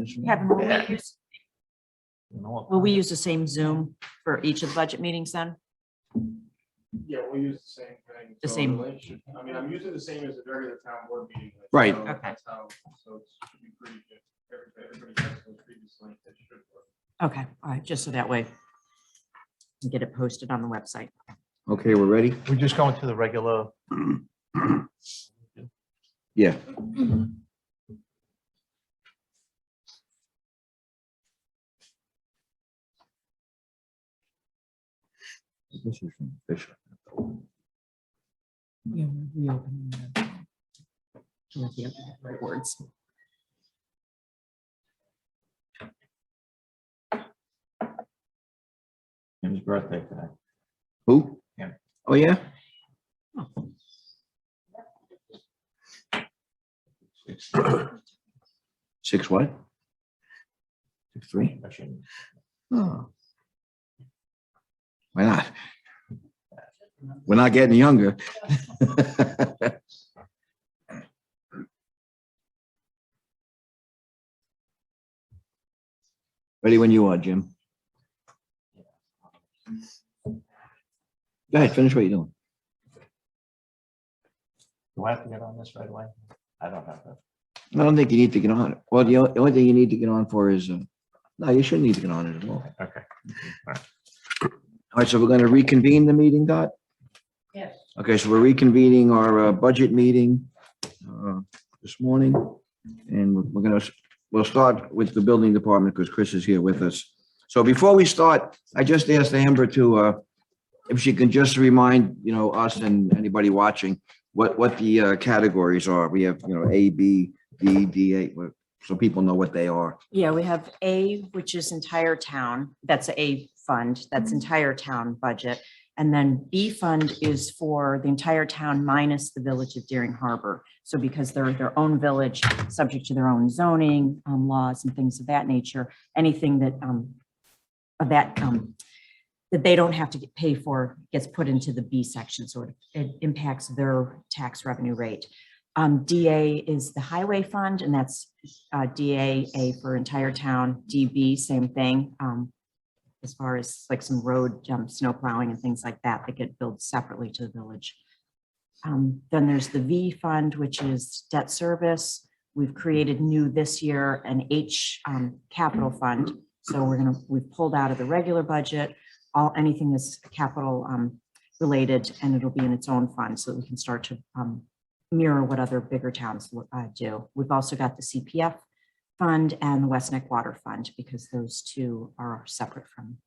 Kevin, You know what? will we use the same Zoom for each of the budget meetings then? Yeah, we'll use the same thing. The So same. I mean, I'm using the same as a regular town board meeting. Right. So Okay. that's how, so it should be pretty good. Everybody has the previous link that should work. Okay, all right, just so that way we get it posted on the website. Okay, we're ready? We're just going to the regular. Yeah. This is from Fisher. Yeah, we're reopening the reports. His birthday today. Who? Him. Oh, yeah? Six what? 6'3"? I shouldn't. Oh. Why not? We're not getting younger. Ready when you are, Jim. Go ahead, finish what you're doing. Do I have to get on this right away? I don't have to. I don't think you need to get on it. Well, the only thing you need to get on for is, no, you shouldn't need to get on it at all. Okay. All right. All right, so we're going to reconvene the meeting, Dot? Yes. Okay, so we're reconvening our budget meeting this morning. And we'll start with the building department because Chris is here with us. So before we start, I just asked Amber to, if she can just remind, us and anybody watching, what the categories are. We have, A, B, D, D, A, so people know what they are. Yeah, we have A, which is entire town. That's a fund. That's entire town budget. And then B fund is for the entire town minus the village of Deering Harbor. So because they're their own village, subject to their own zoning laws and things of that nature, anything that that they don't have to pay for gets put into the B section. So it impacts their tax revenue rate. DA is the highway fund, and that's DA for entire town. DB, same thing. As far as like some road snow plowing and things like that get billed separately to the village. Then there's the V fund, which is debt service. We've created new this year an H capital fund. So we've pulled out of the regular budget anything that's capital related, and it'll be in its own fund so that we can start to mirror what other bigger towns do. We've also got the CPF fund and the West Neck Water Fund because those two are separate from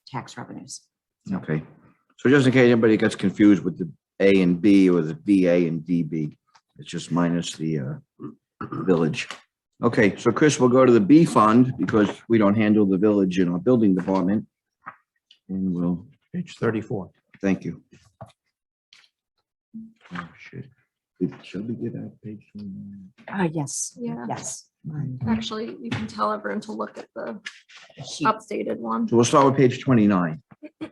tax revenues. Okay. So just in case anybody gets confused with the A and B or the VA and DB, it's just minus the village. Okay, so Chris will go to the B fund because we don't handle the village in our building department. And we'll, Page 34. thank you. Oh, shit. Shall we get that page? Yes. Yeah. Yes. Actually, you can tell everyone to look at the Sheet. updated one. So we'll start with page 29.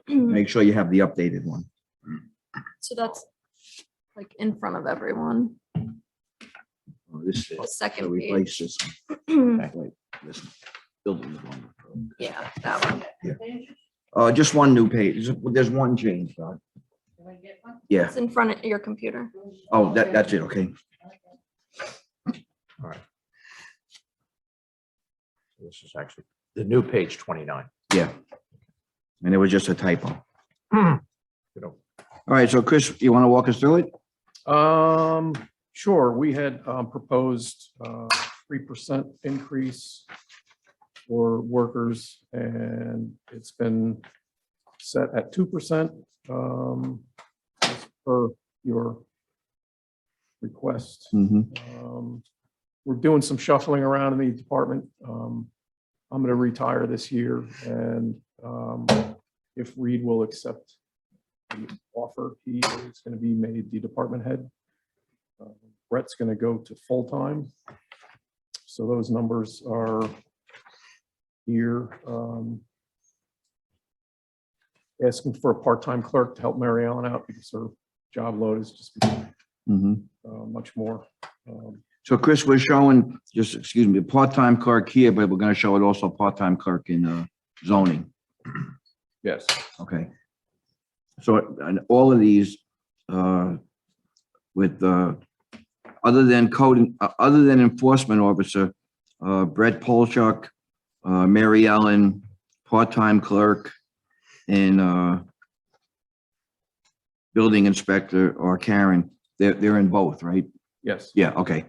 Make sure you have the updated one. So that's like in front of everyone. Oh, this is, The so second replace page. this one. Wait, this one. Building department. Yeah, that one. Just one new page. There's one change, Doc. Yeah. It's in front of your computer. Oh, that's it. Okay. All right. So this is actually the new page 29. Yeah. And it was just a typo. You know, All right. So Chris, you want to walk us through it? Sure, we had proposed 3% increase for workers, and it's been set at 2% as per your request. We're doing some shuffling around in the department. I'm going to retire this year, and if Reed will accept the offer, he is going to be made the department head. Brett's going to go to full-time. So those numbers are here. Asking for a part-time clerk to help Mary Ellen out because her job load is just becoming much more. So Chris, we're showing, just, excuse me, a part-time clerk here, but we're gonna show it also part-time clerk in zoning. Yes. Okay. So, and all of these, with, other than code, other than enforcement officer, Brett Polchuk, Mary Ellen, part-time clerk, and, building inspector or Karen, they're in both, right? Yes. Yeah, okay.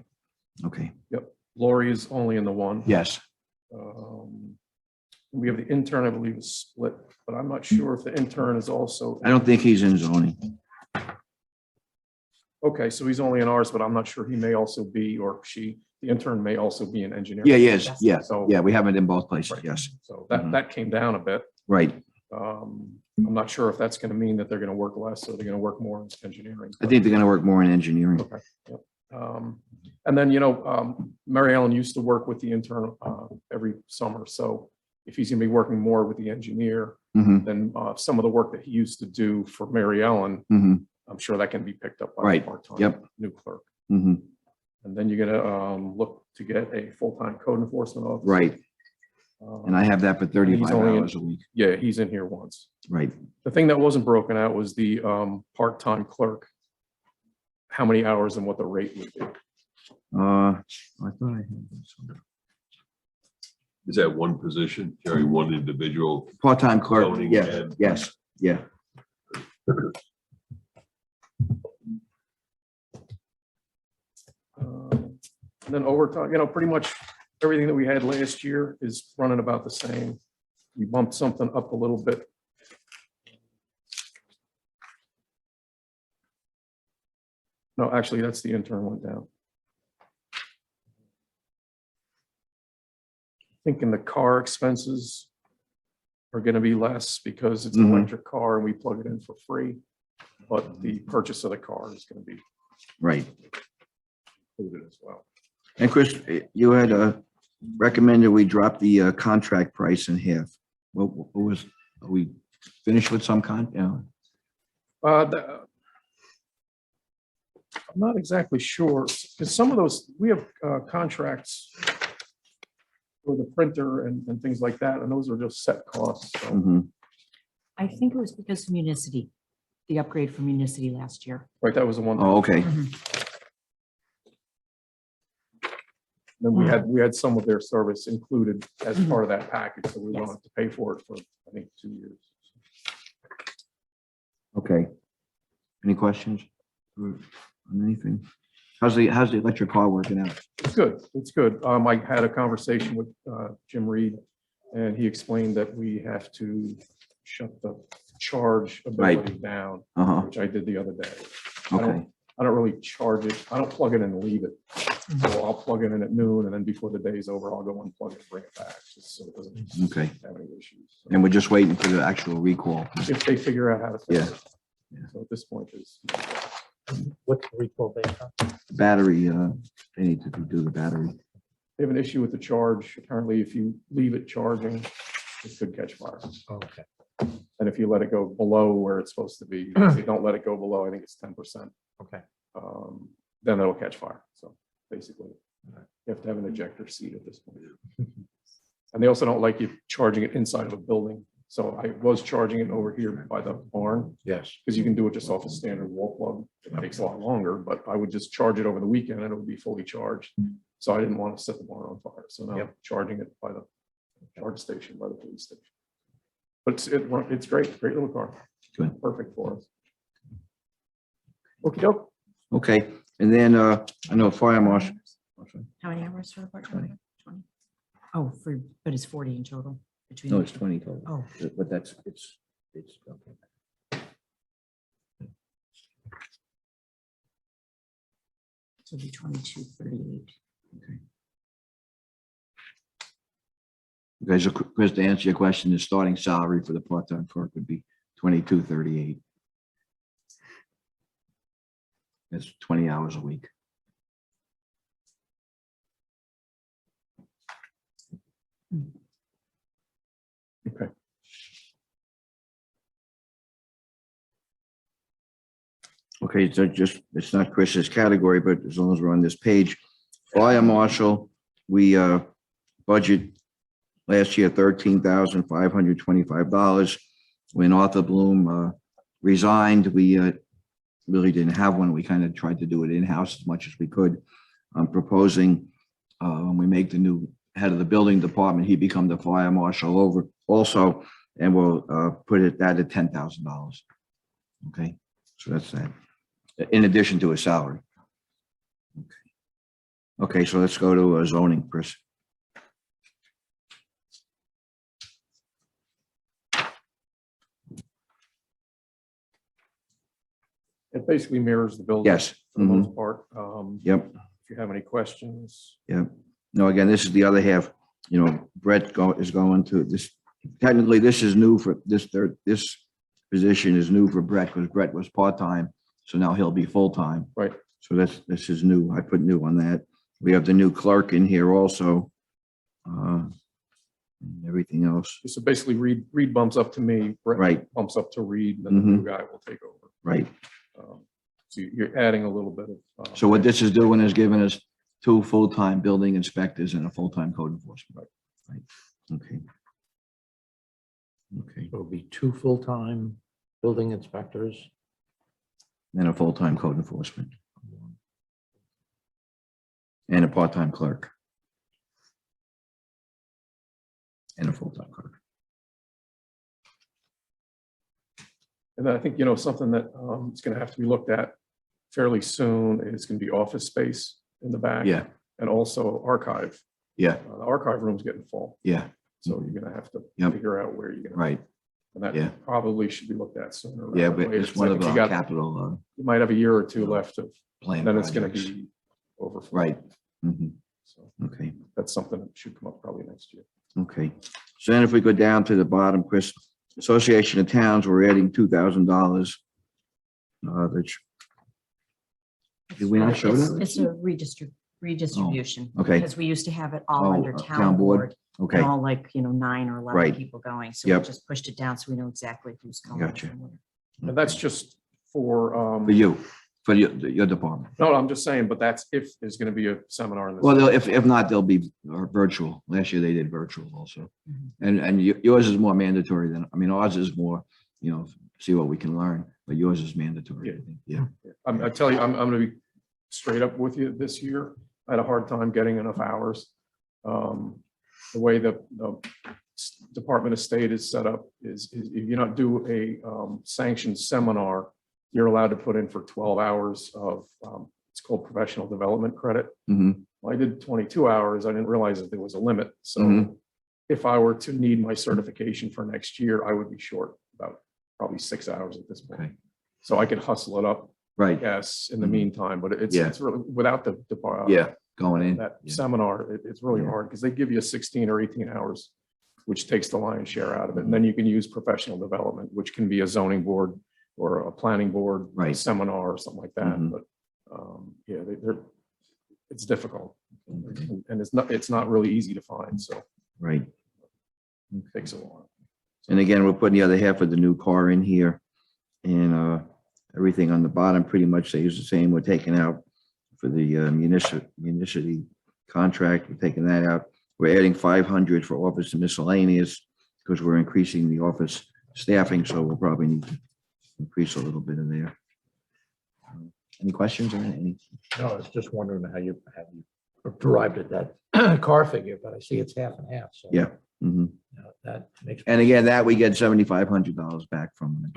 Okay, Lori is only in the one. yes. We have the intern, I believe, is split, but I'm not sure if the intern is also. I don't think he's in zoning. Okay, so he's only in ours, but I'm not sure he may also be, or she, the intern may also be in engineering. Yeah, yes, yeah, So- yeah, we have it in both places, Right. yes, So Mhm. that came down a bit. right. I'm not sure if that's going to mean that they're going to work less or they're going to work more in engineering. I think they're gonna work more in engineering. Okay, yep. And then, Mary Ellen used to work with the intern every summer. So if he's gonna be working more with the engineer, Mm-hmm, then some of the work that he used to do for Mary Ellen, mm-hmm, I'm sure that can be picked up by Right, a part-time yep. new clerk. mm-hmm, And then you're gonna look to get a full-time code enforcement officer. right, and I have that for 35 only in- hours a week, Yeah, he's in here once. right. The thing that wasn't broken out was the part-time clerk, how many hours and what the rate would be. I thought I had this one. Is that one position, carry one individual? Part-time clerk, Zoning yeah, and- yes, yeah. And then overtime, pretty much everything that we had last year is running about the same. We bumped something up a little bit. No, actually, that's the intern went down. Thinking the car expenses are gonna be less because it's an Mhm. electric car and we plug it in for free. But the purchase of the car is gonna be Right. included as well. And Chris, you had recommended we drop the contract price in half. What was, are we finished with some I'm not exactly sure, because some of those, we have contracts for the printer and things like that, and those are just set costs. So Mhm. I think it was because of Municity, the upgrade for Municity last year. Right, that was the one. Oh, okay, Then we had some of their service included as part of that package, so we won't have to pay for it for, I think, 2 years. okay. Any questions on anything? How's the electric car working out? It's good, it's good. I had a conversation with Jim Reed, and he explained that we have to shut the charge ability down, Uh-huh, which I did the other day. okay, I don't really charge it. I don't plug it in and leave it. So I'll plug it in at noon, and then before the day's over, I'll go unplug it and bring it back, just so it doesn't okay. have any issues. So And we're just waiting for the actual recall. if they figure out how to fix it. Yeah. So at this point, is What's the recall based on? Battery, they need to do the battery. they have an issue with the charge. Apparently, if you leave it charging, it could catch fire. Okay. And if you let it go below where it's supposed to be, if you don't let it go below, I think it's 10%, Okay. then it'll catch fire. So basically, you have to have an ejector seat at this point. And they also don't like you charging it inside of a building. So I was charging it over here by the barn, Yes. because you can do it just off a standard wall plug. It takes a lot longer, but I would just charge it over the weekend and it would be fully charged. So I didn't want to set the barn on fire. So now I'm Yep. charging it by the charge station, by the police station. But it's great little car. Good. Perfect for us. Okey doke. Okay, and then, I know fire marshal. How many hours for the part-time? 20. Oh, but it's 40 in total between. No, it's 20 total. Oh, But that's, it's, okay. so it'll be 2238. Okay, so Chris, to answer your question, the starting salary for the part-time clerk would be 2238. That's 20 hours a week. Okay. Okay, so just, it's not Chris's category, but as long as we're on this page, Fire marshal, we budget last year $13,525. When Arthur Bloom resigned, we really didn't have one. We kind of tried to do it in-house as much as we could. I'm proposing when we make the new head of the building department, he become the fire marshal over also, and we'll put that at $10,000. Okay, so that's that. In addition to his salary. Okay, so let's go to zoning, Chris. It basically mirrors the building. Yes. For the most part. Yep. If you have any questions. Yep. No, again, this is the other half. You know, Brett is going to this. Technically, this is new for this position is new for Brett because Brett was part-time. So now he'll be full-time. Right. So this is new. I put new on that. We have the new clerk in here also. And everything else. So basically Reed bumps up to me, Brett Right. bumps up to Reed, and then the new guy will take over. Right. So you're adding a little bit of. So what this is doing is giving us 2 full-time building inspectors and a full-time code enforcement. Right. Okay. Okay. It'll be 2 full-time building inspectors. And a full-time code enforcement. And a part-time clerk. And a full-time clerk. And then I think, something that is going to have to be looked at fairly soon is going to be office space in the back. Yeah, And also archive. yeah, The archive room's getting full. yeah, So you're going to have to Yep. figure out where you're going to. right. And that Yeah. probably should be looked at sooner. rather Yeah, than but later, it's 'cause one I of think our you got- capital You might have a year or two left of, plan then it's going to projects. be overflow. Right. Mhm. So Okay, that's something that should come up probably next year. okay. So then if we go down to the bottom, Chris, Association of Towns, we're adding $2,000. Which, did we not show that? It's a redistribution. okay. Because we used to have it all Oh, under town town board. board. Okay, And all 9 or 11 Right. people going. So we Yep. just pushed it down so we know exactly who's going. Gotcha. from where. And that's just for, for you, for your department. no, I'm just saying, but that's if there's going to be a seminar in this. Well, if not, they'll be virtual. Last year they did virtual also. Mhm. And yours is more mandatory than, ours is more, see what we can learn, but yours is mandatory. I think. Yeah, I tell you, I'm going to be straight up with you this year. I had a hard time getting enough hours. The way the Department of State is set up is if you not do a sanctioned seminar, you're allowed to put in for 12 hours of, it's called professional development credit. Mhm. Well, I did 22 hours. I didn't realize that there was a limit. So Mhm. if I were to need my certification for next year, I would be short about probably 6 hours at this point. Okay. So I could hustle it up, Right. yes, in the Mhm. meantime, but it's Yeah. really without the Yeah, going in. that Yeah. seminar, it's really Yeah. hard because they give you 16 or 18 hours, which takes the lion's share out of it. And then you can use professional development, which can be a zoning board or a planning board Right. seminar or something like that. Mhm. But yeah, it's difficult. Okay. And it's not really easy to find. So Right. it takes a while. And again, we're putting the other half of the new car in here. And everything on the bottom pretty much stays the same. We're taking out for the municipal contract, we're taking that out. We're adding 500 for office and miscellaneous because we're increasing the office staffing, so we'll probably need to increase a little bit in there. Any questions or any? No, I was just wondering how you arrived at that car figure, but I see it's half and half. So Yeah. Mhm. that makes. And again, that we get $7,500 back from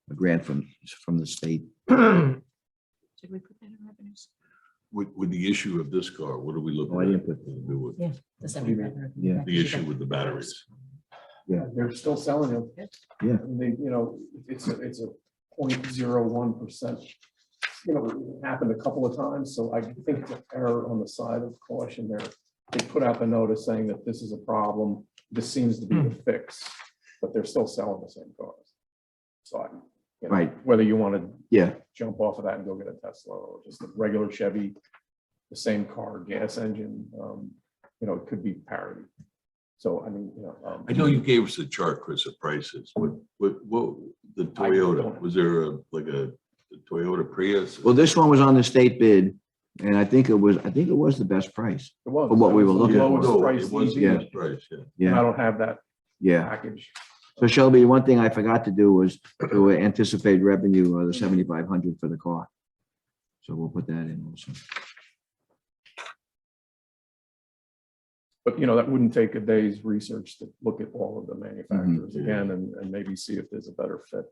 a grant from the state. Did we put that in revenues? With the issue of this car, what are we looking Oh, I at? didn't put to do with Yeah. The 7,500. Yeah. the issue with the batteries? They're still selling them. Yeah. And they, it's a 0.01%. It happened a couple of times, so I think the error on the side of caution there. They put out the notice saying that this is a problem. This seems to be the fix, but they're still selling the same cars. So Right. whether you want to Yeah, jump off of that and go get a Tesla or just a regular Chevy, the same car, gas engine, it could be parity. So, I know you gave us a chart, Chris, of prices. What, the Toyota, was there a Toyota Prius? well, this one was on the state bid. And I think it was the best price. It was. For what we were That was looking the for. lowest No, price it was EV, the Yeah. best price, yeah. and I Yeah, don't have that yeah. package. So Shelby, one thing I forgot to do was to anticipate revenue, the 7,500 for the car. So we'll put that in also. But, that wouldn't take a day's research to look at all of the manufacturers Mhm. again and maybe see if there's a better fit.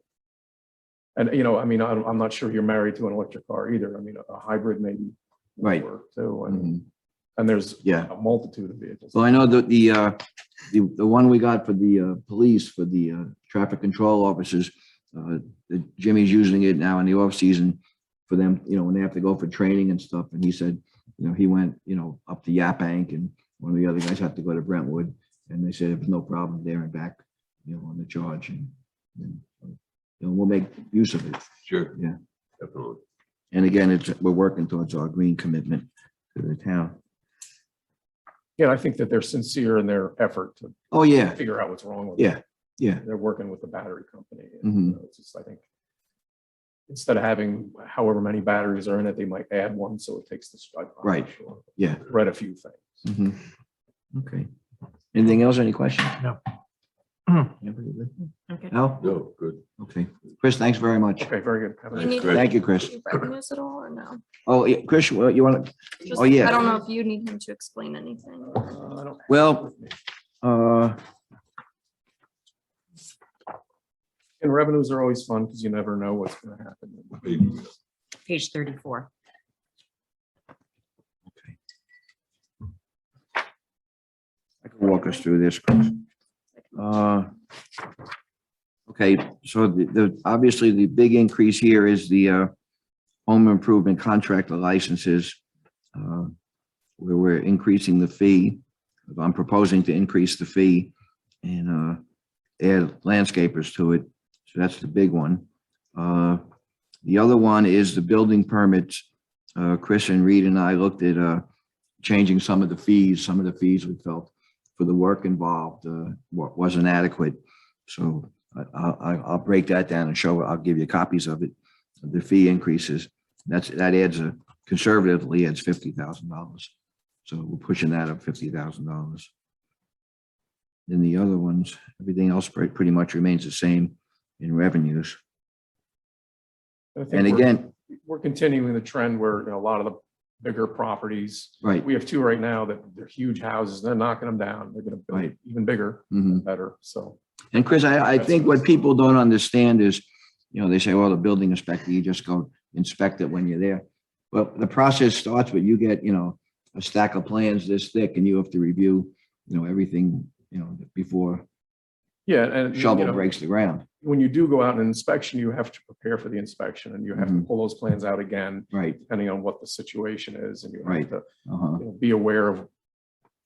And, I'm not sure you're married to an electric car either. I mean, a hybrid maybe would Right. work too. And, Mhm. and there's Yeah. a multitude of vehicles. Well, I know that the one we got for the police, for the traffic control officers, Jimmy's using it now in the off season for them, when they have to go for training and stuff. And he said, he went, up to Yaphank, and one of the other guys had to go to Brentwood, and they said it was no problem there and back, on the charge. And we'll make use of it. Sure. Yeah. Definitely. And again, we're working towards our green commitment to the town. Yeah, I think that they're sincere in their effort to Oh, yeah, figure out what's wrong with yeah, it. yeah. They're working with the battery company. And, Mhm. it's just, I think, instead of having however many batteries are in it, they might add one, so it takes the strike. Right. Yeah. Read a few things. Mhm. Okay. Anything else? Any questions? No. Everybody good? Okay. No? No, good. Okay. Chris, thanks very much. Okay, very good. Have a You nice need day. Great. Thank you, Chris. revenues at all or no? Oh, yeah, Chris, you want to, Just- Oh, yeah. I don't know if you need him to explain anything. I don't- well, And revenues are always fun because you never know what's going to happen. Page 34. I can walk us through this, Chris. Okay, so obviously the big increase here is the home improvement contractor licenses, where we're increasing the fee. I'm proposing to increase the fee and add landscapers to it. So that's the big one. The other one is the building permits. Chris and Reed and I looked at changing some of the fees. Some of the fees we felt for the work involved wasn't adequate. So I'll break that down and I'll give you copies of it. The fee increases. That adds conservatively adds $50,000. So we're pushing that up $50,000. Then the other ones, everything else pretty much remains the same in revenues. I think And we're- again, we're continuing the trend where a lot of the bigger properties, right. we have two right now that they're huge houses. They're knocking them down. They're going to build Right. even bigger, Mhm. better. So And Chris, I think what people don't understand is, they say, well, the building inspector, you just go inspect it when you're there. Well, the process starts with you get, a stack of plans this thick and you have to review, everything, before yeah, and shovel breaks the ground. when you do go out in an inspection, you have to prepare for the inspection and you have to Mhm. pull those plans out again, Right. depending on what the situation is, and you have Right. to Uh-huh. be aware of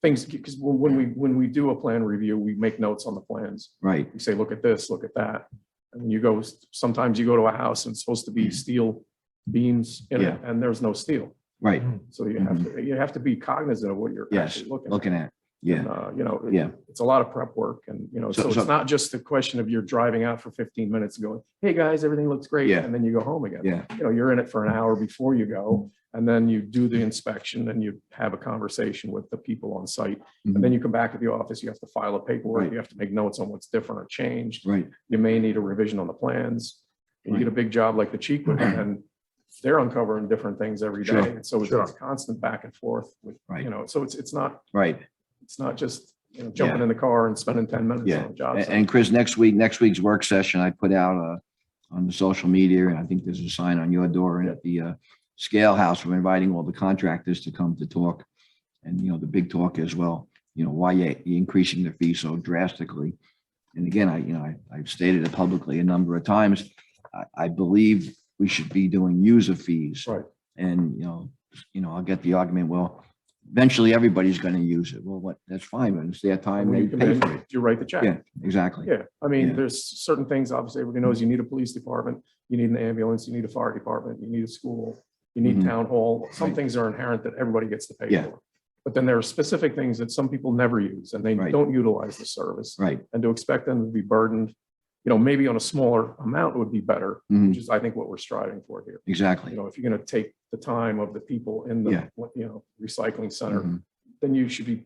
things, because when we do a plan review, we make notes on the plans. Right. We say, look at this, look at that. And when you go, sometimes you go to a house and it's supposed to be steel beams in it, Yeah. and there's no steel. Right. So you have to be cognizant of what you're Yes. actually looking at. Looking at. Yeah. And, Yeah. it's a lot of prep work, and, So- so so- it's not just the question of you're driving out for 15 minutes and going, hey, guys, everything looks great. Yeah. And then you go home again. Yeah. You're in it for an hour before you go, and then you do the inspection and you have a conversation with the people on site. And then you come back to the office, you have to file a paperwork, Right. you have to make notes on what's different or changed. Right. You may need a revision on the plans. And you get a big job like the Cheekwood, and they're uncovering different things every Sure. day. And so Sure. it's constant back and forth with, Right. so it's not Right. just, jumping in the car and spending 10 minutes Yeah. on a job. And Chris, next week's work session, I put out on the social media, and I think there's a sign on your door and at the Scale House. We're inviting all the contractors to come to talk. And, the big talk as well, why you're increasing the fee so drastically. And again, I've stated it publicly a number of times. I believe we should be doing user fees. Right. And, I'll get the argument, well, eventually everybody's going to use it. Well, that's fine, but it's their time, When they you come pay in, for it. you write the check. Yeah, exactly. Yeah, I mean, Yeah. there's certain things, obviously, everybody knows you need a police department, you need an ambulance, you need a fire department, you need a school, you need Mhm. town hall. Some Right. things are inherent that everybody gets to pay Yeah. for. But then there are specific things that some people never use and they Right. don't utilize the service. Right. And to expect them to be burdened maybe on a smaller amount would be better, Mhm. which is, I think, what we're striving for here. Exactly. If you're going to take the time of the people in the, Yeah. recycling center, Mhm. then you should be,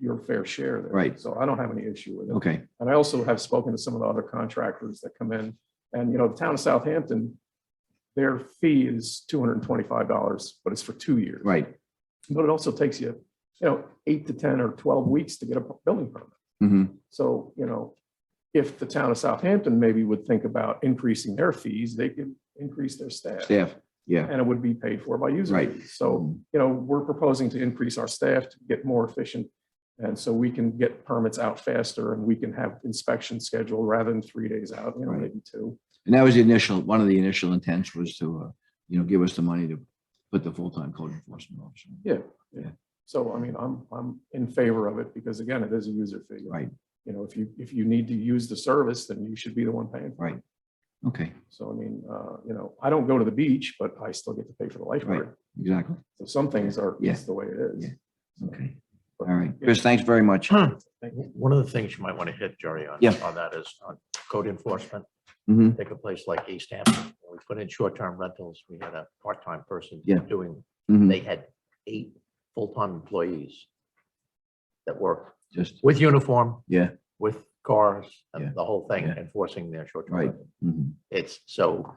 your fair share there. Right. So I don't have any issue with it. Okay. And I also have spoken to some of the other contractors that come in, and, the town of Southampton, their fee is $225, but it's for 2 years. Right. But it also takes you, 8 to 10 or 12 weeks to get a building permit. Hmm. So, if the town of Southampton maybe would think about increasing their fees, they could increase their staff. Staff. Yeah. And it would be paid for by user Right. fees. So, we're proposing to increase our staff to get more efficient. And so we can get permits out faster and we can have inspections scheduled rather than 3 days out, Right. maybe 2. And that was one of the initial intents was to, give us the money to put the full-time code enforcement officer. Yeah. Yeah. So, I mean, I'm in favor of it because again, it is a user fee. Right. If you need to use the service, then you should be the one paying for it. Right. Okay. So, I mean, I don't go to the beach, but I still get to pay for the lifeguard. Exactly. So some things are, Yeah. it's the way it is. Yeah. Okay. But, All right. yeah, Chris, thanks very much. thank you. One of the things you might want to hit, Jerry, on Yeah. that is on code enforcement. Mhm. Take a place like East Hampton, where we put in short-term rentals. We had a part-time person Yeah. doing, Mhm. they had 8 full-time employees that worked Just, with uniform, yeah. with cars, Yeah. and the whole thing, Yeah. enforcing their short-term. Right. rental. Mhm. It's so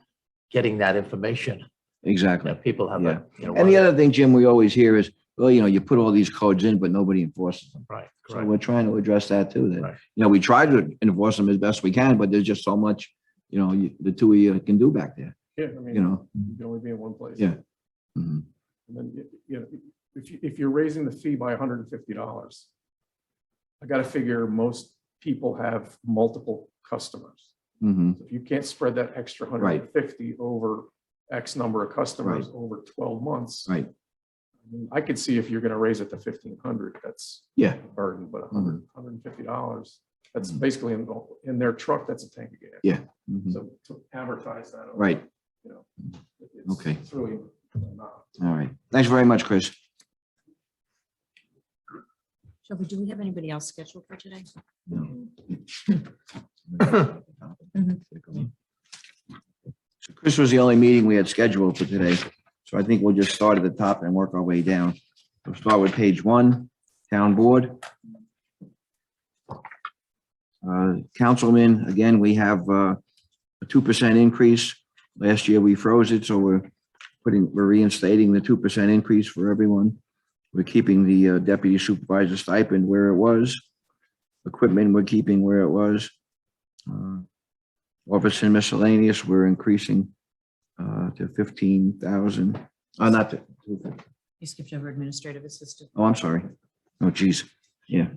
getting that information, Exactly. people have Yeah. a, And the other thing, Jim, we always hear is, well, you put all these codes in, but nobody enforces them. right, So correct. we're trying to address that too. Right. That, we try to enforce them as best we can, but there's just so much, the two of you can do back there, Yeah, I mean, you know? you can only be in one place. Yeah. Mhm. And then, if you're raising the fee by $150, I got to figure most people have multiple customers. Mhm. If you can't spread that extra Right. 150 over X number of customers over 12 months. Right. I mean, I could see if you're going to raise it to 1,500, that's Yeah. a burden, but Mhm. $150, that's Mhm. basically in their truck, that's a tank of gas. Yeah. Mhm. So to advertise that. over, Right. it's- Okay. It's really not. All right. Thanks very much, Chris. Shelby, do we have anybody else scheduled for today? No. So Chris was the only meeting we had scheduled for today. So I think we'll just start at the top and work our way down. We'll start with page 1, Town Board. Councilman, again, we have a 2% increase. Last year we froze it, so we're reinstating the 2% increase for everyone. We're keeping the deputy supervisor stipend where it was. Equipment, we're keeping where it was. Office and miscellaneous, we're increasing to 15,000. Not to, You skipped over administrative assistant. oh, I'm sorry. Oh, geez. Yeah.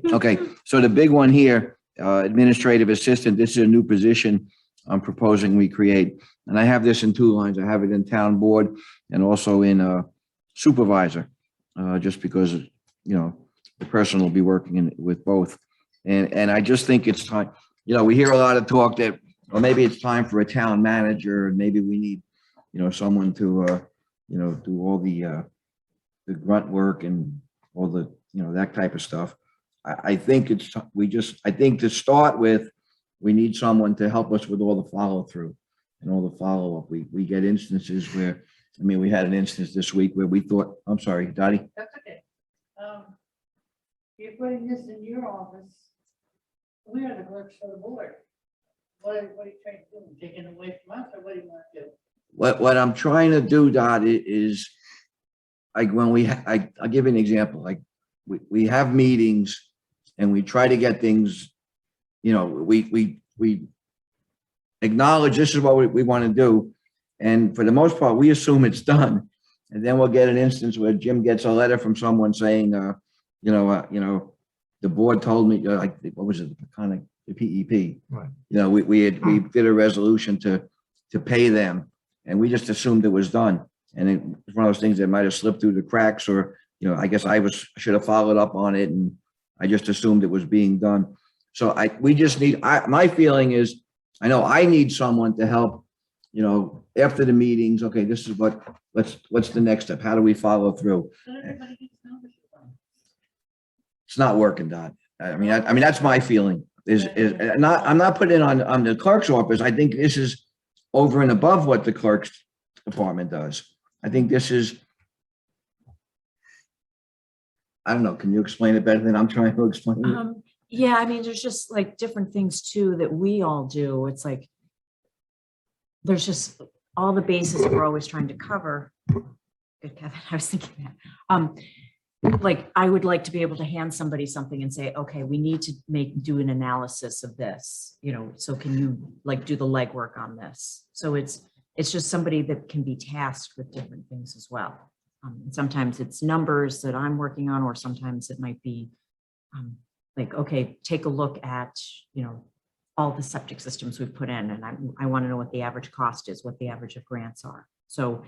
Okay, so the big one here, administrative assistant, this is a new position I'm proposing we create. And I have this in 2 lines. I have it in town board and also in supervisor, just because, the person will be working with both. And I just think it's time, we hear a lot of talk that, or maybe it's time for a town manager, and maybe we need, someone to, do all the grunt work and all the, that type of stuff. I think I think to start with, we need someone to help us with all the follow through and all the follow up. We get instances where, we had an instance this week where we thought, I'm sorry, Dottie. That's okay. You're putting this in your office. We are the clerks for the board. What are you trying to do? Taking it away from us, or what do you want to do? What I'm trying to do, Dottie, is like when I'll give you an example. Like we have meetings and we try to get things, we acknowledge this is what we want to do. And for the most part, we assume it's done. And then we'll get an instance where Jim gets a letter from someone saying, the board told me, like, what was it? Kind of the PEP. Right. We did a resolution to pay them, and we just assumed it was done. And it's one of those things that might have slipped through the cracks, or, I guess I should have followed up on it, and I just assumed it was being done. So we just need, my feeling is, I know I need someone to help, after the meetings, okay, this is what's the next step? How do we follow through? Not everybody gets membership on. It's not working, Dot. I mean, that's my feeling. is, not, I'm not putting it on the clerk's office. I think this is over and above what the clerk's department does. I think this is, I don't know, can you explain it better than I'm trying to explain it? Yeah, I mean, there's just like different things too that we all do. It's like, there's just all the bases we're always trying to cover. Good, Kevin, I was thinking that. Like, I would like to be able to hand somebody something and say, okay, we need to do an analysis of this, so can you like do the legwork on this? So it's just somebody that can be tasked with different things as well. And sometimes it's numbers that I'm working on, or sometimes it might be like, okay, take a look at, all the septic systems we've put in, and I want to know what the average cost is, what the average of grants are. So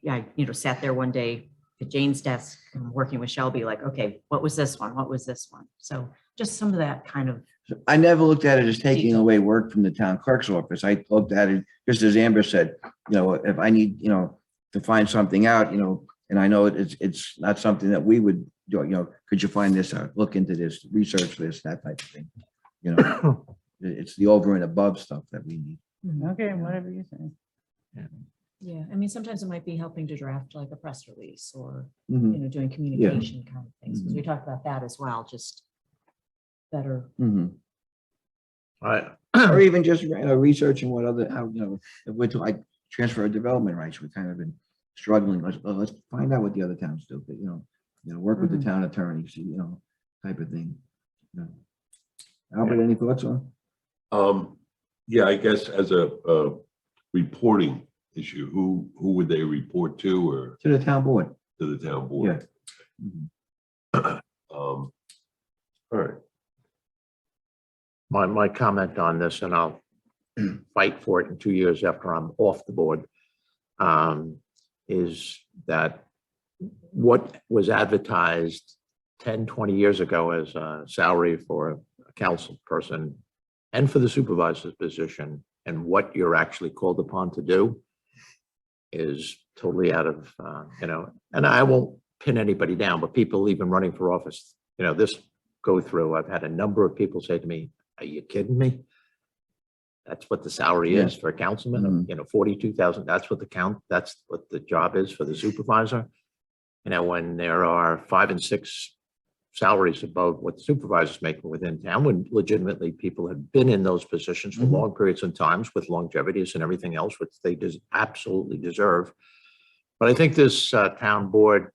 yeah, I, sat there one day at Jane's desk, working with Shelby, like, okay, what was this one? What was this one? So just some of that kind of. I never looked at it as taking away work from the town clerk's office. I looked at it, just as Amber said, if I need, to find something out, and I know it's not something that we would do, could you find this out, look into this, research this, that type of thing. It's the over and above stuff that we need. Okay, whatever you say. Yeah, I mean, sometimes it might be helping to draft like a press release, or, Mhm. doing communication kind of things, because we talked about that as well, just better. Mhm. I, Or even just researching what other, if we're to like transfer of development rights, we've kind of been struggling. Let's find out what the other towns do, but, work with the town attorneys, type of thing. Albert, any thoughts on? Yeah, I guess as a reporting issue, who would they report to, or To the town board. to the town board? all right. My comment on this, and I'll fight for it in 2 years after I'm off the board, is that what was advertised 10, 20 years ago as a salary for a council person and for the supervisor's position, and what you're actually called upon to do, is totally out of, and I won't pin anybody down, but people even running for office, this go through, I've had a number of people say to me, are you kidding me? That's what the salary is for a councilman, 42,000, that's what the job is for the supervisor. When there are 5 and 6 salaries above what the supervisors make within town, when legitimately people have been in those positions for long periods of times with longevities and everything else, which they absolutely deserve. But I think this town board,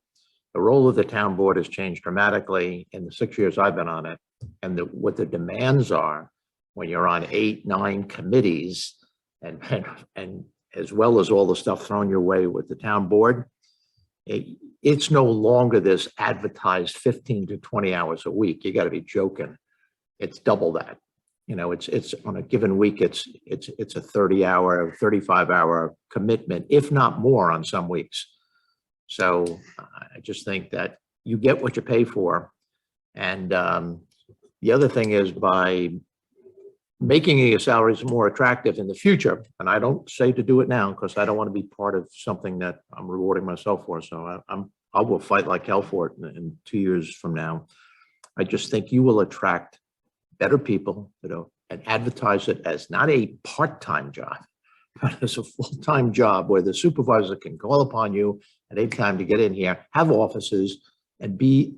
the role of the town board has changed dramatically in the 6 years I've been on it. And what the demands are when you're on 8, 9 committees, and as well as all the stuff thrown your way with the town board, it's no longer this advertised 15 to 20 hours a week. You got to be joking. It's double that. It's on a given week, it's a 30-hour, 35-hour commitment, if not more on some weeks. So I just think that you get what you pay for. And the other thing is, by making your salaries more attractive in the future, and I don't say to do it now because I don't want to be part of something that I'm rewarding myself for. So I will fight like hell for it in 2 years from now. I just think you will attract better people, and advertise it as not a part-time job, but as a full-time job where the supervisor can call upon you at any time to get in here, have offices, and you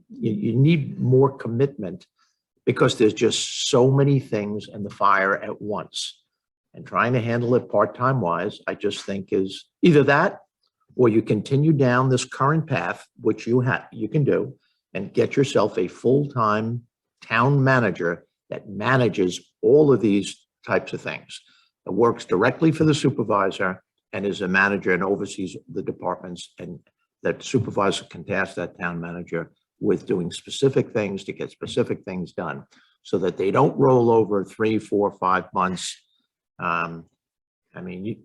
need more commitment, because there's just so many things in the fire at once. And trying to handle it part-time wise, I just think is either that, or you continue down this current path, which you can do, and get yourself a full-time town manager that manages all of these types of things, that works directly for the supervisor and is a manager and oversees the departments, and that supervisor can task that town manager with doing specific things to get specific things done, so that they don't roll over 3, 4, 5 months. I mean,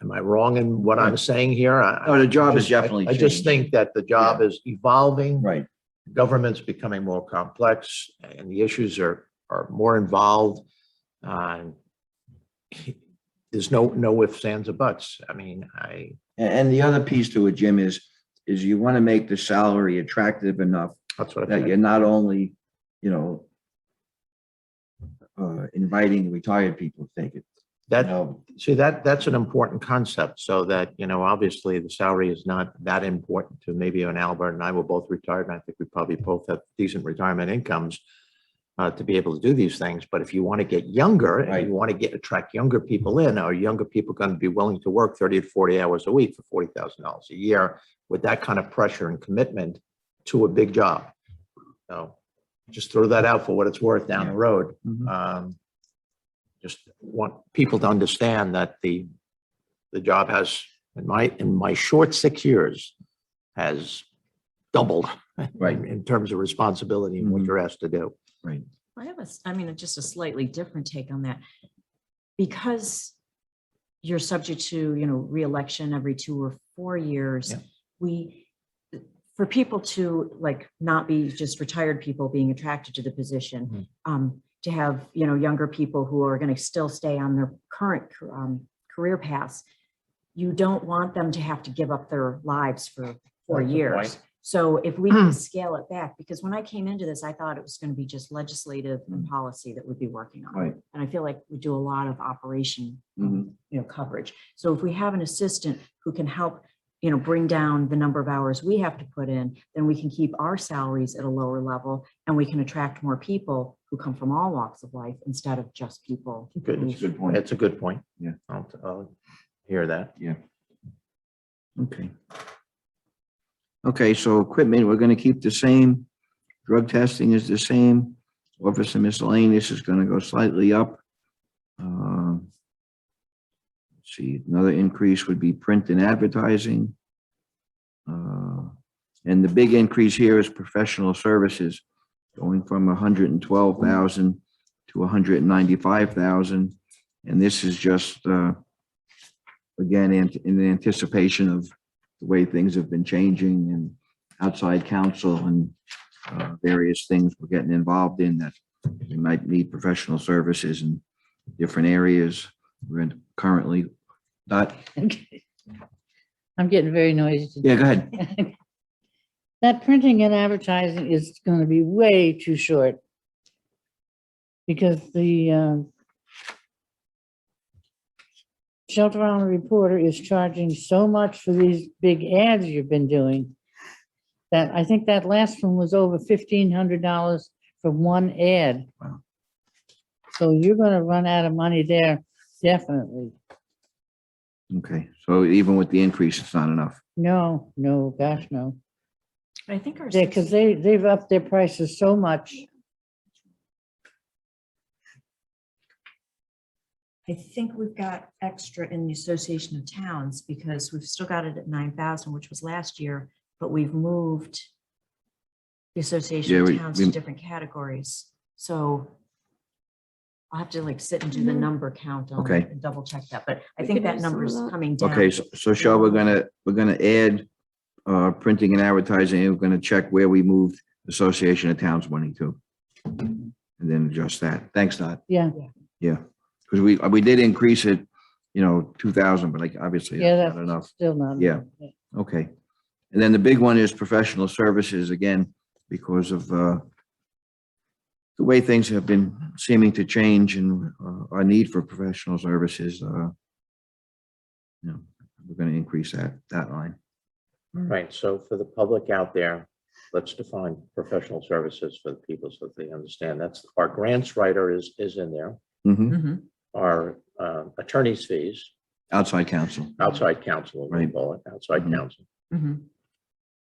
am I wrong in what I'm saying here? No, the job is definitely I just changing. think that the job is evolving. Right. Government's becoming more complex, and the issues are more involved. There's no ifs, ands, or buts. I mean, And the other piece to it, Jim, is you want to make the salary attractive enough that's what I that think. you're not only, inviting retired people to take it. That, No. see, that's an important concept, so that, obviously the salary is not that important to maybe an Albert and I were both retired, and I think we probably both have decent retirement incomes to be able to do these things. But if you want to get younger and Right. you want to attract younger people in, are younger people going to be willing to work 30 to 40 hours a week for $40,000 a year with that kind of pressure and commitment to a big job? So just throw that out for what it's worth down the road. Mhm. Just want people to understand that the job has, in my short 6 years, has doubled Right. in terms of responsibility and what Mhm. you're asked to do. Right. I have just a slightly different take on that. Because you're subject to, reelection every 2 or 4 years, Yeah. for people to like not be just retired people being attracted to the position, to have, younger people who are going to still stay on their current career paths, you don't want them to have to give up their lives for 4 That's a years. point. So if we can scale it back, because when I came into this, I thought it was going to be just legislative and policy that we'd be working on. Right. And I feel like we do a lot of operation, Mhm. coverage. So if we have an assistant who can help, bring down the number of hours we have to put in, then we can keep our salaries at a lower level and we can attract more people who come from all walks of life instead of just people. Good. That's a good point. That's a good point. Yeah. I'll hear that. Yeah. Okay. Okay, so equipment, we're gonna keep the same. Drug testing is the same. Office and miscellaneous is gonna go slightly up. Let's see, another increase would be print and advertising. And the big increase here is professional services, going from 112,000 to 195,000. And this is just, again, in anticipation of the way things have been changing and outside counsel and various things we're getting involved in that we might need professional services in different areas. We're in currently, Okay. I'm getting very noisy. yeah, go ahead. That printing and advertising is going to be way too short. Because the Shelter Island Reporter is charging so much for these big ads you've been doing, that I think that last one was over $1,500 for one ad. Wow. So you're going to run out of money there, definitely. Okay, so even with the increase, it's not enough. No, gosh, no. I think our. Because they've upped their prices so much. I think we've got extra in the Association of Towns because we've still got it at 9,000, which was last year, but we've moved the Association Yeah, of Towns to different categories. So I'll have to like sit and do the number count on Okay. it and double check that, but I We think could that use some of number's that. coming down. Okay, so Shel, we're gonna add printing and advertising, and we're gonna check where we moved Association of Towns money to. And then adjust that. Thanks, Dot. Yeah, Yeah, because we did increase it, 2,000, but like obviously yeah, that's not that's enough. still not. Yeah. Okay. And then the big one is professional services, again, because of the way things have been seeming to change and our need for professional services, we're going to increase that line. All right, so for the public out there, let's define professional services for the people so that they understand. That's our grants writer is in there. Mhm. Mhm. Our attorney's fees, Outside counsel. outside counsel, we Right. call it, outside Mhm. counsel. Mhm.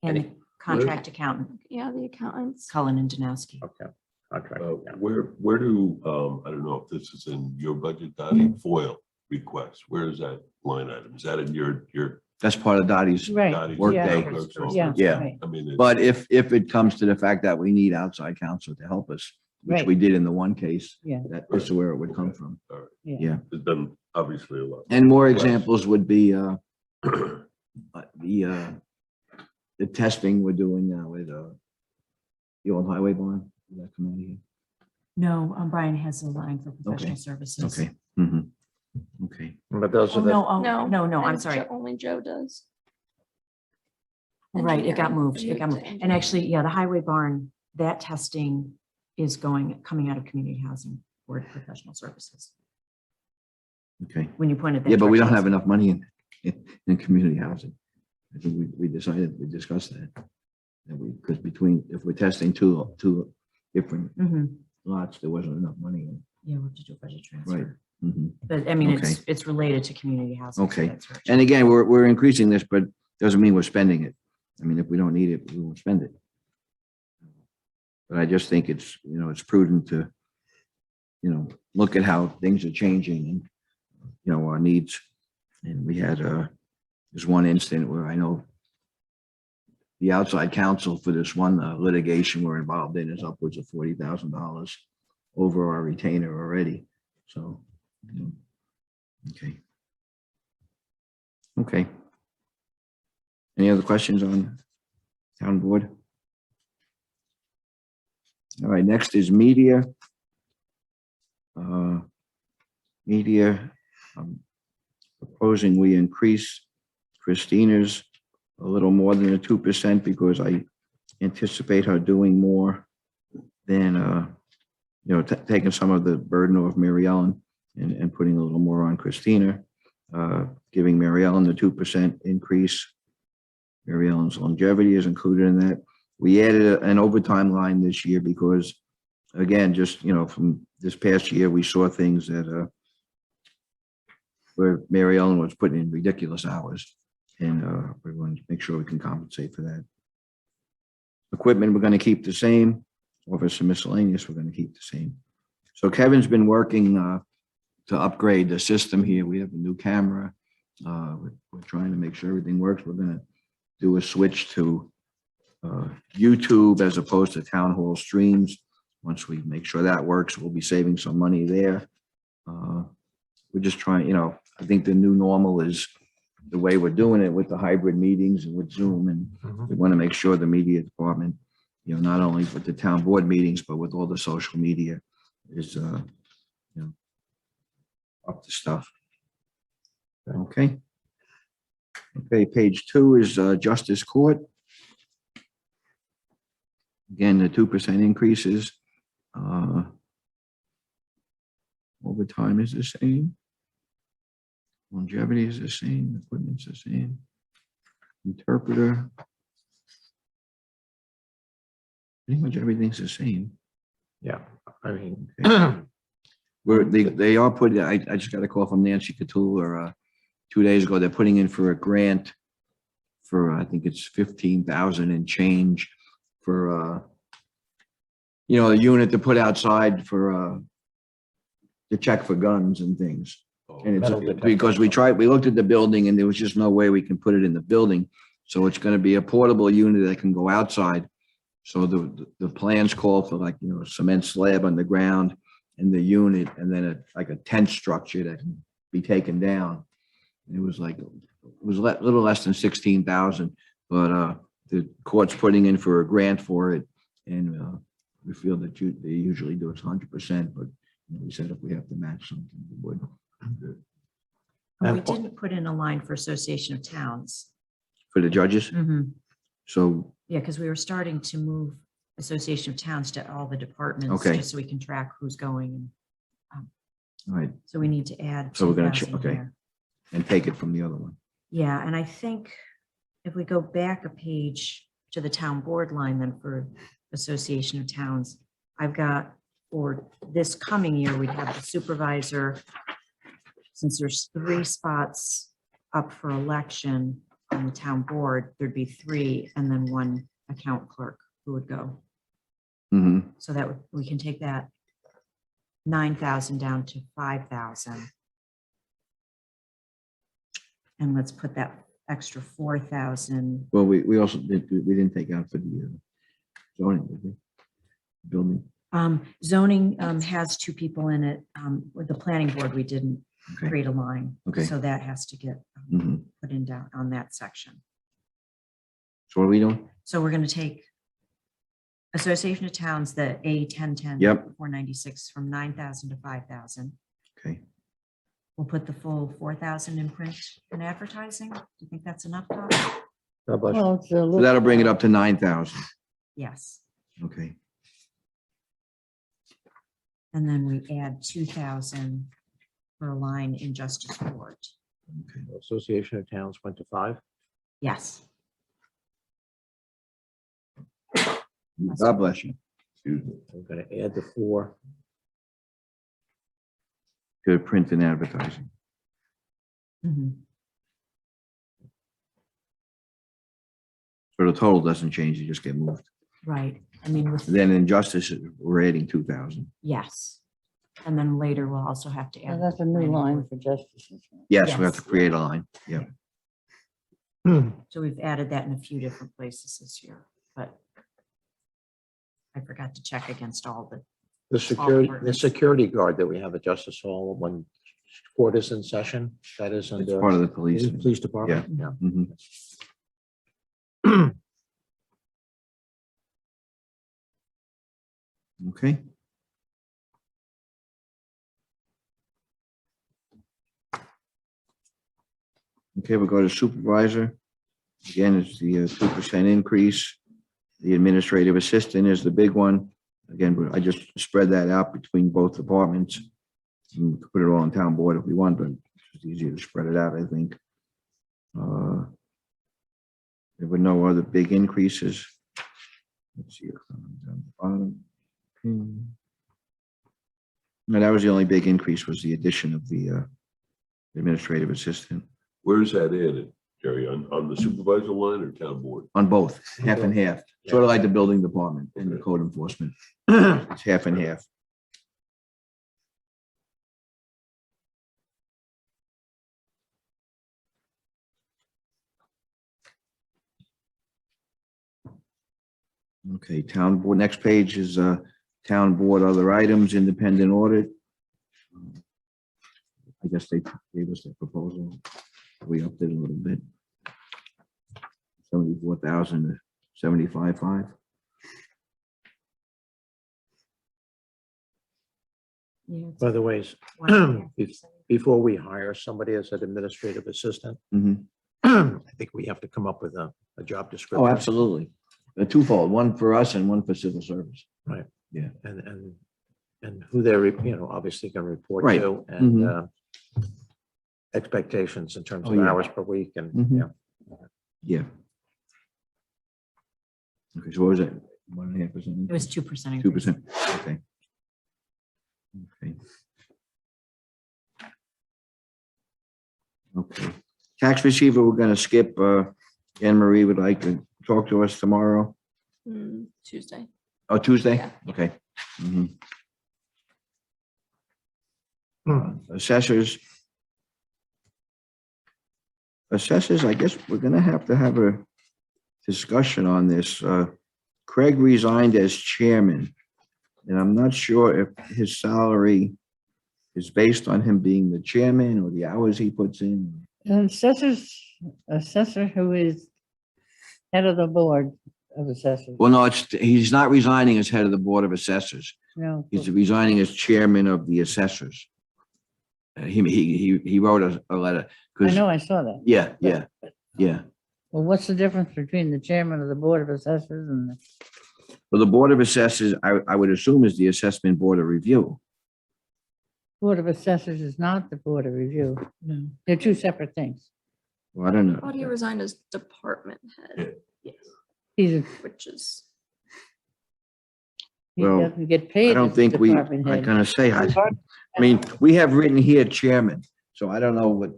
And the contract accountant, Yeah, the accountants. Cullen and Danowski. Okay. Contract. yeah. Where do, I don't know if this is in your budget, Donnie, FOIL requests, where is that line item? Is that in your That's part of Dottie's. Right. Dottie's Workday. clerk's office? Yeah. Yeah. right. I mean, But if it comes to the fact that we need outside counsel to help us, which Right. we did in the one case, Yeah. that is where it would come from. all right. Yeah. There's been obviously a lot. And more examples would be the testing we're doing now with the old highway barn. Does that come out of here? No, Brian has a line for professional services. Okay. Mhm. Okay. But those Oh, are the, no, I'm and sorry. Only Joe does. Right, it got Engineering. moved, it got moved. And actually, yeah, the highway barn, that testing is coming out of community housing. board professional services. Okay. When you pointed that. Yeah, but we don't have direction. enough money in community housing. I think we discussed that. That because if we're testing two different Mhm. lots, there wasn't enough money in. Yeah, we'll have to do a budget Right. transfer. Mhm. But I mean, Okay. it's related to community housing. so Okay. that's where it And should- again, we're increasing this, but doesn't mean we're spending it. I mean, if we don't need it, we won't spend it. But I just think it's, it's prudent to, look at how things are changing and, our needs. And we had, there's one incident where I know the outside counsel for this one litigation we're involved in is upwards of $40,000 over our retainer already. So, okay. Okay. Any other questions on town board? All right, next is media. Media, I'm proposing we increase Christina's a little more than a 2% because I anticipate her doing more than, taking some of the burden off Mary Ellen and putting a little more on Christina, giving Mary Ellen the 2% increase. Mary Ellen's longevity is included in that. We added an overtime line this year because, again, just, from this past year, we saw things that, where Mary Ellen was putting in ridiculous hours. And we're going to make sure we can compensate for that. Equipment, we're going to keep the same. Office and miscellaneous, we're going to keep the same. So Kevin's been working to upgrade the system here. We have a new camera. We're trying to make sure everything works. We're going to do a switch to YouTube as opposed to town hall streams. Once we make sure that works, we'll be saving some money there. We're just trying, I think the new normal is the way we're doing it with the hybrid meetings and with Zoom. And we want to make sure the media department, not only with the town board meetings, but with all the social media is, up to stuff. Okay. Okay, page 2 is Justice Court. Again, the 2% increases. Overtime is the same. Longevity is the same. Equipment's the same. Interpreter. Pretty much everything's the same. Yeah, I mean, They are putting, I just got a call from Nancy Catul 2 days ago. They're putting in for a grant for, I think it's 15,000 and change for, a unit to put outside for, to check for guns and things. And metal it's detector. because we looked at the building and there was just no way we can put it in the building. So it's going to be a portable unit that can go outside. So the plans call for like, a cement slab on the ground and the unit, and then like a tent structure that can be taken down. And it was a little less than 16,000, but the court's putting in for a grant for it. And we feel that they usually do it 100%, but we said if we have to match something, we would. We And- didn't put in a line for Association of Towns. For the judges. Mhm. So, Yeah, because we were starting to move Association of Towns to all the departments, Okay. just so we can track who's going. all right, So we need to add. So we're gonna 2,000 okay. here. and take it from the other one. Yeah, and I think if we go back a page to the town board line, then for Association of Towns, I've got, for this coming year, we'd have the supervisor. Since there's 3 spots up for election on the town board, there'd be 3 and then 1 account clerk who would go. Mhm. So that we can take that 9,000 down to 5,000. And let's put that extra 4,000. Well, we also we didn't take out for the zoning, did we? Building. Zoning has 2 people in it. With the planning board, we didn't Okay. create a line. Okay. So that has to get Mhm. put in down on that section. So what are we doing? So we're going to take Association of Towns, the A1010. Yep. 496 from 9,000 to 5,000. Okay. We'll put the full 4,000 in print and advertising. Do you think that's enough, Todd? God bless you. Well, it's a So little- that'll bring it up to 9,000. Yes. Okay. And then we add 2,000 per line in Justice Court. Association of Towns went to 5. Yes. God bless you. Excuse me. I'm going to add the 4. To print and advertising. Mhm. So the total doesn't change, you just get moved. Right. I mean, with, Then in justice, we're adding 2,000. yes. And then later we'll also have to Now, add. that's a new line for justice. Yes, we have to Yes. create a line. Yeah. So we've added that in a few different places this year, but I forgot to check against all the, The departments. security guard that we have at Justice Hall when court is in session, that is It's under part of the police. police department. Yeah. Mhm. Okay. Okay, we'll go to supervisor. Again, it's the 2% increase. The administrative assistant is the big one. Again, I just spread that out between both departments. We could put it all on town board if we want, but it's easier to spread it out, I think. There were no other big increases. Let's see. Down the bottom. No, that was the only big increase, was the addition of the administrative assistant Where is that added, Jerry? On the supervisor line or town board? on both, half and half, sort of like the building department and the code enforcement. It's half and half. Okay, town board, next page is town board other items, independent audit. I guess they gave us that proposal. We upped it a little bit. 74,000 to 75,500. yeah, it's By the way, 1.5%. before we hire somebody as an administrative assistant, Mhm. I think we have to come up with a job description. Oh, absolutely. A twofold, one for us and one for civil service. And who they're, obviously going to report Right. to, and Mhm. expectations in terms Oh, of yeah. hours per week and, Mhm. yeah. Yeah. Okay, so what was it? 1.5%? It was 2%. 2%. Okay. Okay. Okay. Tax receiver, we're gonna skip. Anne Marie would like to talk to us tomorrow. Tuesday. Oh, Tuesday? Yeah. Okay. Mhm. Assessors. Assessors, I guess we're gonna have to have a discussion on this. Craig resigned as chairman, and I'm not sure if his salary is based on him being the chairman or the hours he puts in. An assessor who is head of the board of assessors. Well, no, he's not resigning as head of the Board of Assessors. No, He's resigning as chairman of the assessors. He wrote a letter. I 'Cause- know, I saw that. Yeah. Well, what's the difference between the chairman of the board of assessors and the? Well, the Board of Assessors, I would assume, is the Assessment Board of Review. Board of Assessors is not the Board of Review. No. They're two separate things. Well, I don't How do you know. resign as department head, He's, which is, he Well, doesn't get paid. I don't as think department I head. kind of say, I mean, we have written here chairman, so I don't know what,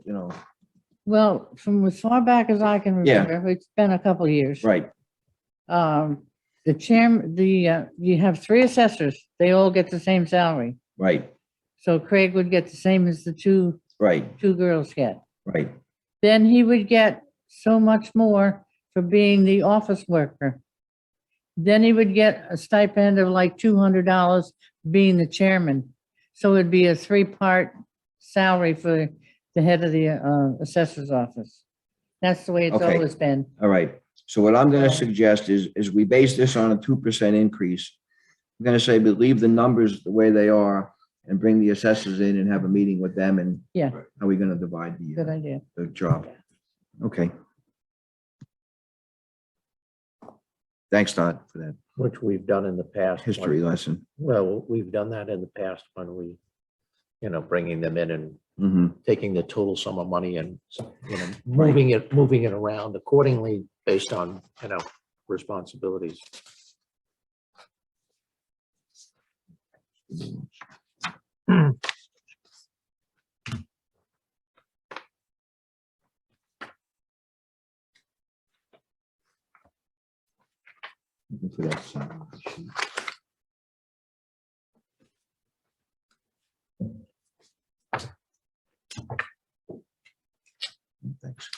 Well, from as far back as I can Yeah. remember, it's been a couple of years. right, The chairman, you have three assessors. They all get the same salary. right, So Craig would get the same as the two right, girls get. right. Then he would get so much more for being the office worker. Then he would get a stipend of like $200 being the chairman. So it'd be a three-part salary for the head of the assessor's office. That's the way it's Okay. always been. All right. So what I'm gonna suggest is we base this on a 2% increase. I'm gonna say, we leave the numbers the way they are and bring the assessors in and have a meeting with them, and Yeah, how are we gonna divide good idea. the job? Okay. Thanks, Todd, for that. Which we've done in the past. history lesson. Well, we've done that in the past when we, bringing them in and Mhm. taking the total sum of money and, moving it around accordingly based on, responsibilities. Looking for that salary sheet. Thanks.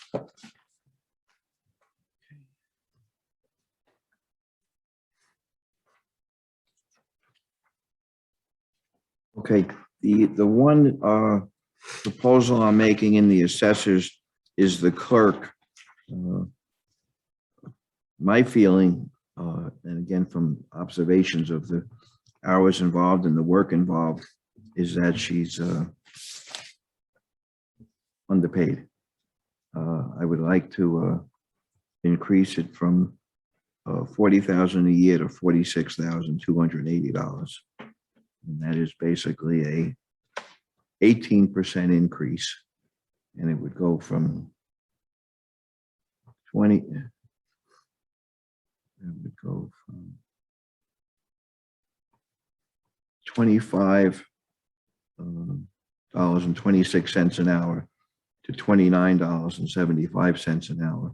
Okay, the one proposal I'm making in the assessors is the clerk. Uh, My feeling, and again, from observations of the hours involved and the work involved, is that she's underpaid. I would like to increase it from 40,000 a year to $46,280. And that is basically a 18% increase. And it would go from 20, it would go from 25 dollars and 26 cents an hour to $29.75 an hour.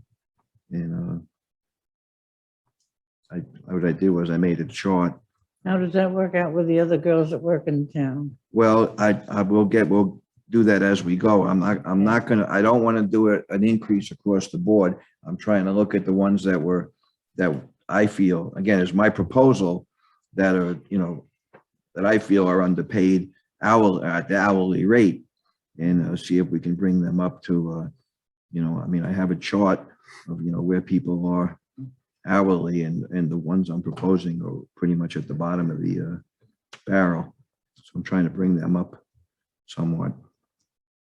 And what I did was I made a chart. How does that work out with the other girls that work in town? Well, we'll do that as we go. I don't want to do an increase across the board. I'm trying to look at the ones that I feel, again, is my proposal that are, that I feel are underpaid at the hourly rate, and see if we can bring them up to, I have a chart of, where people are hourly, and the ones I'm proposing are pretty much at the bottom of the barrel. So I'm trying to bring them up somewhat.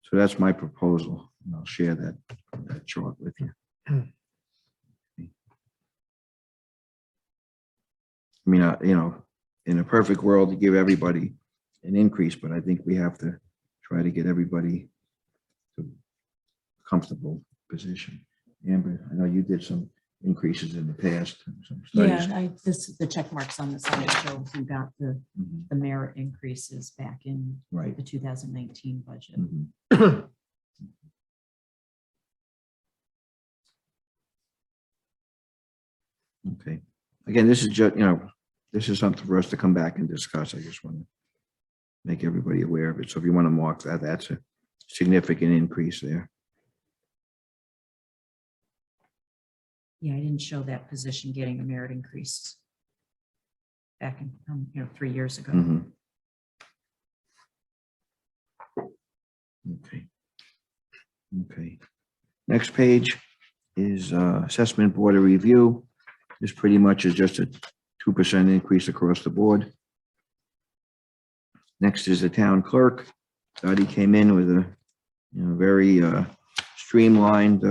So that's my proposal, and I'll share that chart with you. I mean, in a perfect world, to give everybody an increase, but I think we have to try to get everybody to a comfortable position. Amber, I know you did some increases in the past. Some studies. The check marks on the side show who got the Mhm. merit increases back in Right. the 2019 budget. Mhm. Okay. Again, this is just, this is something for us to come back and discuss. I just want to make everybody aware of it. So if you want to mark that, that's a significant increase there. Yeah, I didn't show that position getting a merit increase back in, 3 years ago. Mhm. Okay. Okay. Next page is assessment board of review. This pretty much is just a 2% increase across the board. Next is the town clerk. He came in with a very streamlined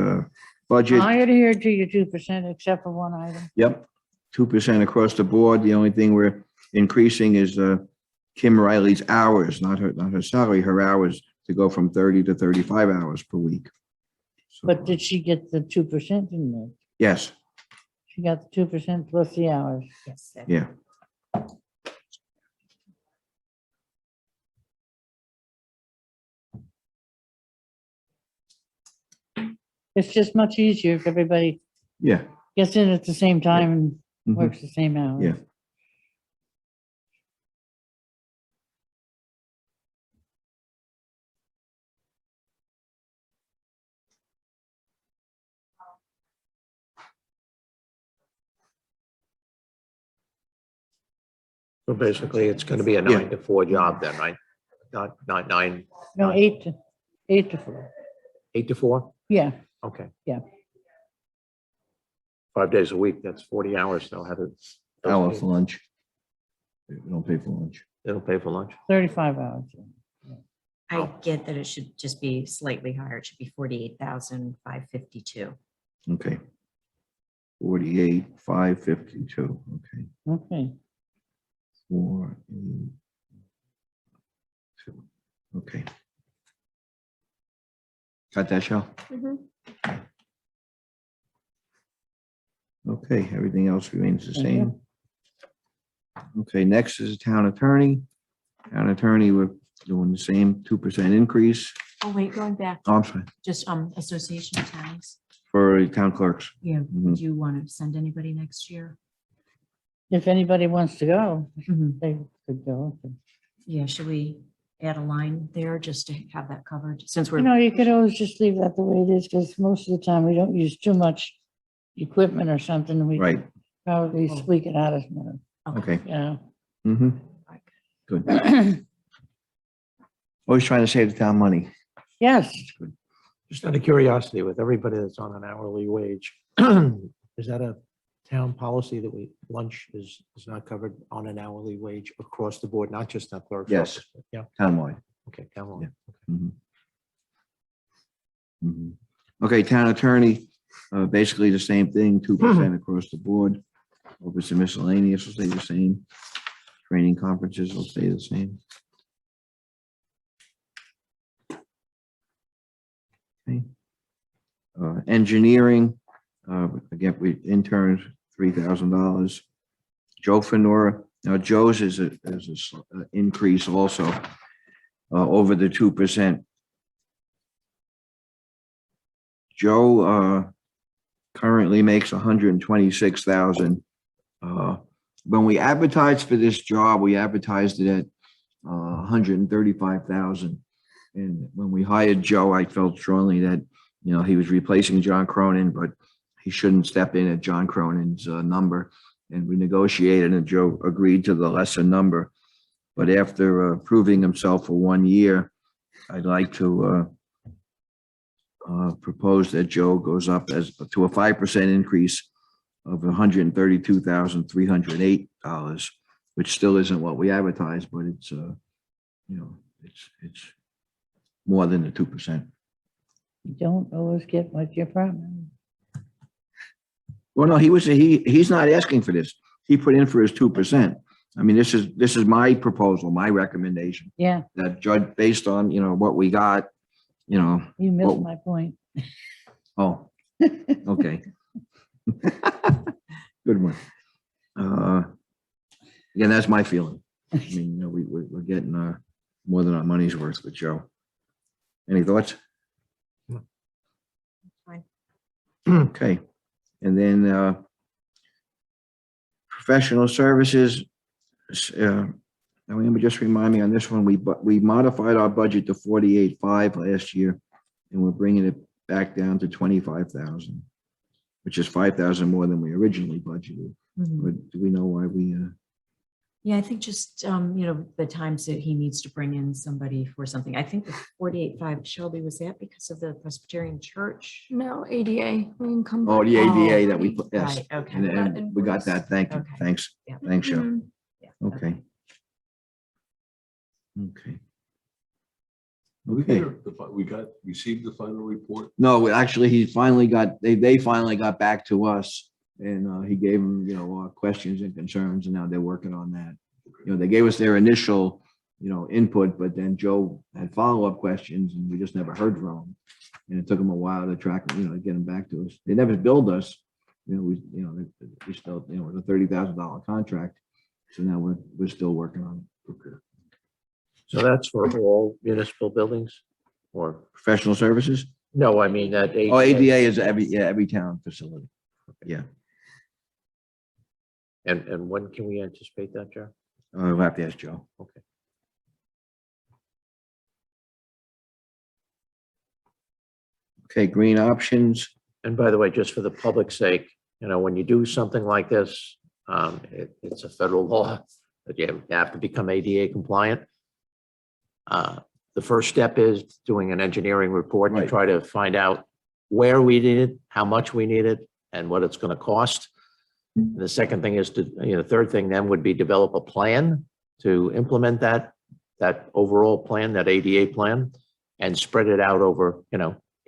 budget. I adhere to your 2% except for one item. Yep, 2% across the board. The only thing we're increasing is Kim Riley's hours, not her salary, her hours, to go from 30 to 35 hours per week. So, But did she get the 2% in there? yes, She got the 2% plus the hours. Yes. yeah. It's just much easier if everybody Yeah. gets in at the same time and Mhm. works the same hours. Yeah. So basically, it's going to be a 9 to 4 job then, right? Not 9, No, 8 to 4. 8 to 4? Yeah, Okay. Yeah. 5 days a week, that's 40 hours. They'll have it. Hour for lunch. We don't pay for lunch. They don't pay for lunch. 35 hours. I get that it should just be slightly higher. It should be 48,552. Okay. 48,552. Okay. Okay. 482. Okay. Got that, Shell? Mhm. Okay, everything else remains the Thank same. Okay, next is town attorney. Town attorney, we're doing the same 2% increase. Oh, wait, going back, Oh, I'm sorry, just, Association of Towns. for town clerks. Yeah, Mhm. do you want to send anybody next year? If anybody wants to go, Mhm. they could go. Yeah, should we add a line there just to have that covered, since You we're, know, you could always just leave that the way it is, because most of the time we don't use too much equipment or something, and we Right, probably Oh. squeak it out of more, okay. yeah. Mm-hmm. Good. Always trying to save the town money. Yes, Just out of curiosity, with everybody that's on an hourly wage, is that a town policy that lunch is not covered on an hourly wage across the board, not just on clerk's Yes. office? but Yeah, Townwide. okay, come on. Yeah. Mhm. Mhm. Okay, town attorney, basically the same thing, 2% across the board. Over some miscellaneous will stay the same. Training conferences will stay the same. Okay. Engineering, again, we interns, $3,000. Joe Fenora, now Joe's is a increase also over the 2%. Joe currently makes 126,000. When we advertised for this job, we advertised it at 135,000. And when we hired Joe, I felt strongly that, you know, he was replacing John Cronin, but he shouldn't step in at John Cronin's number. And we negotiated, and Joe agreed to the lesser number. But after proving himself for 1 year, I'd like to propose that Joe goes up to a 5% increase of $132,308, which still isn't what we advertised, but it's you know, it's more than the 2%. you don't always get what you promise. Well, no, he's not asking for this. He put in for his 2%. I mean, this is my proposal, my recommendation, Yeah, that judge based on, you know, what we got, you know. you missed Well- my point. Oh, okay. Good one. Again, that's my feeling. I mean, you know, we're getting more than our money's worth with Joe. Any thoughts? Fine. Okay, and then professional services. Now, Amber, just remind me on this one, we modified our budget to 48.5 last year, and we're bringing it back down to 25,000, which is 5,000 more than we originally budgeted. Mhm. But do we know why we? Yeah, I think just, the times that he needs to bring in somebody for something. I think the 48.5, Shelby, was that because of the Presbyterian Church? No, ADA. We encumbered. Oh, the ADA that we Oh, put, yes, Right, okay. and we got that. Thank you. Okay. Thanks. Yeah. Thanks, Joe. Mhm. Yeah, Okay. Okay. We Okay. received the final report. No, actually, they finally got back to us, and he gave them, you know, questions and concerns, and now they're working on that. You know, they gave us their initial, you know, input, but then Joe had follow-up questions, and we just never heard from them. And it took them a while to track, you know, to get them back to us. They never billed us. You know, we still, you know, it was a $30,000 contract. So now we're still working on it. So that's for all municipal buildings or, Professional services? no, I mean that. Oh, ADA is every town facility. Yeah. And when can we anticipate that, Joe? We'll have to ask Joe. Okay. Okay, green options. And by the way, just for the public's sake, you know, when you do something like this, it's a federal law that you have to become ADA compliant. The first step is doing an engineering report to Right. try to find out where we need it, how much we need it, and what it's going to cost. And the second thing is third thing then would be develop a plan to implement that overall plan, that ADA plan, and spread it out over,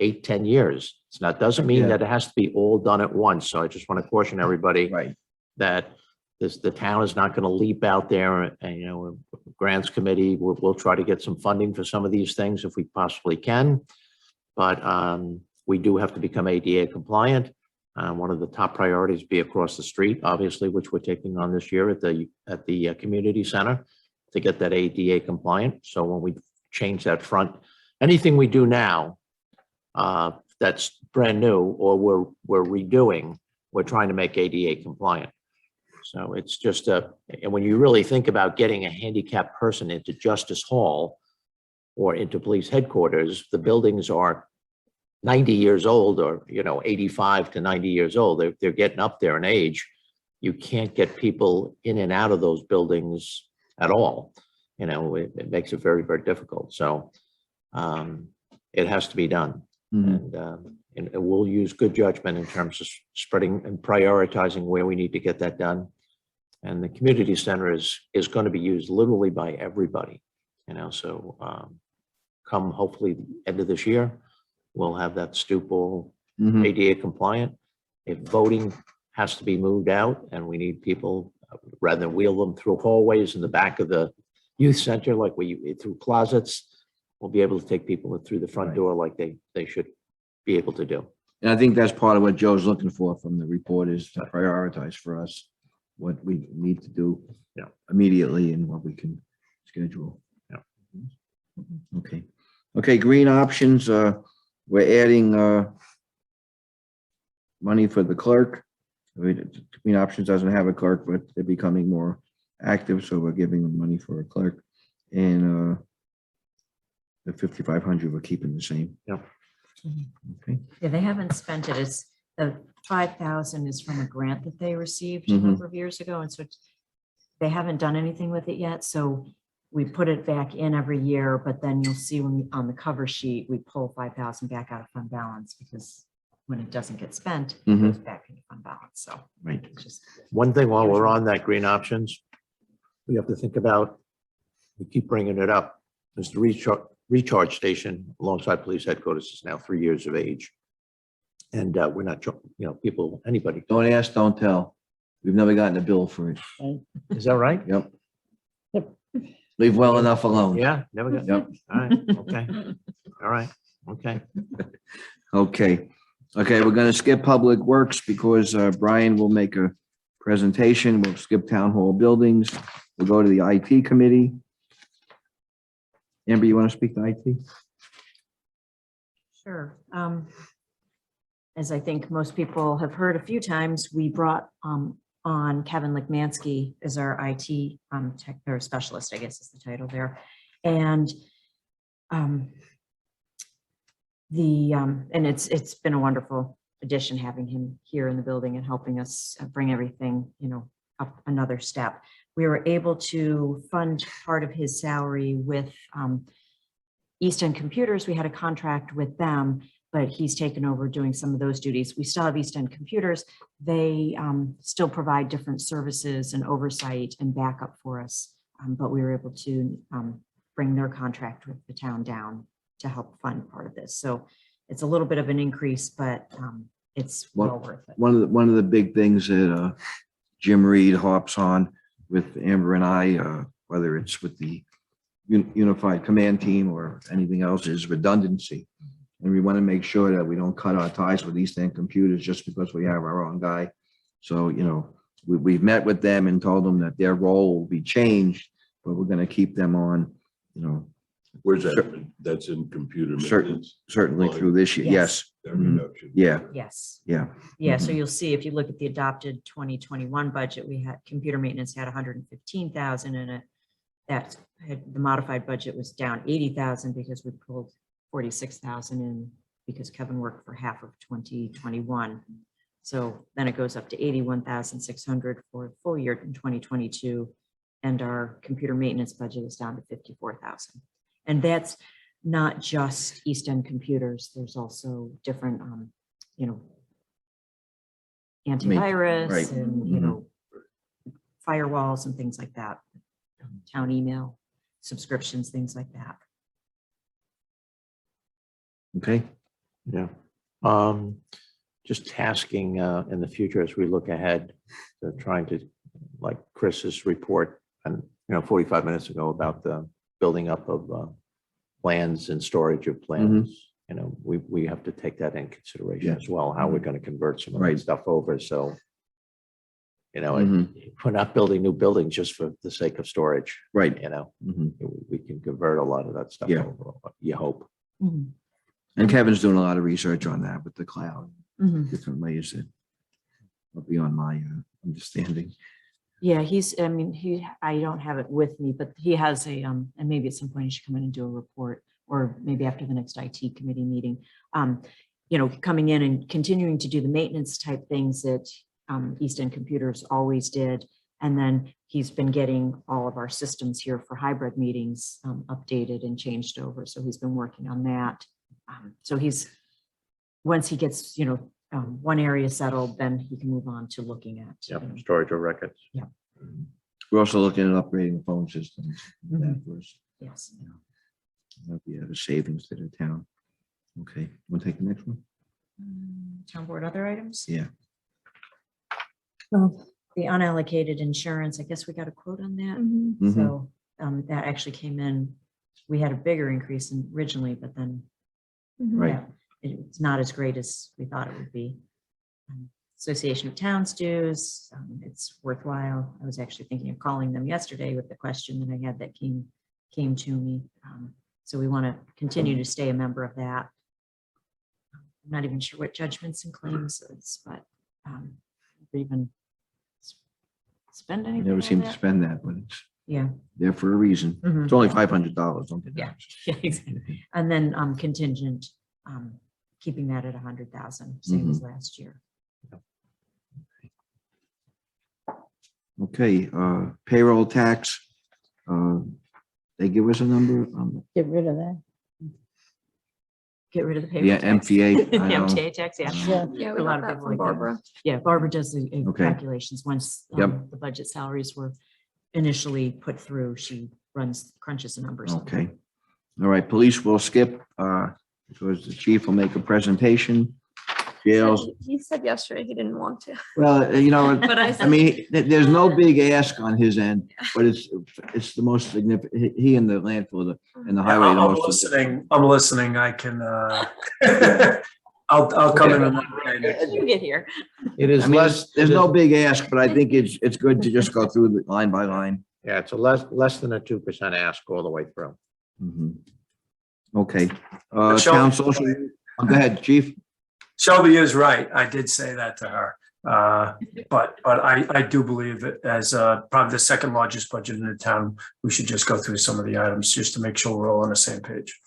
8-10 years So that doesn't mean Yeah. that it has to be all done at once. So I just want to caution everybody Right. that the town is not going to leap out there and, grants committee, we'll try to get some funding for some of these things if we possibly can. But we do have to become ADA compliant. One of the top priorities be across the street, obviously, which we're taking on this year at the community center to get that ADA compliant. So when we change that front, anything we do now that's brand new or we're redoing, we're trying to make ADA compliant. So it's just and when you really think about getting a handicapped person into Justice Hall or into police headquarters, the buildings are 90 years old or, 85 to 90 years old. They're getting up there in age. You can't get people in and out of those buildings at all. It makes it very, very difficult. So it has to be done. Mhm. And we'll use good judgment in terms of spreading and prioritizing where we need to get that done. And the community center is going to be used literally by everybody, so come hopefully the end of this year, we'll have that stoop all Mhm. ADA compliant. If voting has to be moved out and we need people, rather than wheel them through hallways in the back of the youth center, like through closets, we'll be able to take people through the front Right. door like they should be able to do. And I think that's part of what Joe's looking for from the report is to prioritize for us what we need to do Yeah. immediately and what we can schedule. Yeah. Okay. Okay, green options, we're adding money for the clerk. Green options doesn't have a clerk, but they're becoming more active, so we're giving them money for a clerk. And the 5,500, we're keeping the same. Yeah. Okay. Yeah, they haven't spent it. It's the 5,000 is from a grant that they received a Mhm. number of years ago. And so they haven't done anything with it yet. So we put it back in every year, but then you'll see on the cover sheet, we pull 5,000 back out of fund balance because when it doesn't get spent, it Mhm. goes back into fund balance. So Right. it's just, One thing while we're on that green options, we have to think about, we keep bringing it up, is the recharge station alongside police headquarters is now 3 years of age. And we're not, anybody, Don't ask, don't tell. We've never gotten a bill for it. is that right? Yep. Yep. Leave well enough alone. Yeah, never got, Yep. all right, okay, all right, okay. Okay. Okay, we're gonna skip Public Works because Brian will make a presentation. We'll skip Town Hall buildings. We'll go to the IT committee. Amber, you want to speak to IT? sure. As I think most people have heard a few times, we brought on Kevin Lickmansky as our IT tech or specialist, I guess is the title there. And it's been a wonderful addition having him here in the building and helping us bring everything, up another step. We were able to fund part of his salary with East End Computers. We had a contract with them, but he's taken over doing some of those duties. We still have East End Computers. They still provide different services and oversight and backup for us, but we were able to bring their contract with the town down to help fund part of this. So it's a little bit of an increase, but it's well worth it. One of the big things that Jim Reed harps on with Amber and I, whether it's with the unified command team or anything else, is redundancy. And we want to make sure that we don't cut our ties with East End Computers just because we have our own guy. So, we've met with them and told them that their role will be changed, but we're going to keep them on, Where's that? That's in computer maintenance. certainly through this year. Yes. That reduction. Yeah. Yes. Yeah. Yeah, so you'll see if you look at the adopted 2021 budget, we had computer maintenance had 115,000 in it. That had the modified budget was down 80,000 because we pulled 46,000 in because Kevin worked for half of 2021. So then it goes up to 81,600 for the full year in 2022. And our computer maintenance budget is down to 54,000. And that's not just East End Computers. There's also different, antivirus right. and, firewalls and things like that. Town email, subscriptions, things like that. Okay. Yeah. Just tasking in the future as we look ahead, to trying to, like Chris's report and, 45 minutes ago about the building up of plans and storage of plans. We have to take that in consideration Yeah. as well, how we're going to convert some of that Right. stuff over. So, Mhm. we're not building new buildings just for the sake of storage. Right. Mhm. We can convert a lot of that stuff Yeah. over, you hope. Mhm. And Kevin's doing a lot of research on that with the cloud, Mhm. different ways that are beyond my understanding. Yeah, I don't have it with me, but he has and maybe at some point he should come in and do a report, or maybe after the next IT committee meeting. Coming in and continuing to do the maintenance type things that East End Computers always did. And then he's been getting all of our systems here for hybrid meetings updated and changed over. So he's been working on that. So once he gets, one area settled, then he can move on to looking at. Storage of records. We're also looking at upgrading the phone systems. That first. Yes. That'll be a savings to the town. Okay, want to take the next one? Town board other items? Yeah. Well, the unallocated insurance, I guess we got a quote on that. Mhm. So that actually came in, we had a bigger increase originally, but then Right. yeah, it's not as great as we thought it would be. Association of Towns dues, it's worthwhile. I was actually thinking of calling them yesterday with the question that I had that came to me. So we want to continue to stay a member of that. I'm not even sure what judgments and claims is, but we even spend anything. Never on seem to that? spend that, but it's Yeah. there for a reason. Mhm. It's only $500. Don't get Yeah. that. Yeah, exactly. And then contingent, keeping that at 100,000, same as last year. Okay, payroll tax. They give us a number. Get rid of that. Get rid of the payroll. Yeah, tax. MTA. The I know. MTA tax, yeah. Yeah. Yeah, A we lot got of that people from like that. Barbara. Yeah, Barbara does the Okay. calculations. Once Yep. the budget salaries were initially put through, she crunches the numbers. Okay. All right, police will skip, because the chief will make a presentation. Jails, He said yesterday he didn't want to. well, But I I said, mean, there's no big ask on his end, but it's the most significant, he and the landfill and the highway. the I'm most listening. I'm listening. I can, I'll come in another day next you get here. It is I mean, less. there's it no is- big ask, but I think it's good to just go through the line by line. Yeah, it's a less than a 2% ask all the way through. Mhm. Okay, But town Shelby- social, go ahead, chief. Shelby is right. I did say that to her. But I do believe that as probably the second largest budget in the town, we should just go through some of the items just to make sure we're all on the same page.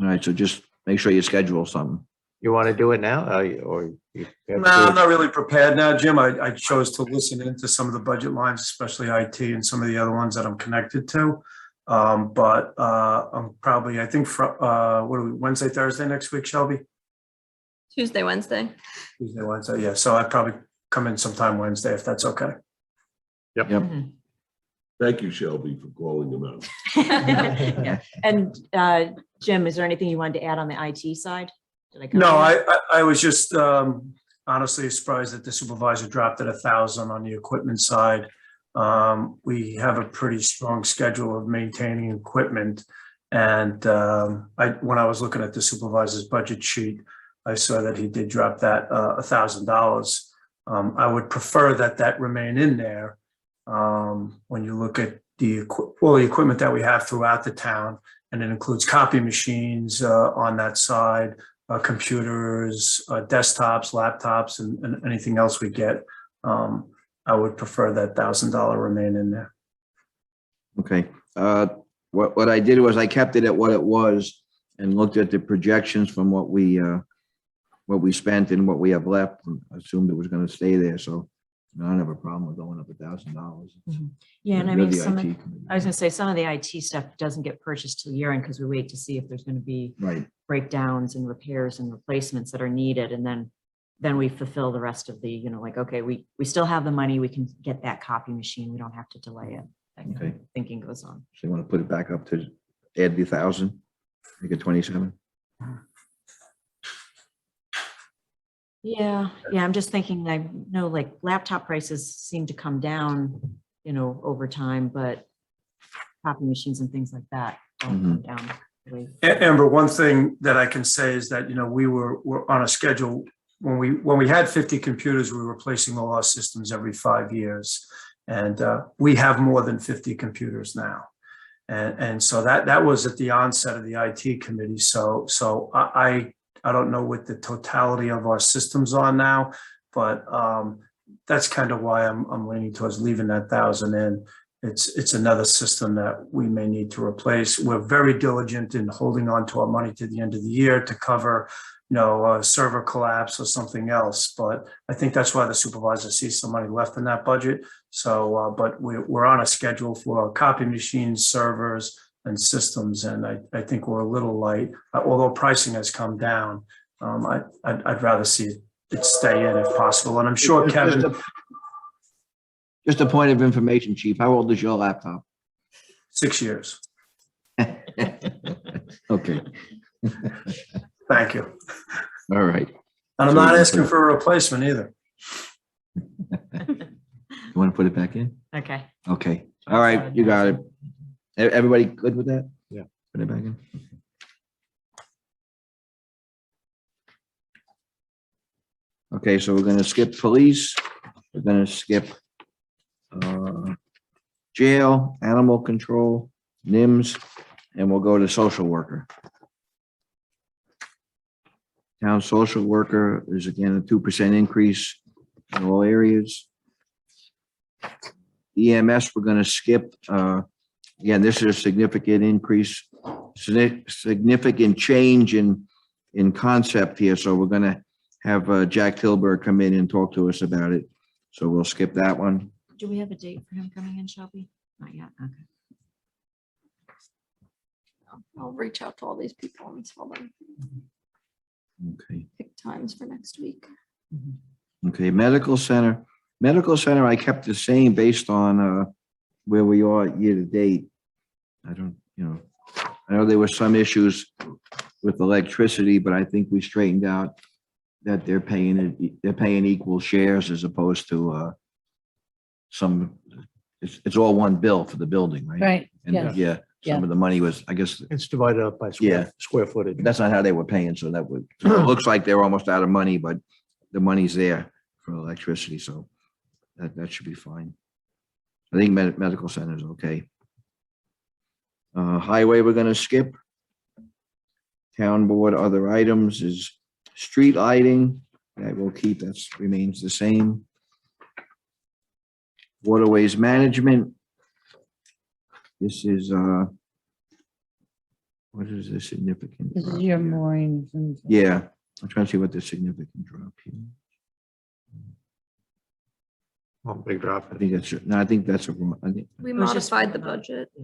All right, so just make sure you schedule something. You want to do it now, or? you have to No, do I'm it- not really prepared now, Jim. I chose to listen into some of the budget lines, especially IT and some of the other ones that I'm connected to. But I'm probably, I think, what are we, Wednesday, Thursday next week, Shelby? Tuesday, Wednesday. Tuesday, Wednesday, yeah. So I'd probably come in sometime Wednesday if that's okay. Yep. Mhm. Thank you, Shelby, for calling them out. Yeah. And Jim, is there anything you wanted to add on the IT side? Did I cover No, that? I was just honestly surprised that the supervisor dropped at 1,000 on the equipment side. We have a pretty strong schedule of maintaining equipment. And when I was looking at the supervisor's budget sheet, I saw that he did drop that $1,000. I would prefer that remain in there. When you look at all the equipment that we have throughout the town, and it includes copy machines on that side, computers, desktops, laptops, and anything else we get. I would prefer that $1,000 remain in there. Okay, what I did was I kept it at what it was and looked at the projections from what we spent and what we have left, and assumed it was gonna stay there, so I don't have a problem with going up $1,000. Yeah, and I You're mean, the some, IT committee. I was gonna say, some of the IT stuff doesn't get purchased till year end because we wait to see if there's gonna be Right, breakdowns and repairs and replacements that are needed. And then we fulfill the rest of the, like, okay, we still have the money, we can get that copy machine, we don't have to delay it. That kind of Okay. thinking goes on. so you wanna put it back up to add the 1,000, make it 27? Yeah, I'm just thinking, I know like laptop prices seem to come down, over time, but copy machines and things like that don't come down. really. Amber, one thing that I can say is that, we're on a schedule. When we had 50 computers, we were replacing all our systems every 5 years. And we have more than 50 computers now. And so that was at the onset of the IT committee. So I don't know what the totality of our systems are now, but that's kind of why I'm leaning towards leaving that 1,000 in. It's another system that we may need to replace. We're very diligent in holding on to our money to the end of the year to cover, a server collapse or something else. But I think that's why the supervisor sees some money left in that budget. So, but we're on a schedule for copy machines, servers, and systems, and I think we're a little light. Although pricing has come down, I'd rather see it stay in if possible. And I'm sure Kevin. Just a point of information, Chief. How old is your laptop? 6 years. Okay, Thank you. all right. And I'm So not you asking put- for a replacement either. You want to put it back in? Okay. Okay, all right, you got it. Everybody good with that? Yeah. Put it back in. Okay, so we're gonna skip police. We're gonna skip jail, animal control, NIMS, and we'll go to social worker. Town social worker is again a 2% increase in all areas. EMS, we're gonna skip. Again, this is a significant increase, significant change in concept here. So we're gonna have Jack Tilburg come in and talk to us about it. So we'll skip that one. Do we have a date for him coming in, Shelby? Not yet. Okay. I'll reach out to all these people and tell them, Okay. pick times for next week. Okay, medical center. Medical center, I kept the same based on where we are year to date. I don't, I know there were some issues with electricity, but I think we straightened out that they're paying equal shares as opposed to it's all one bill for the building, right? Right, And yes. some of the money was, I guess, It's divided up by Yeah. square footage. that's not how they were paying, so that would, so it looks like they're almost out of money, but the money's there for electricity, so that should be fine. I think medical center is okay. Highway, we're gonna skip. Town board, other items is street lighting, that will keep, that remains the same. Waterways management. This is, what is the significant? This is drop your here? moorings and. Yeah, I'm trying to see what the significant drop here. Big drop. I think that's, no, I think that's a, I think, We It was just modified the for the- budget I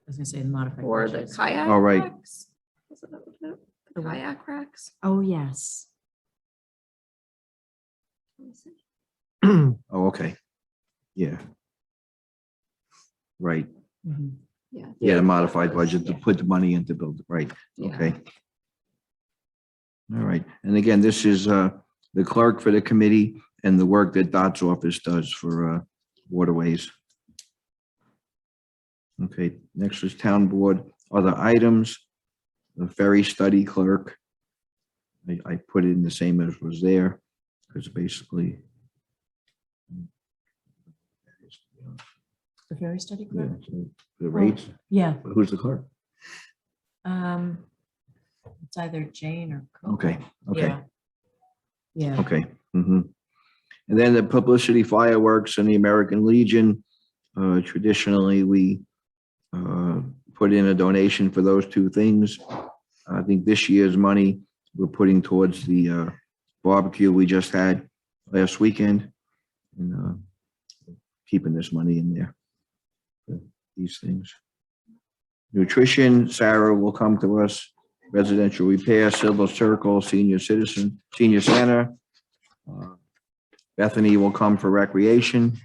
was gonna say the modified. for the budget. kayak. All right. racks. Was it the The what? kayak racks? Oh, yes. Let me see. oh, okay. Yeah. Right, Mhm. Yeah. yeah, the modified budget to put the money into build, right, Yeah. okay. All right, and again, this is the clerk for the committee and the work that Dot's office does for waterways. Okay, next is town board, other items, the ferry study clerk. I put it in the same as was there, because basically. The ferry study Yeah, clerk? so the rates, Yeah. who's the clerk? It's either Jane or. Coco. Okay, okay. Yeah. Yeah. Okay. Mhm. And then the publicity fireworks and the American Legion. Traditionally, we put in a donation for those two things. I think this year's money we're putting towards the barbecue we just had last weekend. And keeping this money in there for these things. Nutrition, Sarah will come to us. Residential repair, Silver Circle, senior center. Bethany will come for recreation.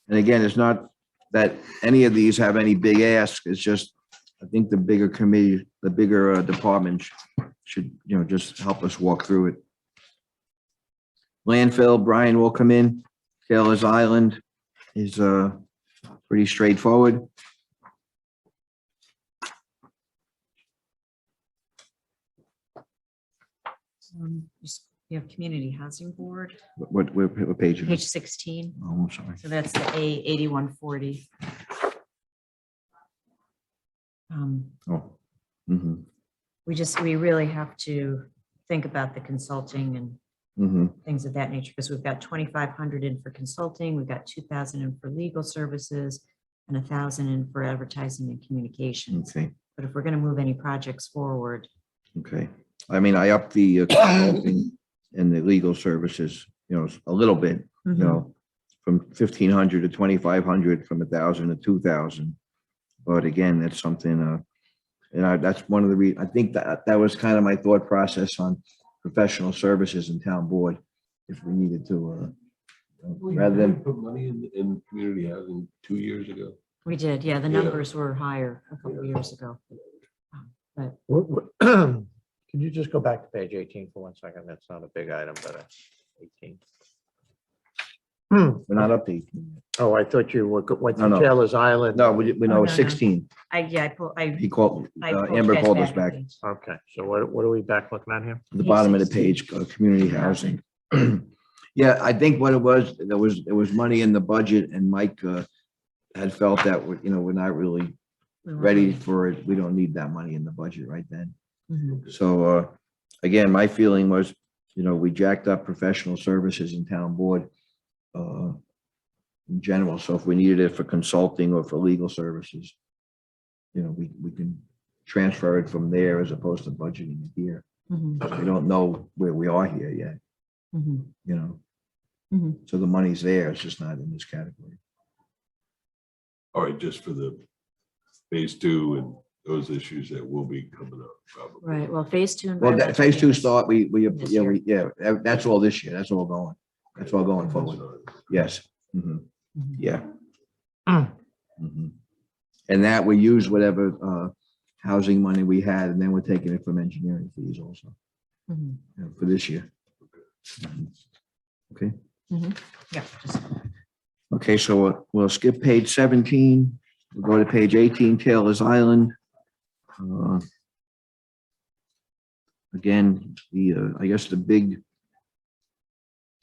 And again, it's not that any of these have any big asks. It's just, I think the bigger committee, the bigger department should, just help us walk through it. Landfill, Brian will come in. Taylor's Island is pretty straightforward. You have Community Housing Board, What page is page it? 16. Oh, I'm sorry. So that's the A8140. Oh. Mhm, We really have to think about the consulting and mhm. things of that nature, because we've got 2,500 in for consulting, we've got 2,000 in for legal services, and 1,000 in for advertising and communications. Okay, But if we're gonna move any projects forward, okay. I mean, I upped the consulting and the legal services, a little bit, from 1,500 to 2,500, from 1,000 to 2,000. But again, that's something, that's one of the I think that was kind of my thought process on professional services and town board, if we needed to, rather than, Put money in community housing 2 years ago. we did, yeah, the Yeah. numbers were higher a couple of years ago. But Can you just go back to page 18 for 1 second? That's not a big item, but 18. we're not up to 18. Oh, I thought you went No, no. to Taylor's Island. No, we Oh, know no, no. 16. I He called, pulled you Amber guys called us a back. page. Okay, so what are we back looking at here? The Page bottom of the 16. page, community housing. Yeah, I think what it was, there was money in the budget, and Mike had felt that we're not really We weren't ready for it. We don't need that money in the budget right then. Mhm. So again, my feeling was, we jacked up professional services in town board in general. So if we needed it for consulting or for legal services, we can transfer it from there as opposed to budgeting it here. Mhm. We don't know where we are here yet, Mhm. Mhm. So the money's there. It's just not in this category. All right, just for the phase 2 and those issues that will be coming up probably. Right, well, phase 2. Well, that phase 2 environmental start, This year. that's all this year. That's all going. That's all going forward. Yes. Mhm. Mhm. Yeah. Mm. Mhm. And that we use whatever housing money we had, and then we're taking it from engineering fees also Mhm. for this year. Mhm. Okay. Yeah, just Okay, so we'll skip page 17. We'll go to page 18, Taylor's Island. Again, I guess the big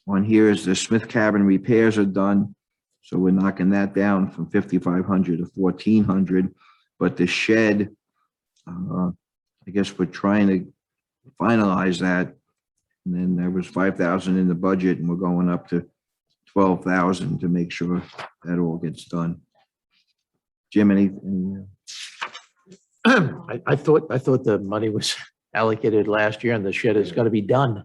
one here is the Smith cabin repairs are done. So we're knocking that down from 5,500 to 1,400. But the shed, I guess we're trying to finalize that. And then there was 5,000 in the budget, and we're going up to 12,000 to make sure that all gets done. Jim, any I thought the money was allocated last year and the shed is going to be done.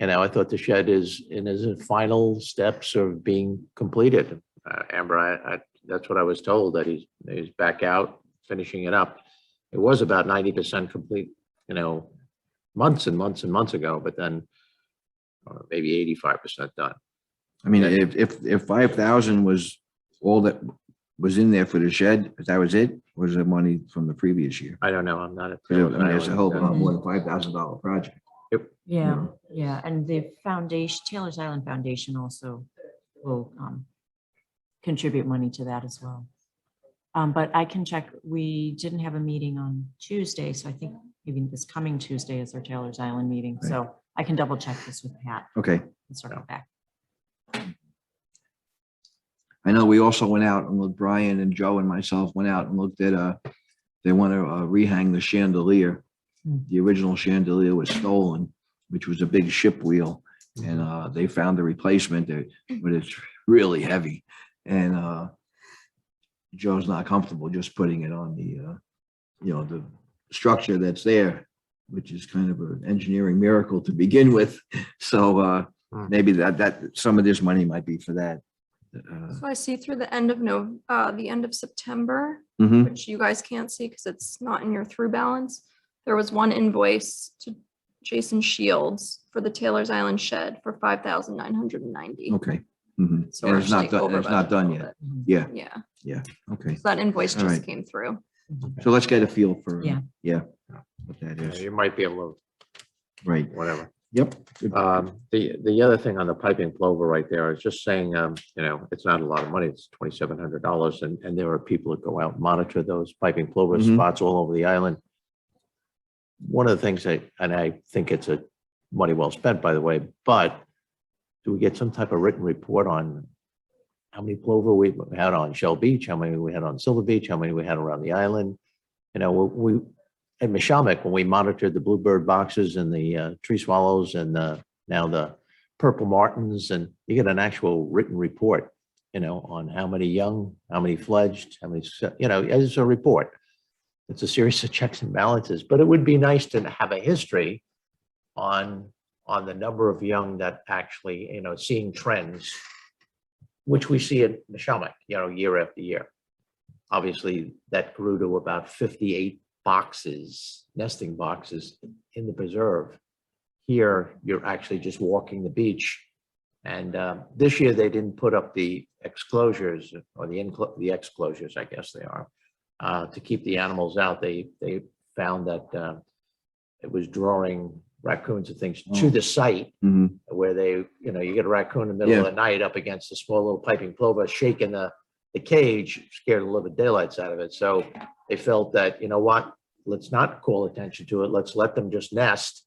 I thought the shed is in its final steps of being completed. Amber, that's what I was told, that he's back out finishing it up. It was about 90% complete, months and months and months ago, but then maybe 85% done. I mean, if 5,000 was all that was in there for the shed, if that was it, was the money from the previous year? I don't know. I'm not. I mean, it's a whole lot more than $5,000 project. Yeah, yeah, and the foundation, Taylor's Island Foundation also will contribute money to that as well. But I can check, we didn't have a meeting on Tuesday, so I think maybe this coming Tuesday is our Taylor's Island meeting, Right. so I can double check this with Pat Okay. and circle back. I know we also went out and looked, Brian and Joe and myself went out and looked at, they want to rehang the chandelier. The original chandelier was stolen, which was a big ship wheel. And they found the replacement, but it's really heavy. And Joe's not comfortable just putting it on the structure that's there, which is kind of an engineering miracle to begin with. So maybe that some of this money might be for that. So I see through the end of the end of September, Mhm. which you guys can't see because it's not in your through balance. There was one invoice to Jason Shields for the Taylor's Island shed for 5,990. Okay. Mhm. So And we're it's not actually done, over it's not budget a done little yet. bit. Yeah, Yeah, okay. so that invoice All just right. came through. So let's get a feel for, Yeah. what that Yeah, is. you might be able Right. to, whatever. Yep. The other thing on the piping plover right there is just saying, it's not a lot of money. It's $2,700. And there are people that go out and monitor those piping plover Mhm. spots all over the island. One of the things and I think it's a money well spent, by the way, but do we get some type of written report on how many plover we had on Shell Beach, how many we had on Silver Beach, how many we had around the island? We at Mishamik, when we monitored the bluebird boxes and the tree swallows and now the purple martins, and you get an actual written report, on how many young, how many fledged, how many, as a report. It's a series of checks and balances, but it would be nice to have a history on the number of young that actually, seeing trends, which we see at Mishamik, year after year. Obviously, that grew to about 58 boxes, nesting boxes in the preserve. Here, you're actually just walking the beach. And this year, they didn't put up the exclosures or the exclosures, I guess they are, to keep the animals out. They found that it was drawing raccoons and things to the site Mhm. where you get a raccoon in the middle of Yeah. the night up against a small little piping plover shaking the cage, scared the living daylights out of it. So they felt that, let's not call attention to it. Let's let them just nest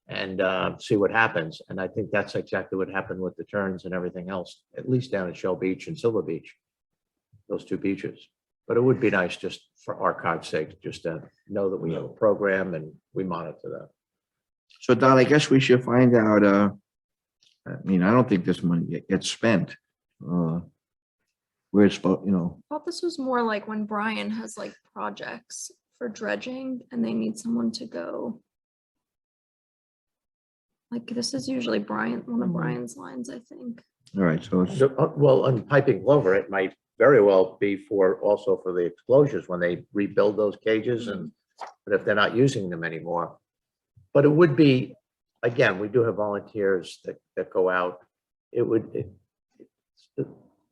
and see what happens. And I think that's exactly what happened with the terns and everything else, at least down at Shell Beach and Silver Beach, those two beaches. But it would be nice just for archive's sake, just to know that we have a program and we monitor that. So Don, I guess we should find out, I don't think this money gets spent. Where it's, I thought this was more like when Brian has like projects for dredging and they need someone to go. Like this is usually one of Brian's lines, I think. all right, so it's, Well, on piping plover, it might very well be also for the exclosures when they rebuild those cages but if they're not using them anymore. But it would be, again, we do have volunteers that go out.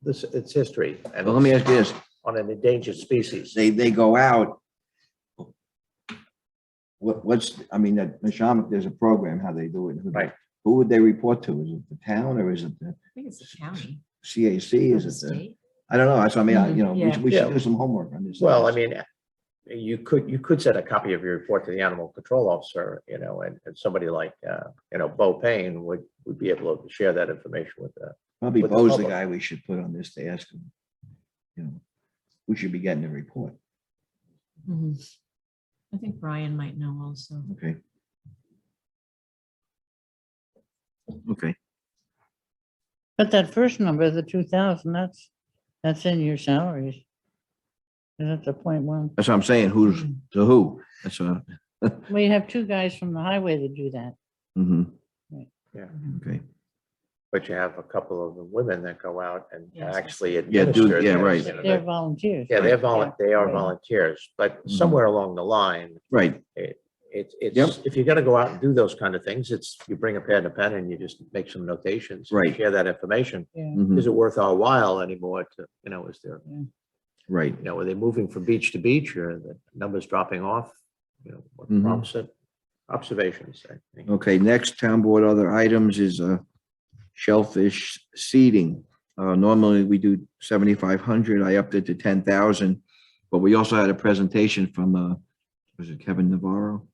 It's history. And well, let me ask you this. on an endangered species. They go out. At Mishamik, there's a program, how they do it. Right. Who would they report to? Is it the town or is it the I think it's the county. CAC? or Is the it the, state. I don't know. That's what I mean. Yeah. We should do some homework on this. Well, you could send a copy of your report to the animal control officer, and somebody like, Bo Payne would be able to share that information with Probably with the Bo's the public. guy we should put on this to ask him. We should be getting a report. Mhm. I think Brian might know also. Okay. Okay. But that first number, the 2,000, that's in your salaries. Is that the .1? That's what I'm saying. Who's to who? That's what. We have two guys from the highway that do that. Mhm. Yeah. Okay. But you have a couple of the women that go out and Yes. actually Yeah, administer. yeah, this, right. They're volunteers. Yeah, they are Right. volunteers, but Mhm. somewhere along the line, Right. it's, Yep. if you're gonna go out and do those kind of things, you bring a pad and a pen and you just make some notations. and Right. Share that information. Yeah. Mhm. Is it worth our while anymore to, is there, Right. are they moving from beach to beach or the numbers dropping off? What Mhm. prompts observations. I think. Okay, next town board other items is shellfish seeding. Normally we do 7,500. I upped it to 10,000. But we also had a presentation from was it Kevin Navarro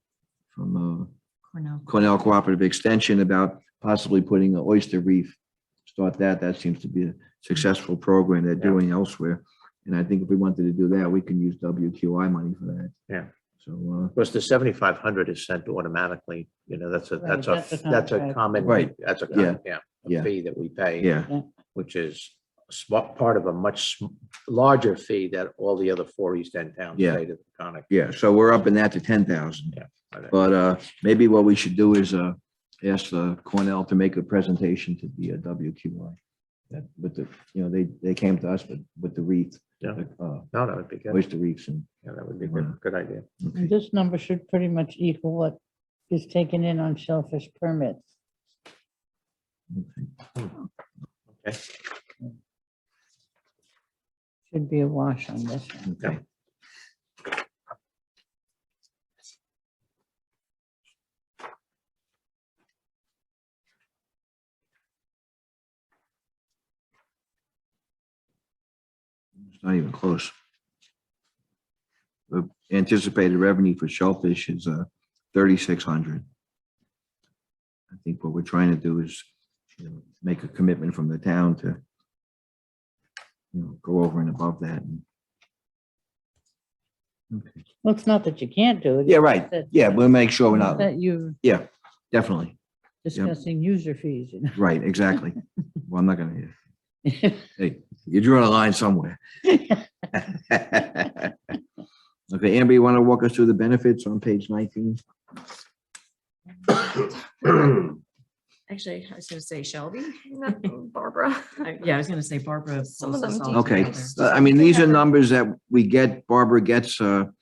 from Cornell. Cornell Cooperative Extension about possibly putting an oyster reef. Start that. That seems to be a successful program they're Yeah. doing elsewhere. And I think if we wanted to do that, we can use WQI money for that. Yeah. So Of course, the 7,500 is sent automatically, that's Right, that's that's a a contract. common, Right. that's a, Yeah. a fee that we pay. yeah, Which is part of a much larger fee that all the other 4 East End towns Yeah. pay to the Conic. yeah. So we're upping that to 10,000. Yeah. But maybe what we should do is ask Cornell to make a presentation to the WQI. With the, they came to us with the wreath, Yeah. No, that would be good. oyster reefs and. Yeah, that would be good idea. Okay. And this number should pretty much equal what is taken in on shellfish permits. Okay. Should be a wash on this one. Okay. It's not even close. The anticipated revenue for shellfish is 3,600. I think what we're trying to do is, make a commitment from the town to, go over and above that. Okay. Well, it's not that you can't do it. Yeah, it's right. that- Yeah, we'll make sure we're not, That you're yeah, definitely. discussing user fees. Right, exactly. Well, I'm not gonna, hey, you drew a line somewhere. Okay, Amber, you want to walk us through the benefits on page 19? Actually, I was gonna say Shelby. Barbara. Yeah, I was gonna say Barbara. Some of pulls them this all Okay, together. I mean, these are numbers that we get, Barbara gets from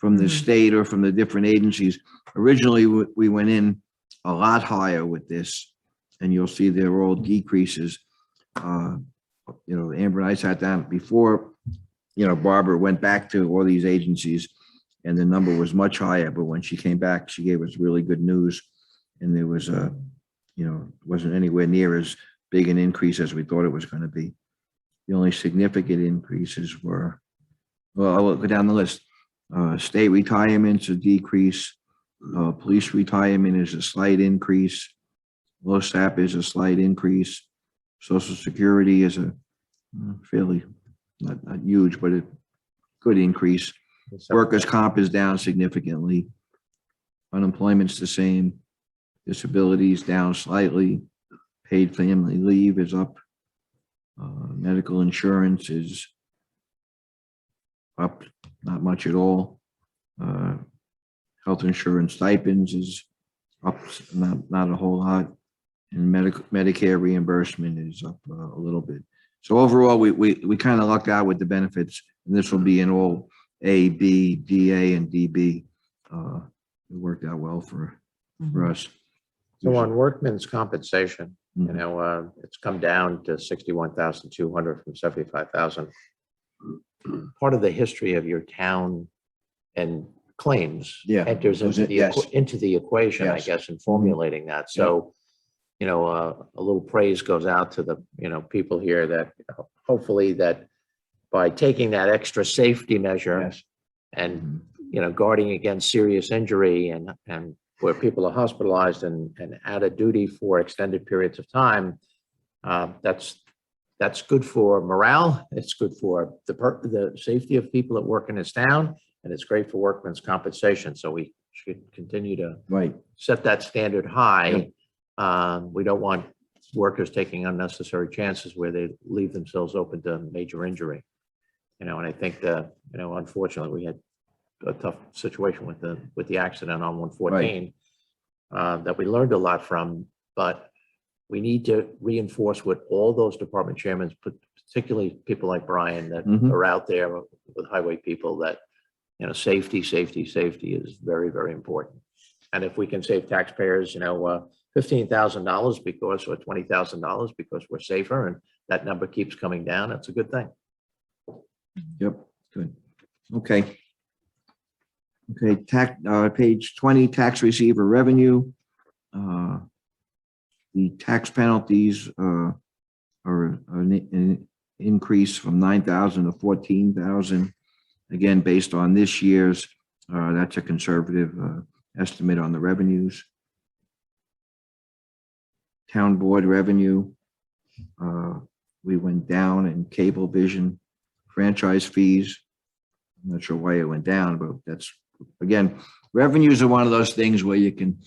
the Mhm. state or from the different agencies. Originally, we went in a lot higher with this, and you'll see they're all decreases. Amber and I sat down before, Barbara went back to all these agencies, and the number was much higher, but when she came back, she gave us really good news. And there was wasn't anywhere near as big an increase as we thought it was going to be. The only significant increases were, well, I'll go down the list. State retirement's a decrease. Police retirement is a slight increase. LoSAP is a slight increase. Social Security is a fairly, not huge, but a good increase. Workers' comp is down significantly. Unemployment's the same. Disability is down slightly. Paid family leave is up. Medical insurance is up, not much at all. Health insurance stipends is up, not a whole lot. And Medicare reimbursement is up a little bit. So overall, we kind of lucked out with the benefits, and this will be in all A, B, DA, and DB. It worked out well for us. So on workman's compensation, Mhm. it's come down to 61,200 from 75,000. Part of the history of your town and claims Yeah, enters goes into in- yes. into the equation, I Yes. guess, in formulating that. So, a little praise goes out to the, people here that hopefully that by taking that extra safety measure Yes. and, guarding against serious injury and where people are hospitalized and out of duty for extended periods of time, that's good for morale. It's good for the safety of people that work in this town, and it's great for workman's compensation. So we should continue to Right. set that standard high. We don't want workers taking unnecessary chances where they leave themselves open to major injury. And I think that, unfortunately, we had a tough situation with the accident on 114 that we learned a lot from, but we need to reinforce with all those department chairmen, particularly people like Brian that Mhm. are out there with highway people, that, safety is very, very important. And if we can save taxpayers, $15,000 or $20,000 because we're safer and that number keeps coming down, that's a good thing. Yep, good. Okay. Okay, page 20, tax receiver revenue. The tax penalties are an increase from 9,000 to 14,000. Again, based on this year's, that's a conservative estimate on the revenues. Town board revenue, we went down in cable vision. Franchise fees, I'm not sure why it went down, but that's, again, revenues are one of those things where you can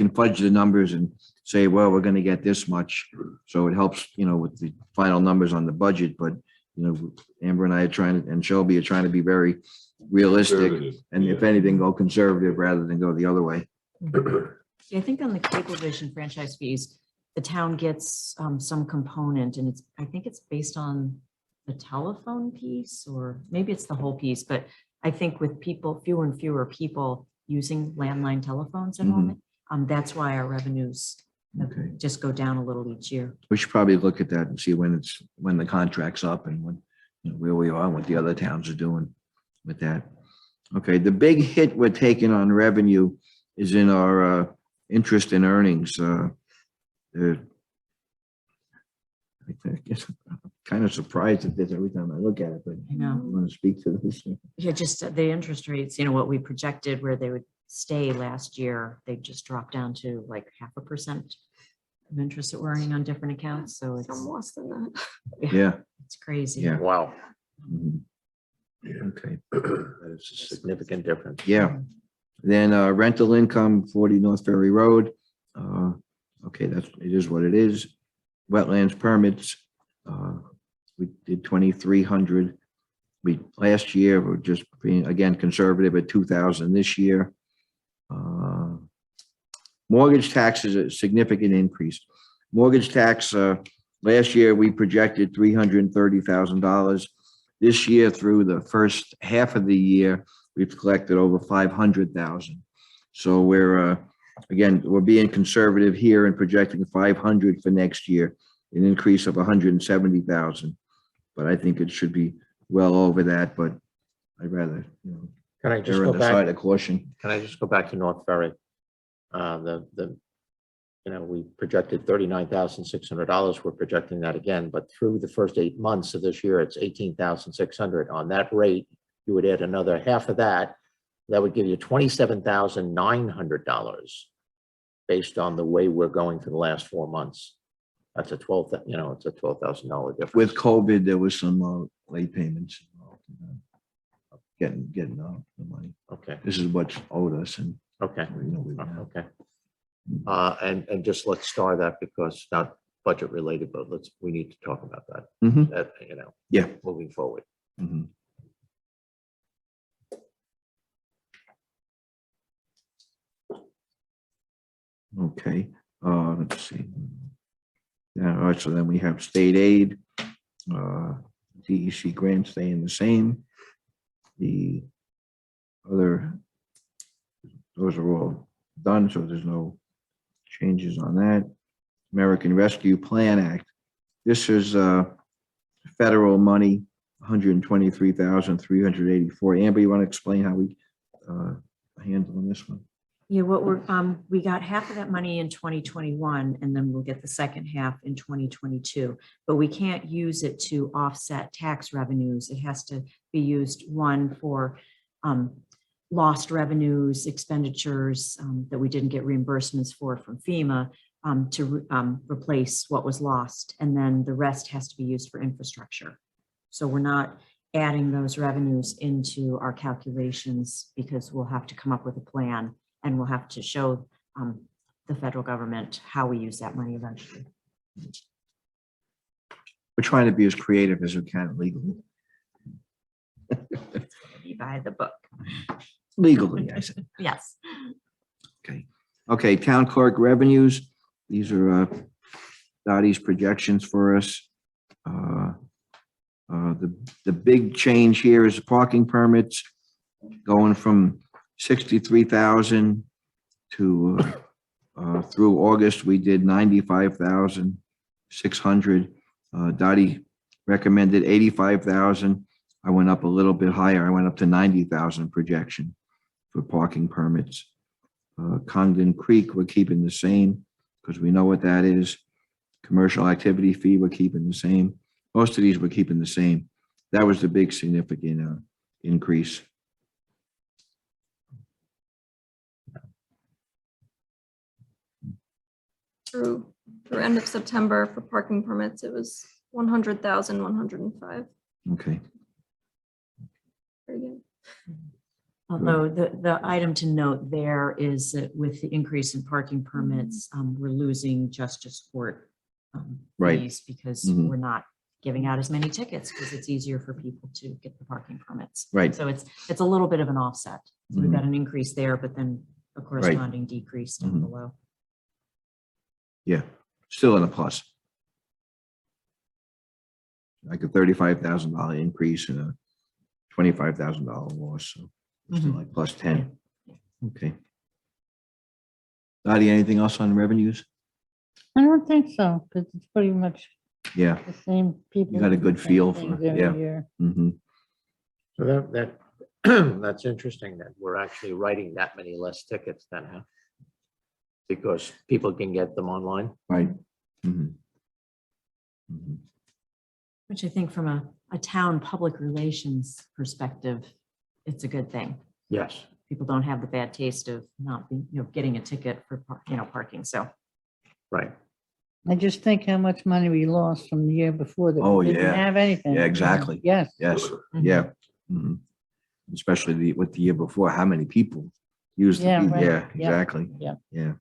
fudge the numbers and say, well, we're going to get this much. So it helps, with the final numbers on the budget, but, Amber and I are trying to, and Shelby are trying to be very realistic, Conservative, and if yeah. anything, go conservative rather than go the other way. Yeah, I think on the Cablevision franchise fees, the town gets some component, and I think it's based on the telephone piece, or maybe it's the whole piece, but I think with fewer and fewer people using landline telephones at home, that's why our revenues Okay. just go down a little each year. We should probably look at that and see when the contract's up and when, where we are, and what the other towns are doing with that. Okay, the big hit we're taking on revenue is in our interest and earnings. I guess kind of surprised at this every time I look at it, but You know, I want to speak to this. yeah, just the interest rates, what we projected where they would stay last year, they just dropped down to like 0.5% of interest that we're earning on different accounts. So Some it's, less than that. Yeah. it's crazy. Yeah. Wow. Mhm. Okay. That is a significant difference. Yeah. Then rental income, 40 North Ferry Road. Okay, it is what it is. Wetlands permits. We did 2,300. Last year, we're just being, again, conservative at 2,000 this year. Mortgage tax is a significant increase. Mortgage tax, last year, we projected $330,000. This year, through the first half of the year, we've collected over 500,000. So we're being conservative here and projecting 500 for next year, an increase of 170,000. But I think it should be well over that, but I'd rather, Can I just err go on the side back? of caution. Can I just go back to North Ferry? We projected $39,600. We're projecting that again, but through the first 8 months of this year, it's 18,600. On that rate, you would add another half of that. That would give you $27,900 based on the way we're going for the last 4 months. That's a it's a $12,000 difference. With COVID, there was some late payments. Getting the money. Okay, This is what's owed us, and okay, we okay. And just let's star that because it's not budget related, but we need to talk about that. Mhm. Yeah. Moving forward. Mhm. Okay, let's see. Yeah, all right, so then we have state aid, DEC grant staying the same. The other, those are all done, so there's no changes on that. American Rescue Plan Act. This is federal money, 123,384. Amber, you want to explain how we handle on this one? Yeah, we got half of that money in 2021, and then we'll get the second half in 2022. But we can't use it to offset tax revenues. It has to be used, one, for lost revenues, expenditures that we didn't get reimbursements for from FEMA to replace what was lost. And then the rest has to be used for infrastructure. So we're not adding those revenues into our calculations because we'll have to come up with a plan. And we'll have to show the federal government how we use that money eventually. We're trying to be as creative as we can legally. You buy the book. Legally, I said. Yes. Okay, town clerk revenues. These are Dottie's projections for us. The big change here is the parking permits going from 63,000 to through August, we did 95,600. Dottie recommended 85,000. I went up a little bit higher. I went up to 90,000 projection for parking permits. Congdon Creek, we're keeping the same because we know what that is. Commercial activity fee, we're keeping the same. Most of these we're keeping the same. That was the big significant increase. Through end of September for parking permits, it was 100,105. Okay. Very good. Although the item to note there is that with the increase in parking permits, we're losing justice court Right. fees because Mhm. we're not giving out as many tickets because it's easier for people to get the parking permits. Right. So it's a little bit of an offset. So we've Mhm. got an increase there, but then a corresponding decrease down Mhm. below. Yeah, still in a plus. Like a $35,000 increase and a $25,000 loss, so it's still Mhm. like plus 10. Okay. Dottie, anything else on revenues? I don't think so, because it's pretty much Yeah. the same people. You got a good do the same feel for- things every yeah. year. Mhm. So that that's interesting that we're actually writing that many less tickets then, huh? Because people can get them online. Right. Mhm. Mhm. Which I think from a town public relations perspective, it's a good thing. Yes, People don't have the bad taste of not, getting a ticket for, parking. So, right. I just think how much money we lost from the year before that Oh, we didn't yeah. have anything. Yeah, exactly. Yes. Yes, Mhm. yeah. Mhm. Especially with the year before, how many people used the, Yeah, right. yeah, Yep. exactly. Yep. Yeah.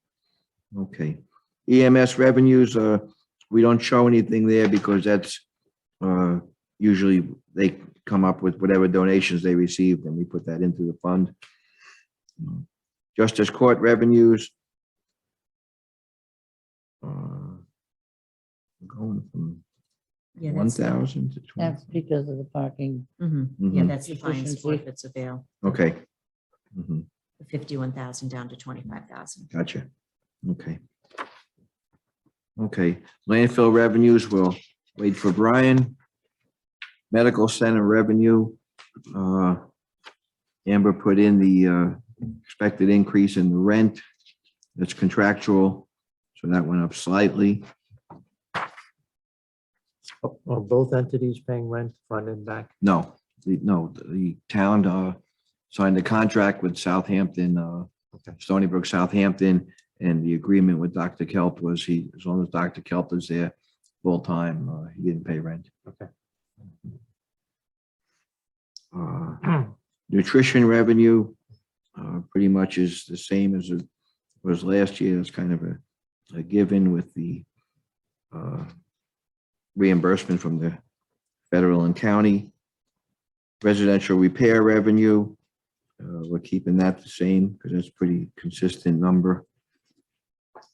Okay. EMS revenues, we don't show anything there because that's, usually they come up with whatever donations they received and we put that into the fund. Justice court revenues. Going from yeah, one that's, thousand to That's 20. because of the parking. yeah, Mhm. that's the fines Efficiency. forfeits of bail, Okay. Mhm. 51,000 down to 25,000. Gotcha. Okay. Okay, landfill revenues, we'll wait for Brian. Medical center revenue. Amber put in the expected increase in the rent. That's contractual, so that went up slightly. Are both entities paying rent front and back? No, the town signed a contract with Southampton, Stony Brook, Southampton, and the agreement with Dr. Kelp was as long as Dr. Kelp is there full-time, he didn't pay rent. Okay. Nutrition revenue, pretty much is the same as it was last year. It's kind of a given with the reimbursement from the federal and county. Residential repair revenue, we're keeping that the same because that's a pretty consistent number.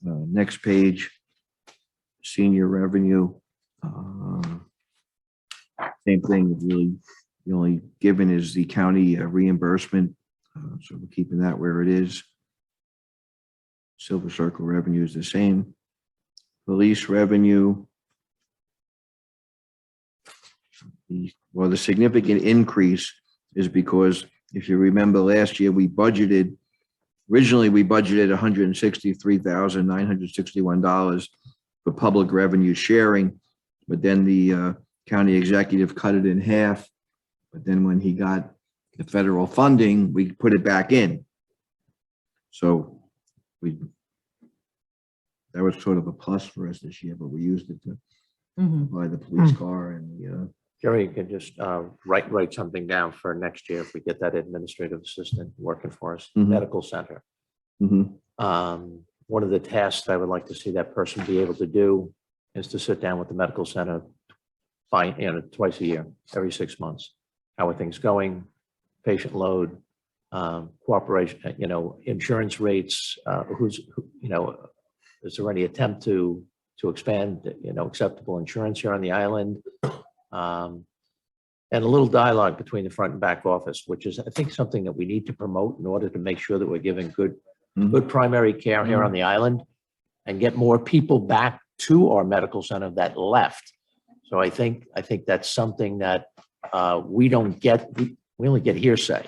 Next page, senior revenue. Same thing, really, the only given is the county reimbursement. So we're keeping that where it is. Silver Circle revenue is the same. Police revenue. The significant increase is because if you remember last year, originally we budgeted $163,961 for public revenue sharing, but then the county executive cut it in half. But then when he got the federal funding, we put it back in. So that was sort of a plus for us this year, but we used it to buy the police car and the Jerry, you can just write something down for next year if we get that administrative assistant working for us, Mhm. medical center. Mhm. One of the tasks I would like to see that person be able to do is to sit down with the medical center, twice a year, every 6 months. How are things going? Patient load, cooperation, insurance rates, is there any attempt to expand, acceptable insurance here on the island? And a little dialogue between the front and back office, which is, I think, something that we need to promote in order to make sure that we're giving good primary care here on the island and get more people back to our medical center that left. So I think that's something that we don't get, we only get hearsay.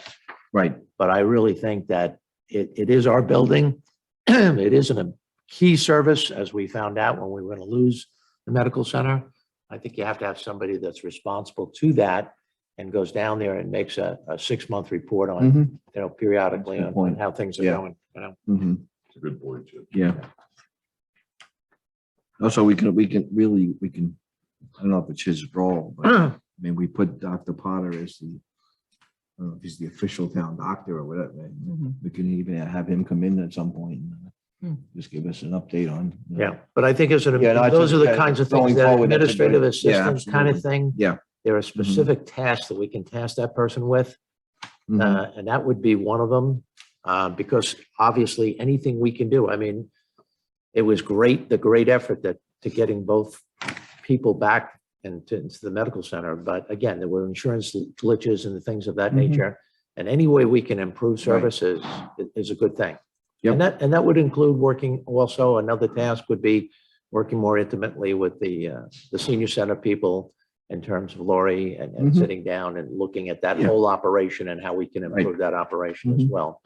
right. But I really think that it is our building. It isn't a key service, as we found out when we were going to lose the medical center. I think you have to have somebody that's responsible to that and goes down there and makes a 6-month report on, periodically Good on point. how things are Yeah. going. Mhm. It's a good point, Jim. Yeah. Also, we can, I don't know if it's his role, but I mean, we put Dr. Potter as I don't know if he's the official town doctor or whatever. We can even have him come in at some point and just give us an update on. Yeah, but I think Yeah, no, it's those are the okay. kinds of Going things that forward, that's a good- administrative yeah, assistance kind of absolutely. thing. Yeah. There are specific tasks that we can task that person with. Mhm. And that would be one of them, because obviously anything we can do, I mean, it was great, the great effort to getting both people back into the medical center. But again, there were insurance glitches and things of that Mhm. nature. And any way we can improve services is a good thing. Yep. And that would include working also, another task would be working more intimately with the senior center people in terms of Lori and Mhm. sitting down and looking at that Yeah. whole operation and how we can improve that operation as Mhm. well.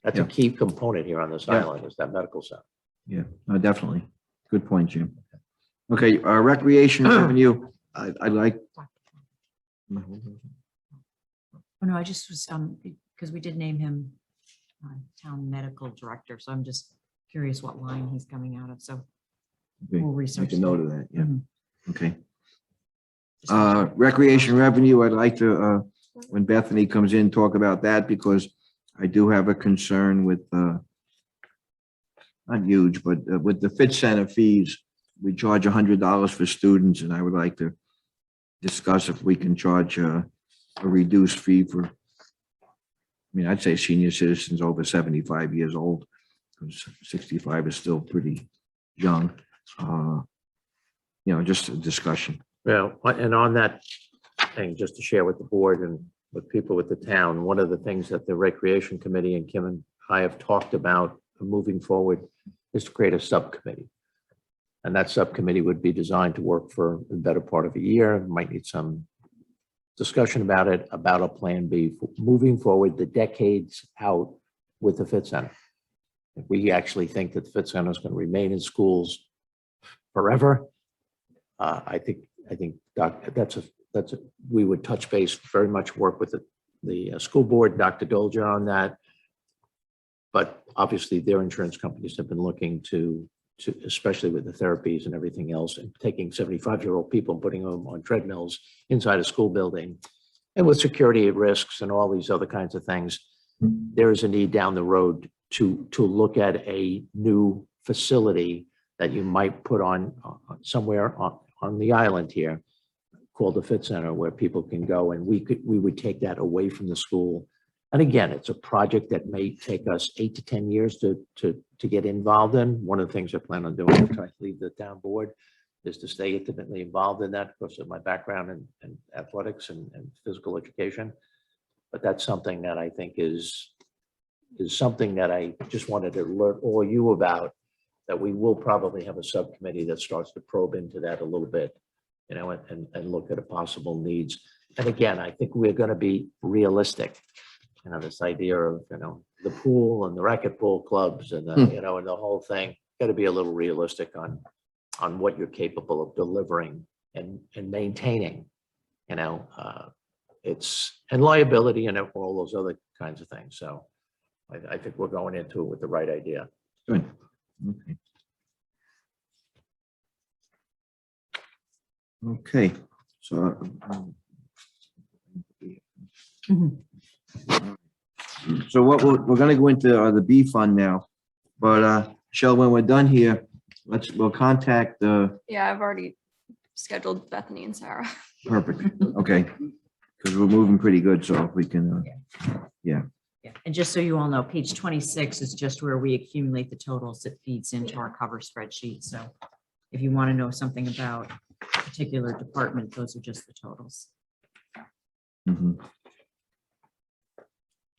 That's a Yeah. key component here on this Yeah. island, is that medical center. Yeah, definitely. Good point, Jim. Okay, recreation revenue, I like. Oh, no, I just was, because we did name him town medical director, so I'm just curious what line he's coming out of, so we'll research Make a note that. of that, yeah, Mhm. okay. Just make sure. Recreation revenue, I'd like to, when Bethany comes in, talk about that because I do have a concern with, not huge, but with the fit center fees, we charge $100 for students, and I would like to discuss if we can charge a reduced fee for, I mean, I'd say senior citizens over 75 years old, because 65 is still pretty young. Just a discussion. Well, and on that thing, just to share with the board and with people with the town, one of the things that the Recreation Committee and Kim and I have talked about moving forward is to create a subcommittee. And that subcommittee would be designed to work for the better part of a year, might need some discussion about it, about a plan B, moving forward the decades out with the fit center. If we actually think that the fit center is going to remain in schools forever, I think we would touch base, very much work with the school board, Dr. Dolger on that. But obviously their insurance companies have been looking to especially with the therapies and everything else, and taking 75-year-old people and putting them on treadmills inside a school building, and with security risks and all these other kinds of things, there is a need down the road to look at a new facility that you might put on somewhere on the island here called the Fit Center, where people can go, and we would take that away from the school. And again, it's a project that may take us 8 to 10 years to get involved in. One of the things I plan on doing after I leave the town board is to stay intimately involved in that because of my background in athletics and physical education. But that's something that I think is something that I just wanted to alert all you about, that we will probably have a subcommittee that starts to probe into that a little bit, and look at a possible needs. And again, I think we're going to be realistic. This idea of, the pool and the racquetball clubs and, and the whole thing, got to be a little realistic on what you're capable of delivering and maintaining, and liability and all those other kinds of things. So I think we're going into it with the right idea. Good. Okay. Okay, so. Mhm. So what we're going to go into the B fund now, but Michelle, when we're done here, we'll contact the. Yeah, I've already scheduled Bethany and Sarah. Perfect. Okay, because we're moving pretty good, so if we can. Yeah, and just so you all know, page 26 is just where we accumulate the totals that feeds into our cover spreadsheet. So if you want to know something about a particular department, those are just the totals. Mhm.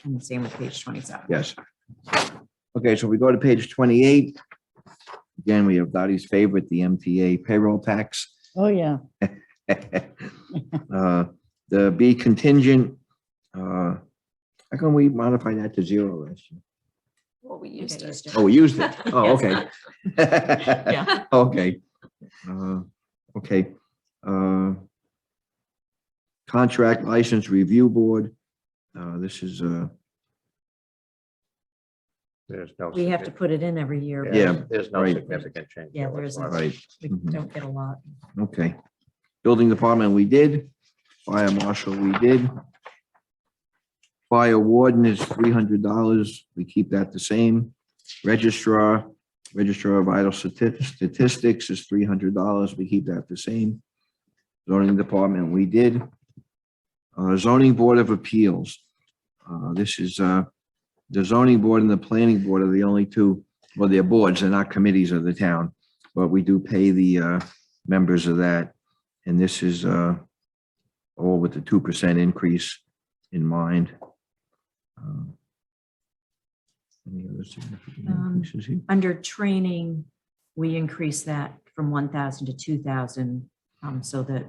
And the same with page 27. Yes. Okay, so we go to page 28. Again, we have Dottie's favorite, the MTA payroll tax. Oh, yeah. The B contingent, how come we modified that to 0 last year? Well, we used it. Oh, we used it. Oh, Yes. okay. Yeah. Okay. Okay. Contract license review board. This is, There's no. We have to put it in every year. but Yeah, There's no right. significant change. Yeah, there there isn't. whatsoever. right. We Mhm. don't get a lot. Okay. Building department, we did. Fire marshal, we did. Fire warden is $300. We keep that the same. Registrar of vital statistics is $300. We keep that the same. Zoning department, we did. Zoning board of appeals. This is the zoning board and the planning board are the only two, well, they're boards, they're not committees of the town, but we do pay the members of that. And this is all with the 2% increase in mind. Any other significant increases here? Under training, we increase that from 1,000 to 2,000 so that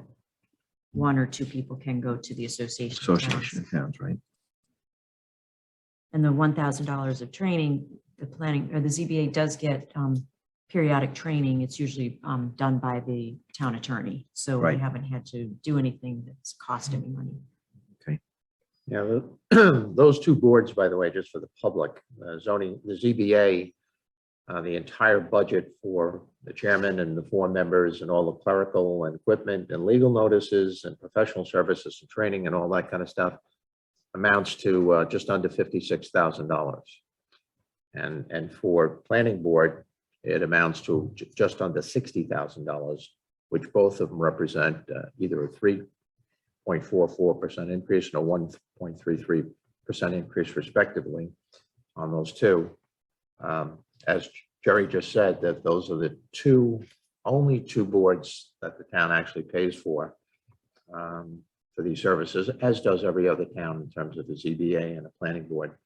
1 or 2 people can go to the association. of towns. Association of Towns, right? And the $1,000 of training, the planning or the ZBA does get periodic training, it's usually done by the town attorney. So we Right. haven't had to do anything that's cost any money. Yeah, those two boards, by the way, just for the public, zoning, the ZBA, the entire budget for the chairman and the 4 members and all the clerical and equipment and legal notices and professional services and training and all that kind of stuff amounts to just under $56,000. And for planning board, it amounts to just under $60,000, which both of them represent either a 3.44% increase and a 1.33% increase respectively on those two. As Jerry just said, that those are the only two boards that the town actually pays for these services, as does every other town in terms of the ZBA and the planning board.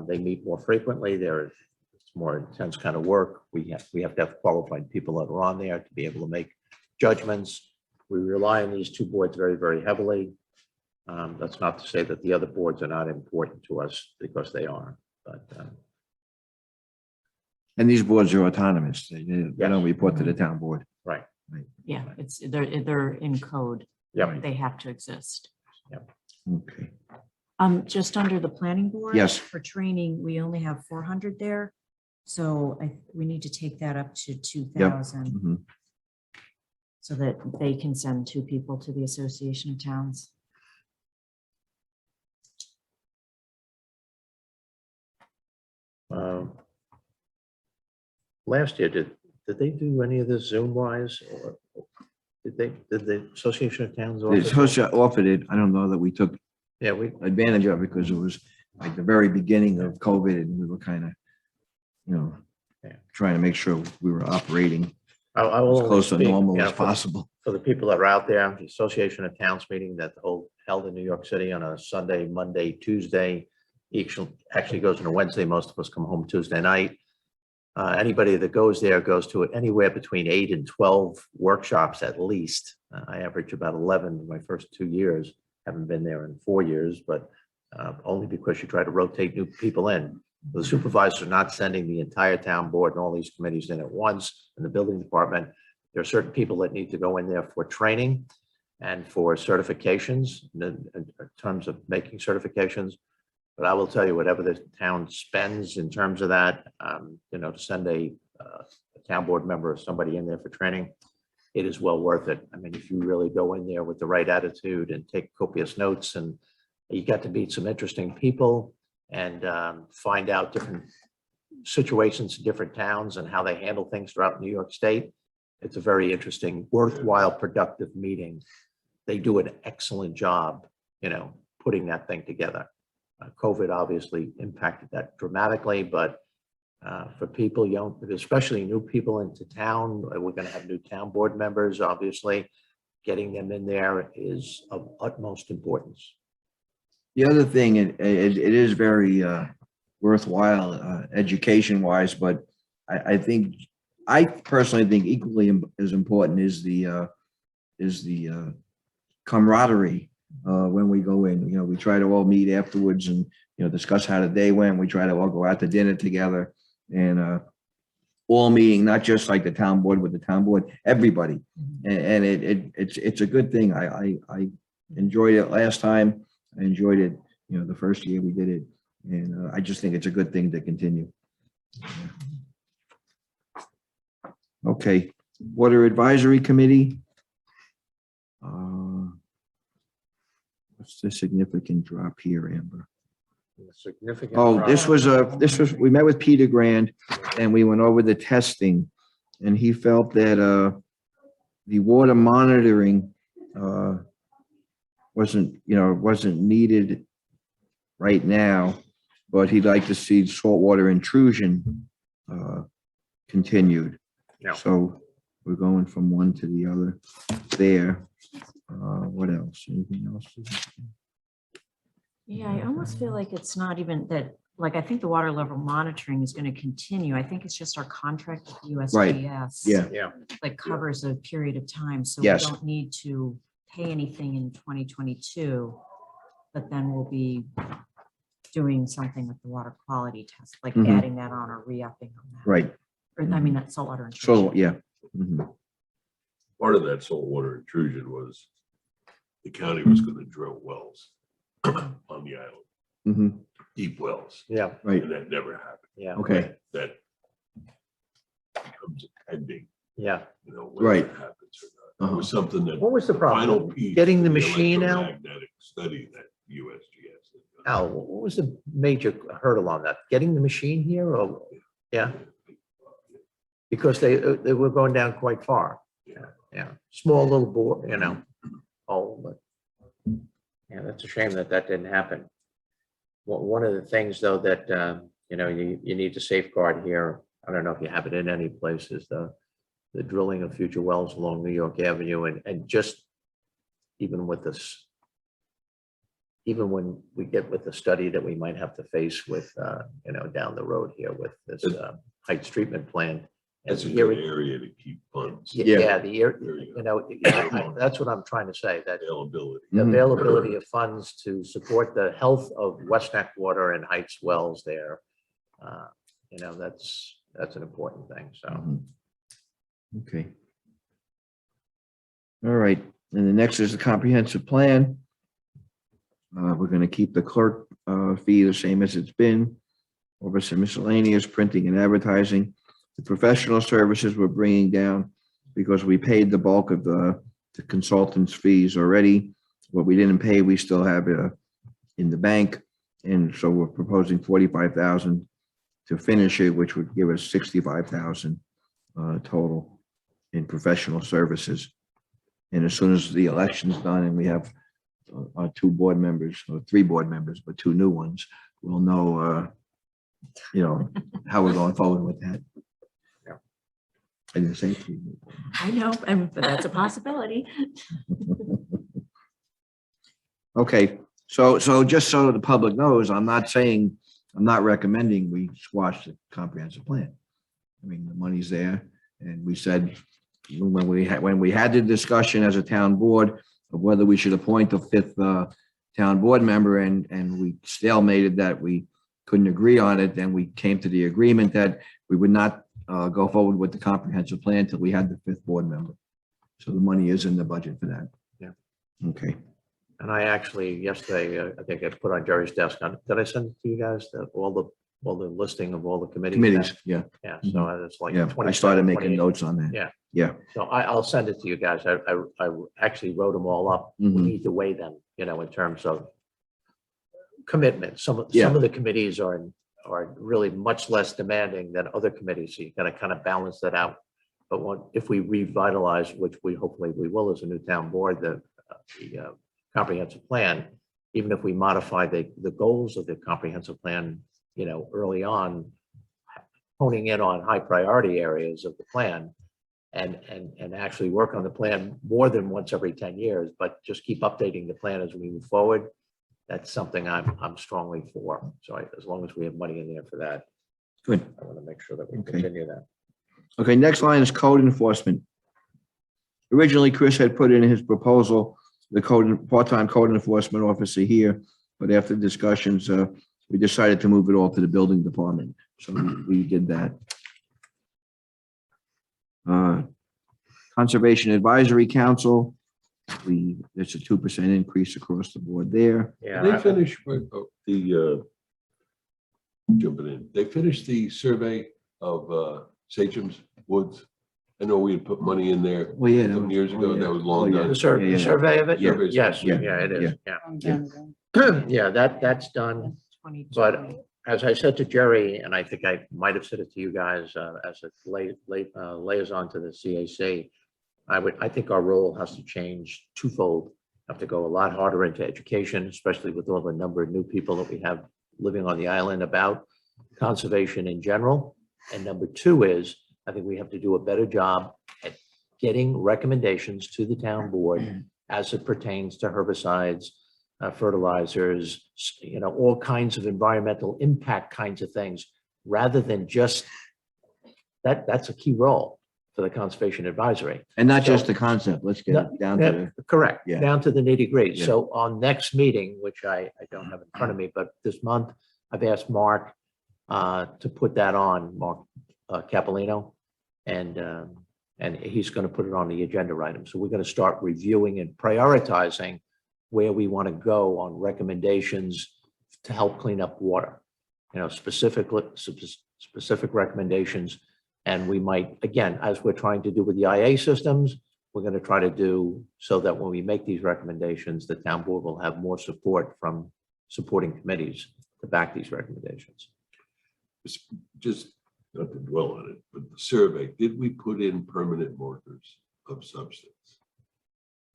They meet more frequently. It's more intense kind of work. We have to have qualified people that are on there to be able to make judgments. We rely on these two boards very, very heavily. That's not to say that the other boards are not important to us, because they are, but And these boards are autonomous. They don't report to the town board. right. Yeah, they're in code. Yeah. They have to exist. Okay. Just under the planning board. Yes. For training, we only have 400 there. So we need to take that up to 2,000 Mhm. so that they can send 2 people to the Association of Towns. Last year, did they do any of this Zoom wise, or did the Association of Towns? The offer that? associate offered it. I don't know that we took Yeah, we, advantage of it because it was like the very beginning of COVID and we were kind of, trying to make sure we were operating I will as only close to speak, normal you know, as possible. for the people that are out there, the Association of Towns meeting that held in New York City on a Sunday, Monday, Tuesday. Actually goes on a Wednesday. Most of us come home Tuesday night. Anybody that goes there goes to anywhere between 8 and 12 workshops at least. I average about 11 in my first 2 years. Haven't been there in 4 years, but only because you try to rotate new people in. The supervisors are not sending the entire town board and all these committees in at once in the building department. There are certain people that need to go in there for training and for certifications in terms of making certifications. But I will tell you, whatever the town spends in terms of that, to send a town board member or somebody in there for training, it is well worth it. I mean, if you really go in there with the right attitude and take copious notes, and you get to meet some interesting people and find out different situations in different towns and how they handle things throughout New York State. It's a very interesting, worthwhile, productive meeting. They do an excellent job, putting that thing together. COVID obviously impacted that dramatically, but for people young, especially new people into town, we're going to have new town board members, obviously. Getting them in there is of utmost importance. The other thing, it is very worthwhile education-wise, but I personally think equally as important is the camaraderie when we go in. We try to all meet afterwards and discuss how the day went. We try to all go out to dinner together and all meeting, not just like the town board with the town board, everybody. And it's a good thing. I enjoyed it last time. I enjoyed it, the first year we did it. And I just think it's a good thing to continue. Okay, Water Advisory Committee. What's the significant drop here, Amber? Significant. Oh, drop. this was, we met with Peter Grand and we went over the testing. And he felt that the water monitoring wasn't needed right now, but he'd like to see saltwater intrusion continued. Yeah. So we're going from one to the other there. What else? Anything else? Yeah, I almost feel like it's not even that, I think the water level monitoring is going to continue. I think it's just our contract with USGS. Yeah. Yeah. That covers a period of time. So Yes. we don't need to pay anything in 2022, but then we'll be doing something with the water quality test, like Mhm. adding that on or re-upping on that. Right. or I mean, not saltwater So, intrusion. yeah. Mhm. Part of that saltwater intrusion was the county was going to drill wells on the island, Mhm. deep wells, Yeah, Right, and that never happened. yeah, okay, That becomes pending, yeah. whether Right. it happens or not. That was something that What was the final problem? piece. Getting to the machine out? electromagnetic study that USGS. had done. Al, what was the major hurdle on that? Getting the machine here or, yeah? Because they were going down quite far. Yeah, small little bore, oh, but yeah, that's a shame that that didn't happen. One of the things though that, you need to safeguard here, I don't know if you have it in any place, is the drilling of future wells along New York Avenue and just even with this, even when we get with the study that we might have to face with, down the road here with this Heights treatment plan. That's a And good here, area to keep funds. yeah, the year, Very good. that's what I'm trying to say, that Availability. the Mhm. availability of funds to support the health of West Neck Water and Heights wells there. That's an important thing, so. Mhm. Okay. All right, and the next is the comprehensive plan. We're gonna keep the clerk fee the same as it's been. Over some miscellaneous printing and advertising. The professional services we're bringing down because we paid the bulk of the consultants' fees already. What we didn't pay, we still have in the bank. And so we're proposing 45,000 to finish it, which would give us 65,000 total in professional services. And as soon as the election's done and we have our 2 board members, or 3 board members, but 2 new ones, we'll know, how we're going forward with that. Yeah. I didn't say 3. I know, but that's a possibility. Okay, so just so the public knows, I'm not recommending we squash the comprehensive plan. I mean, the money's there, and we said when we had the discussion as a town board of whether we should appoint a 5th town board member, and we stalemated that we couldn't agree on it, then we came to the agreement that we would not go forward with the comprehensive plan until we had the 5th board member. So the money is in the budget for that. Yeah. Okay. And I actually, yesterday, I think I put on Jerry's desk, did I send it to you guys, all the listing of all the committees? Committees, yeah, Yeah, so it's like. yeah. I 27, started making 28. notes on that. Yeah. Yeah. So I'll send it to you guys. I actually wrote them all up. We Mhm. need to weigh them, in terms of commitment. Some Yeah. of the committees are really much less demanding than other committees. So you gotta kind of balance that out. But if we revitalize, which hopefully we will as a new town board, the comprehensive plan, even if we modify the goals of the comprehensive plan, early on, honing in on high priority areas of the plan and actually work on the plan more than once every 10 years, but just keep updating the plan as we move forward. That's something I'm strongly for. So as long as we have money in there for that, Good. I want to make sure that we Okay. continue that. Okay, next line is code enforcement. Originally, Chris had put in his proposal, the part-time code enforcement officer here, but after discussions, we decided to move it all to the building department. So we did that. Conservation Advisory Council, it's a 2% increase across the board there. Yeah. Did they finish with jumping in, they finished the survey of Sachems Woods? I know we had put money in there Well, yeah, that some was- years oh, ago, yeah. that was long Oh, yeah. done. The survey of it? Yeah. Yes, Yeah. yeah, it is. Yeah. Yeah. Yeah, that's done. But as I said to Jerry, and I think I might have said it to you guys as a liaison to the CAC, I think our role has to change twofold. Have to go a lot harder into education, especially with all the number of new people that we have living on the island about conservation in general. And number 2 is, I think we have to do a better job at getting recommendations to the town board as it pertains to herbicides, fertilizers, all kinds of environmental impact kinds of things, rather than just that's a key role for the Conservation Advisory. And not just So- the concept, let's get it down to Yeah, correct, Yeah. down to the nitty gritty. Yeah. So on next meeting, which I don't have in front of me, but this month, I've asked Mark to put that on, Mark Capolino, and he's going to put it on the agenda item. So we're going to start reviewing and prioritizing where we want to go on recommendations to help clean up water. You know, specific recommendations. And we might, again, as we're trying to do with the IA systems, we're going to try to do so that when we make these recommendations, the town board will have more support from supporting committees to back these recommendations. Just not to dwell on it, but the survey, did we put in permanent markers of substance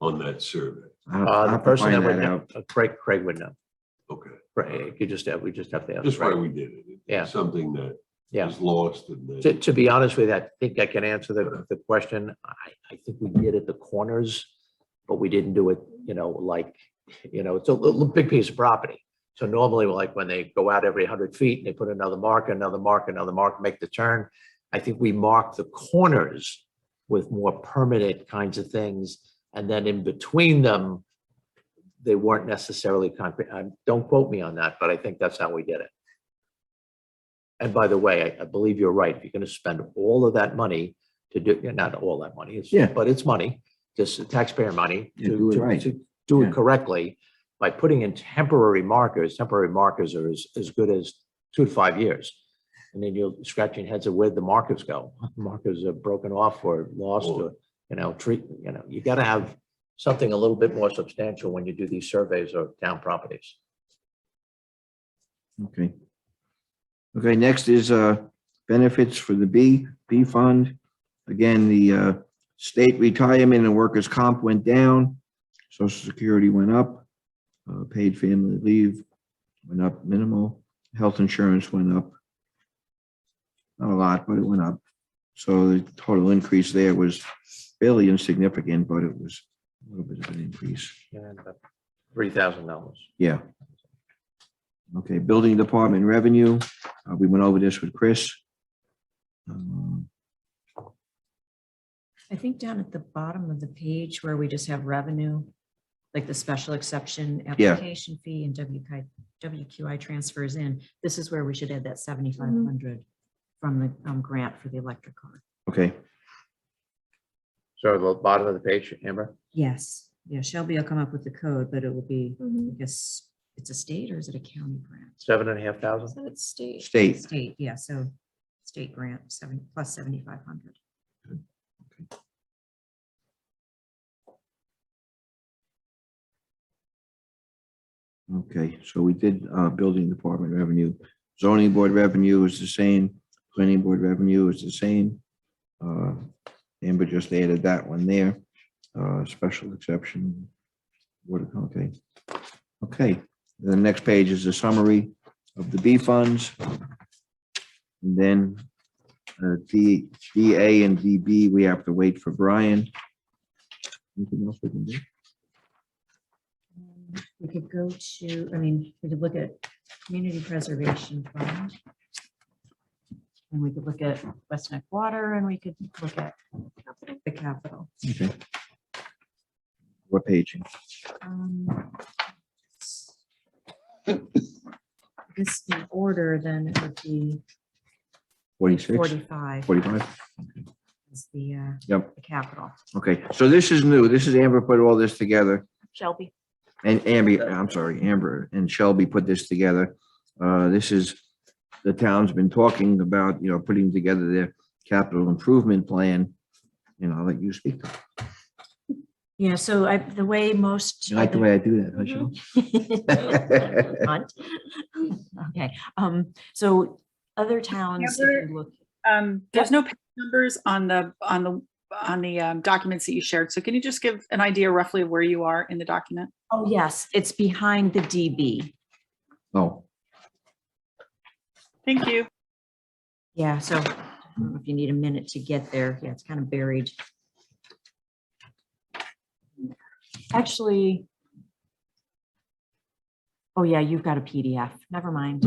on that survey? The person that would know, Craig would know. Okay, Right, we just have to ask. just why Craig. we did it. Yeah. It's something that Yeah. is lost and then. To be honest with you, I think I can answer the question. I think we did at the corners, but we didn't do it, you know, like, you know, it's a little big piece of property. So normally, like when they go out every 100 feet and they put another marker, make the turn. I think we marked the corners with more permanent kinds of things. And then in between them, they weren't necessarily concrete. Don't quote me on that, but I think that's how we did it. And by the way, I believe you're right. If you're going to spend all of that money to do, not all that money, but it's money, just taxpayer money Yeah, do it right. to do Yeah. it correctly by putting in temporary markers. Temporary markers are as good as 2 to 5 years. And then you're scratching heads of where the markers go. Markers are broken off or lost or, you know, you got to have something a little bit more substantial when you do these surveys of town properties. Okay. Okay, next is benefits for the B fund. Again, the state retirement and workers' comp went down. Social Security went up. Paid family leave went up minimal. Health insurance went up. Not a lot, but it went up. So the total increase there was fairly insignificant, but it was a little bit of an increase. And $3,000. Yeah. Okay, building department revenue. We went over this with Chris. I think down at the bottom of the page where we just have revenue, like the special exception Yeah. application fee and WQI transfers in, this is where we should add that 7,500 from the grant for the electric car. Okay, So the bottom of the page, Amber? Yes, yeah, Shelby will come up with the code, but it will be, Mhm. I guess, it's a state or is it a county grant? 7,500. So it's state. state. State, yeah, so state grant, 7 plus 7,500. Okay, so we did building department revenue. Zoning board revenue is the same. Planning board revenue is the same. Amber just added that one there. Special exception. Okay. Okay, the next page is a summary of the B funds. And then DA and DB, we have to wait for Brian. Anything else we can do? We could go to, I mean, we could look at community preservation fund. And we could look at West Neck Water and we could look at the capital. Okay. What page? This in order, then it would be 46, 45 45? is the Yep. the capital. Okay, so this is new. This is Amber put all this together. Shelby. And Amber and Shelby put this together. This is, the town's been talking about, putting together their capital improvement plan. And I'll let you speak. Yeah, so the way most. You like the way I do that, huh, Shel? Hunt. Okay, so other towns, if you look, There's no page numbers on the documents that you shared. So can you just give an idea roughly of where you are in the document? oh, yes, it's behind the DB. Oh, Thank you. Yeah, so I don't know if you need a minute to get there. Yeah, it's kind of buried. Actually, oh yeah, you've got a PDF. Never mind.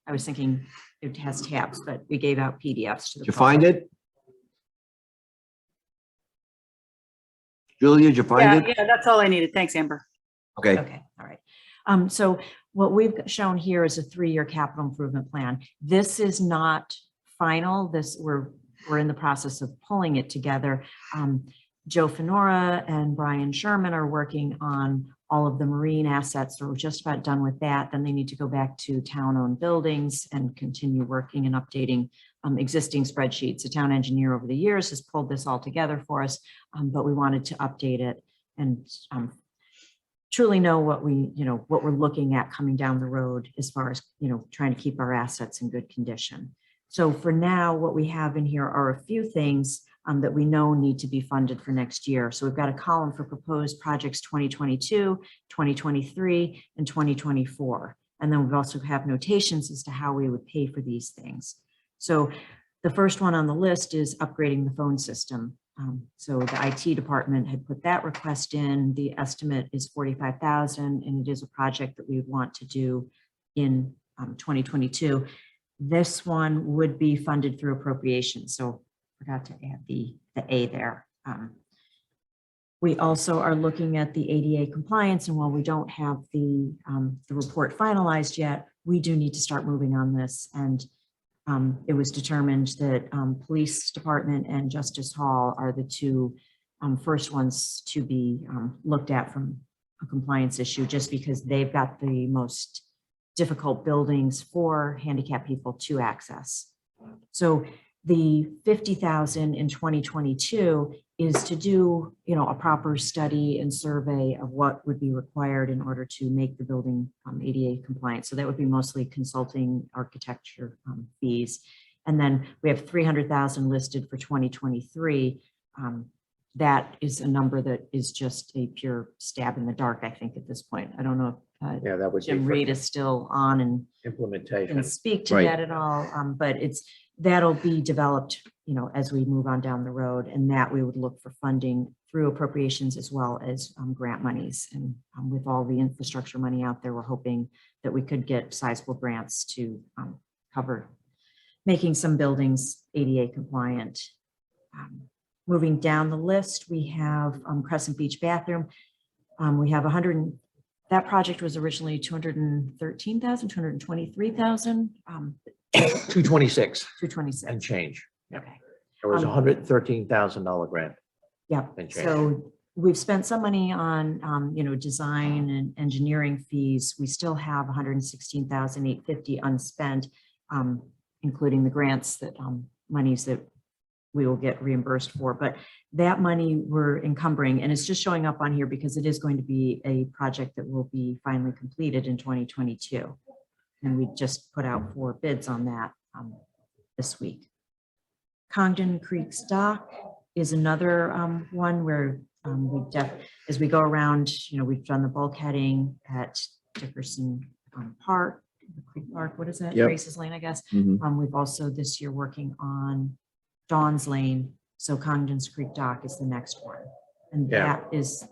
I was thinking it has tabs, but we gave out PDFs to the. did you find it? Julia, did you find it? Yeah, that's all I needed. Thanks, Amber. Okay, Okay, all right. So what we've shown here is a 3-year capital improvement plan. This is not final. We're in the process of pulling it together. Joe Fenora and Brian Sherman are working on all of the marine assets. So we're just about done with that. Then they need to go back to town-owned buildings and continue working and updating existing spreadsheets. The town engineer over the years has pulled this all together for us, but we wanted to update it and truly know what we're looking at coming down the road as far as, trying to keep our assets in good condition. So for now, what we have in here are a few things that we know need to be funded for next year. So we've got a column for proposed projects 2022, 2023, and 2024. And then we also have notations as to how we would pay for these things. So the first one on the list is upgrading the phone system. So the IT department had put that request in. The estimate is $45,000, and it is a project that we would want to do in 2022. This one would be funded through appropriations. So forgot to add the A there. We also are looking at the ADA compliance, and while we don't have the report finalized yet, we do need to start moving on this. And it was determined that Police Department and Justice Hall are the two first ones to be looked at from a compliance issue, just because they've got the most difficult buildings for handicapped people to access. So the $50,000 in 2022 is to do, a proper study and survey of what would be required in order to make the building ADA compliant. So that would be mostly consulting, architecture fees. And then we have $300,000 listed for 2023. That is a number that is just a pure stab in the dark, I think, at this point. I don't know if Yeah, that would be Jim for Reed is still on and implementation. can speak to Right. that at all, but that'll be developed, as we move on down the road, and that we would look for funding through appropriations as well as grant monies. And with all the infrastructure money out there, we're hoping that we could get sizable grants to cover making some buildings ADA compliant. Moving down the list, we have Crescent Beach bathroom. We have that project was originally $213,000, $223,000. 226 226. and change. Okay. There was a $113,000 grant. Yeah. And change. So we've spent some money on, design and engineering fees. We still have $116,850 unspent, including the grants that monies that we will get reimbursed for. But that money we're encumbering, and it's just showing up on here because it is going to be a project that will be finally completed in 2022. And we just put out 4 bids on that this week. Congdon Creek's dock is another one where as we go around, we've done the bulkheading at Dickerson Park, Creek Park, what is that? Yep. Grace's Lane, I guess. Mhm. We've also this year working on Dawn's Lane. So Congdon's Creek dock is the next one. And Yeah.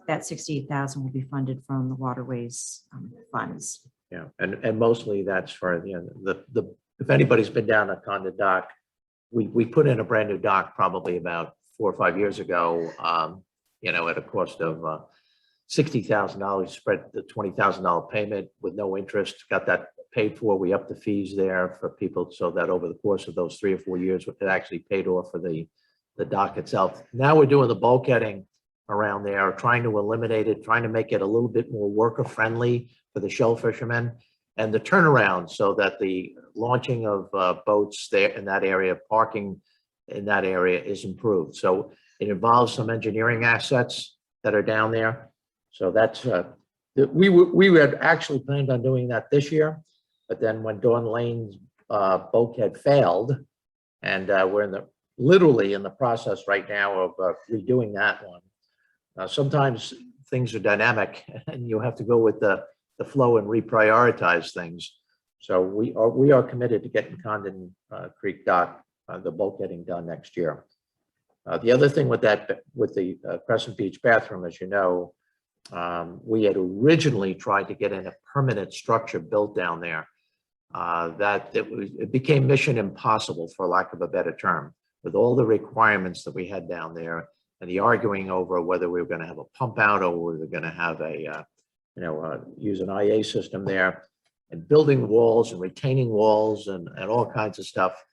that 68,000 will be funded from the waterways funds. Yeah, and mostly that's for, if anybody's been down at Condon Dock, we put in a brand new dock probably about 4 or 5 years ago, at a cost of $60,000, spread the $20,000 payment with no interest, got that paid for. We upped the fees there for people so that over the course of those 3 or 4 years, it actually paid off for the dock itself. Now we're doing the bulkheading around there, trying to eliminate it, trying to make it a little bit more worker friendly for the shell fishermen, and the turnaround so that the launching of boats there in that area, parking in that area is improved. So it involves some engineering assets that are down there. So that's, we had actually planned on doing that this year, but then when Dawn Lane's bulkhead failed, and we're literally in the process right now of redoing that one. Sometimes things are dynamic and you have to go with the flow and reprioritize things. So we are committed to getting Condon Creek dock, the bulkheading done next year. The other thing with the Crescent Beach bathroom, as you know, we had originally tried to get in a permanent structure built down there. It became mission impossible, for lack of a better term, with all the requirements that we had down there and the arguing over whether we were going to have a pump out or we were going to have use an IA system there, and building walls and retaining walls and all kinds of stuff.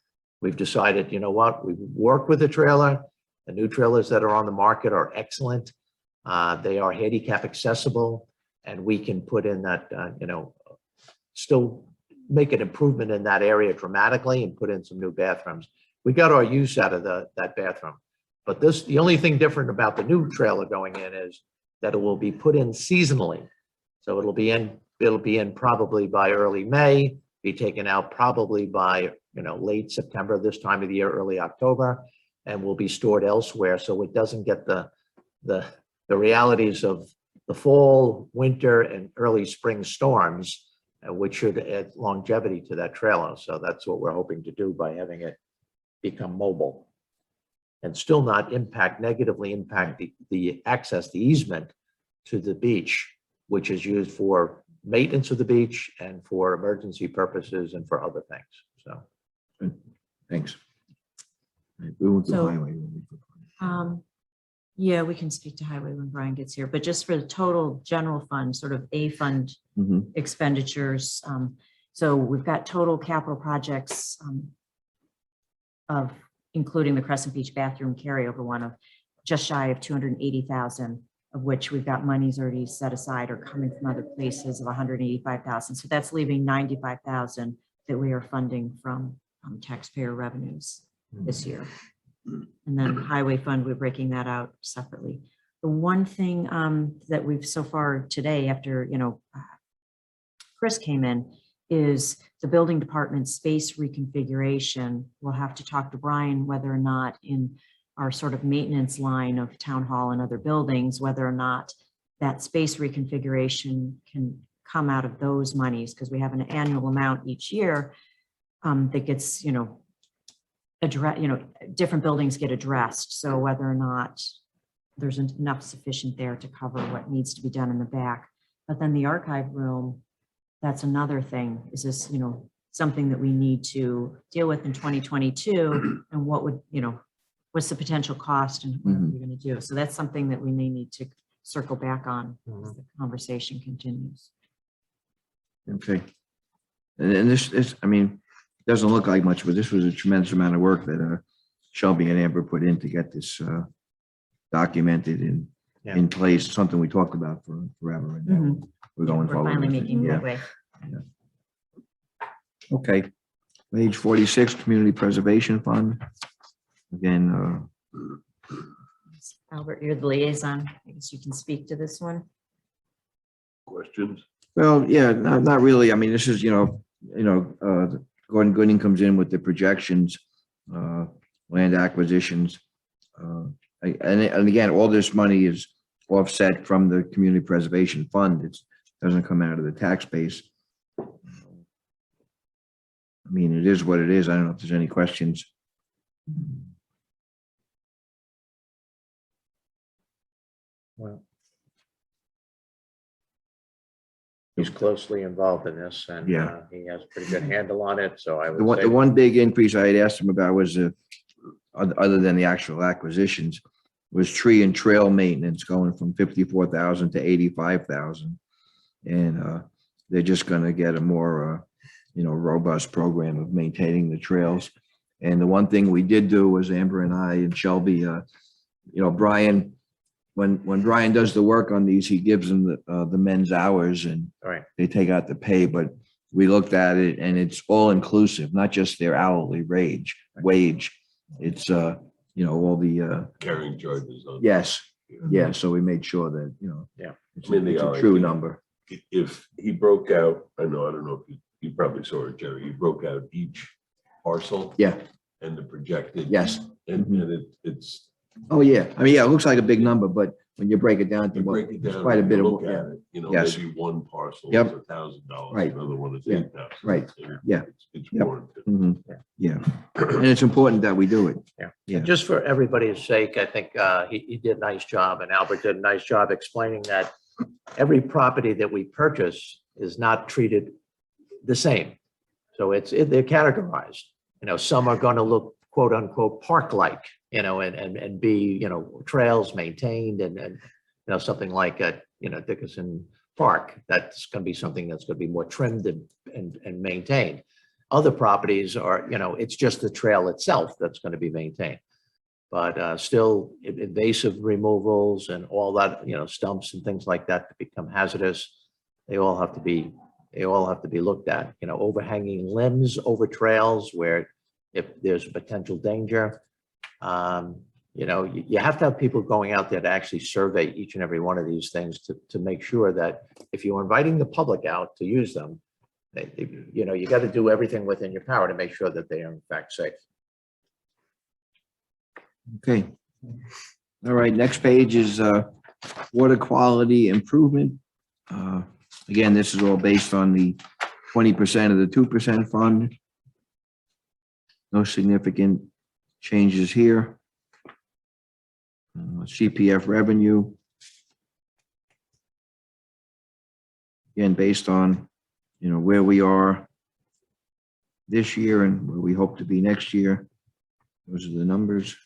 we've decided, you know what, we work with the trailer. The new trailers that are on the market are excellent. They are handicap accessible, and we can put in that, still make an improvement in that area dramatically and put in some new bathrooms. We got our use out of that bathroom. But the only thing different about the new trailer going in is that it will be put in seasonally. So it'll be in probably by early May, be taken out probably by, late September, this time of the year, early October, and will be stored elsewhere. So it doesn't get the realities of the fall, winter, and early spring storms, which should add longevity to that trailer. So that's what we're hoping to do by having it become mobile and still not negatively impact the access, the easement to the beach, which is used for maintenance of the beach and for emergency purposes and for other things. So, Thanks. We went to So- highway. Yeah, we can speak to highway when Brian gets here, but just for the total general fund, sort of A fund Mhm. expenditures. So we've got total capital projects of including the Crescent Beach bathroom carryover one of just shy of 280,000, of which we've got monies already set aside or coming from other places of 185,000. So that's leaving 95,000 that we are funding from taxpayer revenues this year. And then highway fund, we're breaking that out separately. The one thing that we've so far today, after, Chris came in, is the building department space reconfiguration. We'll have to talk to Brian whether or not in our sort of maintenance line of town hall and other buildings, whether or not that space reconfiguration can come out of those monies, because we have an annual amount each year that gets, different buildings get addressed. So whether or not there's enough sufficient there to cover what needs to be done in the back. But then the archive room, that's another thing. Is this, something that we need to deal with in 2022? And what would, what's the potential cost and what are we going to do? So that's something that we may need to circle back on as the conversation continues. Okay. And this, doesn't look like much, but this was a tremendous amount of work that Shelby and Amber put in to get this documented in place, something we talked about for forever. And now we're going We're forward. finally with it. making Yeah. headway. Okay. Page 46, Community Preservation Fund. Again, Albert, you're the liaison. I guess you can speak to this one. Questions? well, yeah, not really. This is, Gordon Gooding comes in with the projections, land acquisitions. And again, all this money is offset from the Community Preservation Fund. It doesn't come out of the tax base. It is what it is. I don't know if there's any questions. Well, he's closely involved in this, and Yeah. he has a pretty good handle on it. So I The would say one big increase I had asked him about was, other than the actual acquisitions, was tree and trail maintenance going from 54,000 to 85,000. And they're just going to get a more, robust program of maintaining the trails. And the one thing we did do was Amber and I and Shelby, Brian, when Brian does the work on these, he gives them the men's hours and Right. they take out the pay, but we looked at it and it's all inclusive, not just their hourly wage. It's, all the, Carrying charges on. yes. Yeah. So we made sure that, Yeah. it's I mean, they it's a are, true I think. number. If he broke out, I don't know if you probably saw it, Jerry, he broke out each parcel Yeah. and the projected. Yes. And Mhm. it's, Oh, yeah. It looks like a big number, but when you break it down to you what, break it it's down. quite a and bit you of, look yeah. at it, Yes. maybe one parcel Yep. is $1,000. Right. Another one is Yeah. 8,000. Right. And Yeah. It's Yep. warranted. Mhm. Yeah. And it's important that we do it. Yeah. Yeah. And just for everybody's sake, I think he did a nice job, and Albert did a nice job explaining that every property that we purchase is not treated the same. So they're categorized. Some are going to look quote unquote park-like, and be, trails maintained and something like Dickinson Park. That's going to be something that's going to be more trimmed and maintained. Other properties are, it's just the trail itself that's going to be maintained. But still invasive removals and all that, stumps and things like that that become hazardous, they all have to be looked at, overhanging limbs over trails where if there's potential danger. You have to have people going out there to actually survey each and every one of these things to make sure that if you're inviting the public out to use them, you got to do everything within your power to make sure that they are in fact safe. Okay. All right, next page is water quality improvement. Again, this is all based on the 20% of the 2% fund. No significant changes here. CPF revenue. Again, based on, where we are this year and where we hope to be next year. Those are the numbers.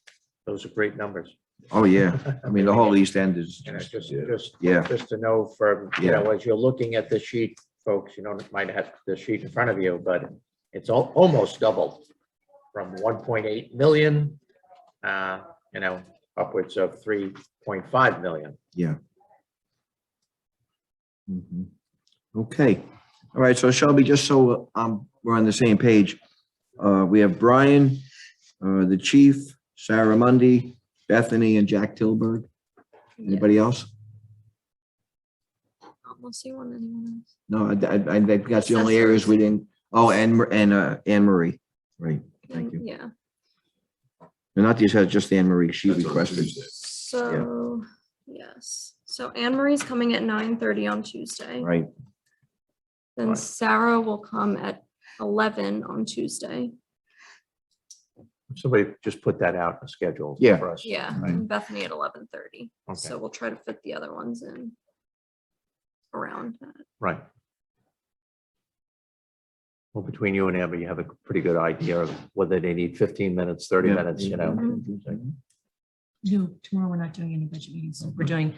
Those are great numbers. Oh, yeah. I mean, the whole East End is yeah. Just to know for, Yeah. as you're looking at the sheet, folks, might have the sheet in front of you, but it's almost doubled from 1.8 million, upwards of 3.5 million. Yeah. Mhm. Okay. All right. So Shelby, just so we're on the same page, we have Brian, the chief, Sarah Mundy, Bethany, and Jack Tilburg. Anybody else? Unless you want anyone else. No, I think that's the only areas we didn't. Oh, and Anne Marie. Right. Thank you. Yeah. No, not the assessor, just Anne Marie. She That's on requested. Tuesday. So, yes. So Anne Marie's coming at 9:30 on Tuesday. Right. Then Right. Sarah will come at 11 on Tuesday. Somebody just put that out in the schedule Yeah. for us. Yeah, Right. and Bethany at 11:30. Okay. So we'll try to fit the other ones in around that. Right. Well, between you and Amber, you have a pretty good idea of whether they need 15 minutes, 30 Yeah. minutes, No, tomorrow we're not doing any budget meetings. We're doing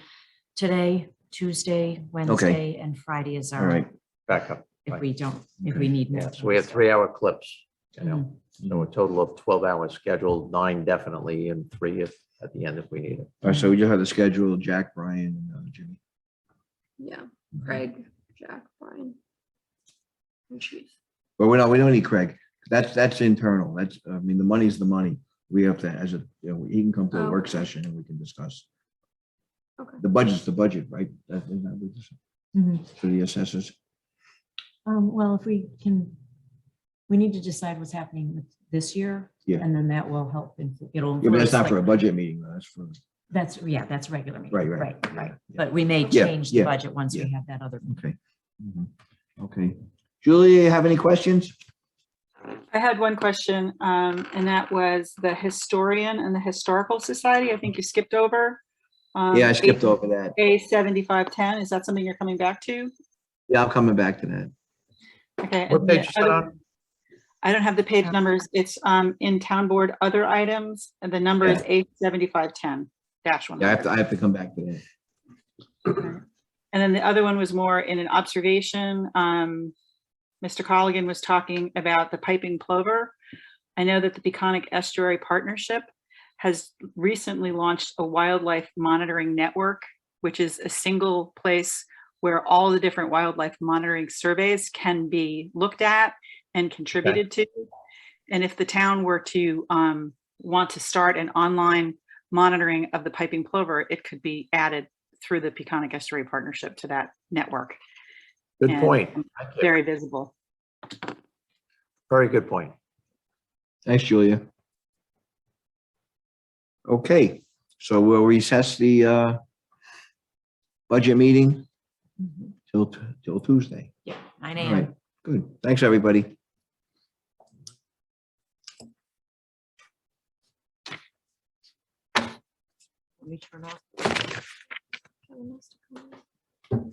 today, Tuesday, Wednesday, and Friday is All our, right. back up. if we don't, if Okay. we need more. Yeah, so we have 3-hour clips, Mhm. so a total of 12 hours scheduled, 9 definitely, and 3 at the end if we need it. All right. So we just have the schedule, Jack, Brian, and Jimmy. Yeah, Craig, Jack, Brian, and Chief. But we don't need Craig. That's internal. I mean, the money's the money. We have to, he can come to a work Okay. session and we can discuss. Okay. The budget's the budget, right? Isn't that what this- Mhm. For the assessors. Well, if we can, we need to decide what's happening with this year. Yeah. And then that will help. It'll. Yeah, but that's influence, not for a like- budget meeting, though. That's for, That's, yeah, that's a regular meeting. Right. Right. Yeah. But we may Yeah, change the yeah, budget once we yeah. have that other. okay. Mhm. Okay. Julia, you have any questions? I had one question, and that was the historian and the historical society. I think you skipped over. Yeah, I skipped over that. A7510. Is that something you're coming back to? Yeah, I'm coming back to that. Okay. What and the page is that other- on? I don't have the page numbers. It's in town board other items, and the number is A7510-1. Yeah, I have to come back to that. And then the other one was more in an observation. Mr. Colligan was talking about the piping plover. I know that the Peconic Estuary Partnership has recently launched a wildlife monitoring network, which is a single place where all the different wildlife monitoring surveys can be looked at and contributed to. And if the town were to want to start an online monitoring of the piping plover, it could be added through the Peconic Estuary Partnership to that network. Good And point. Thank you. Very visible. Very good point. Thanks, Julia. Okay, so we'll recess the budget meeting Mhm. till Tuesday. Yeah, 9 All right, a.m. good. Thanks, everybody. Let me turn off. Kevin wants to come in.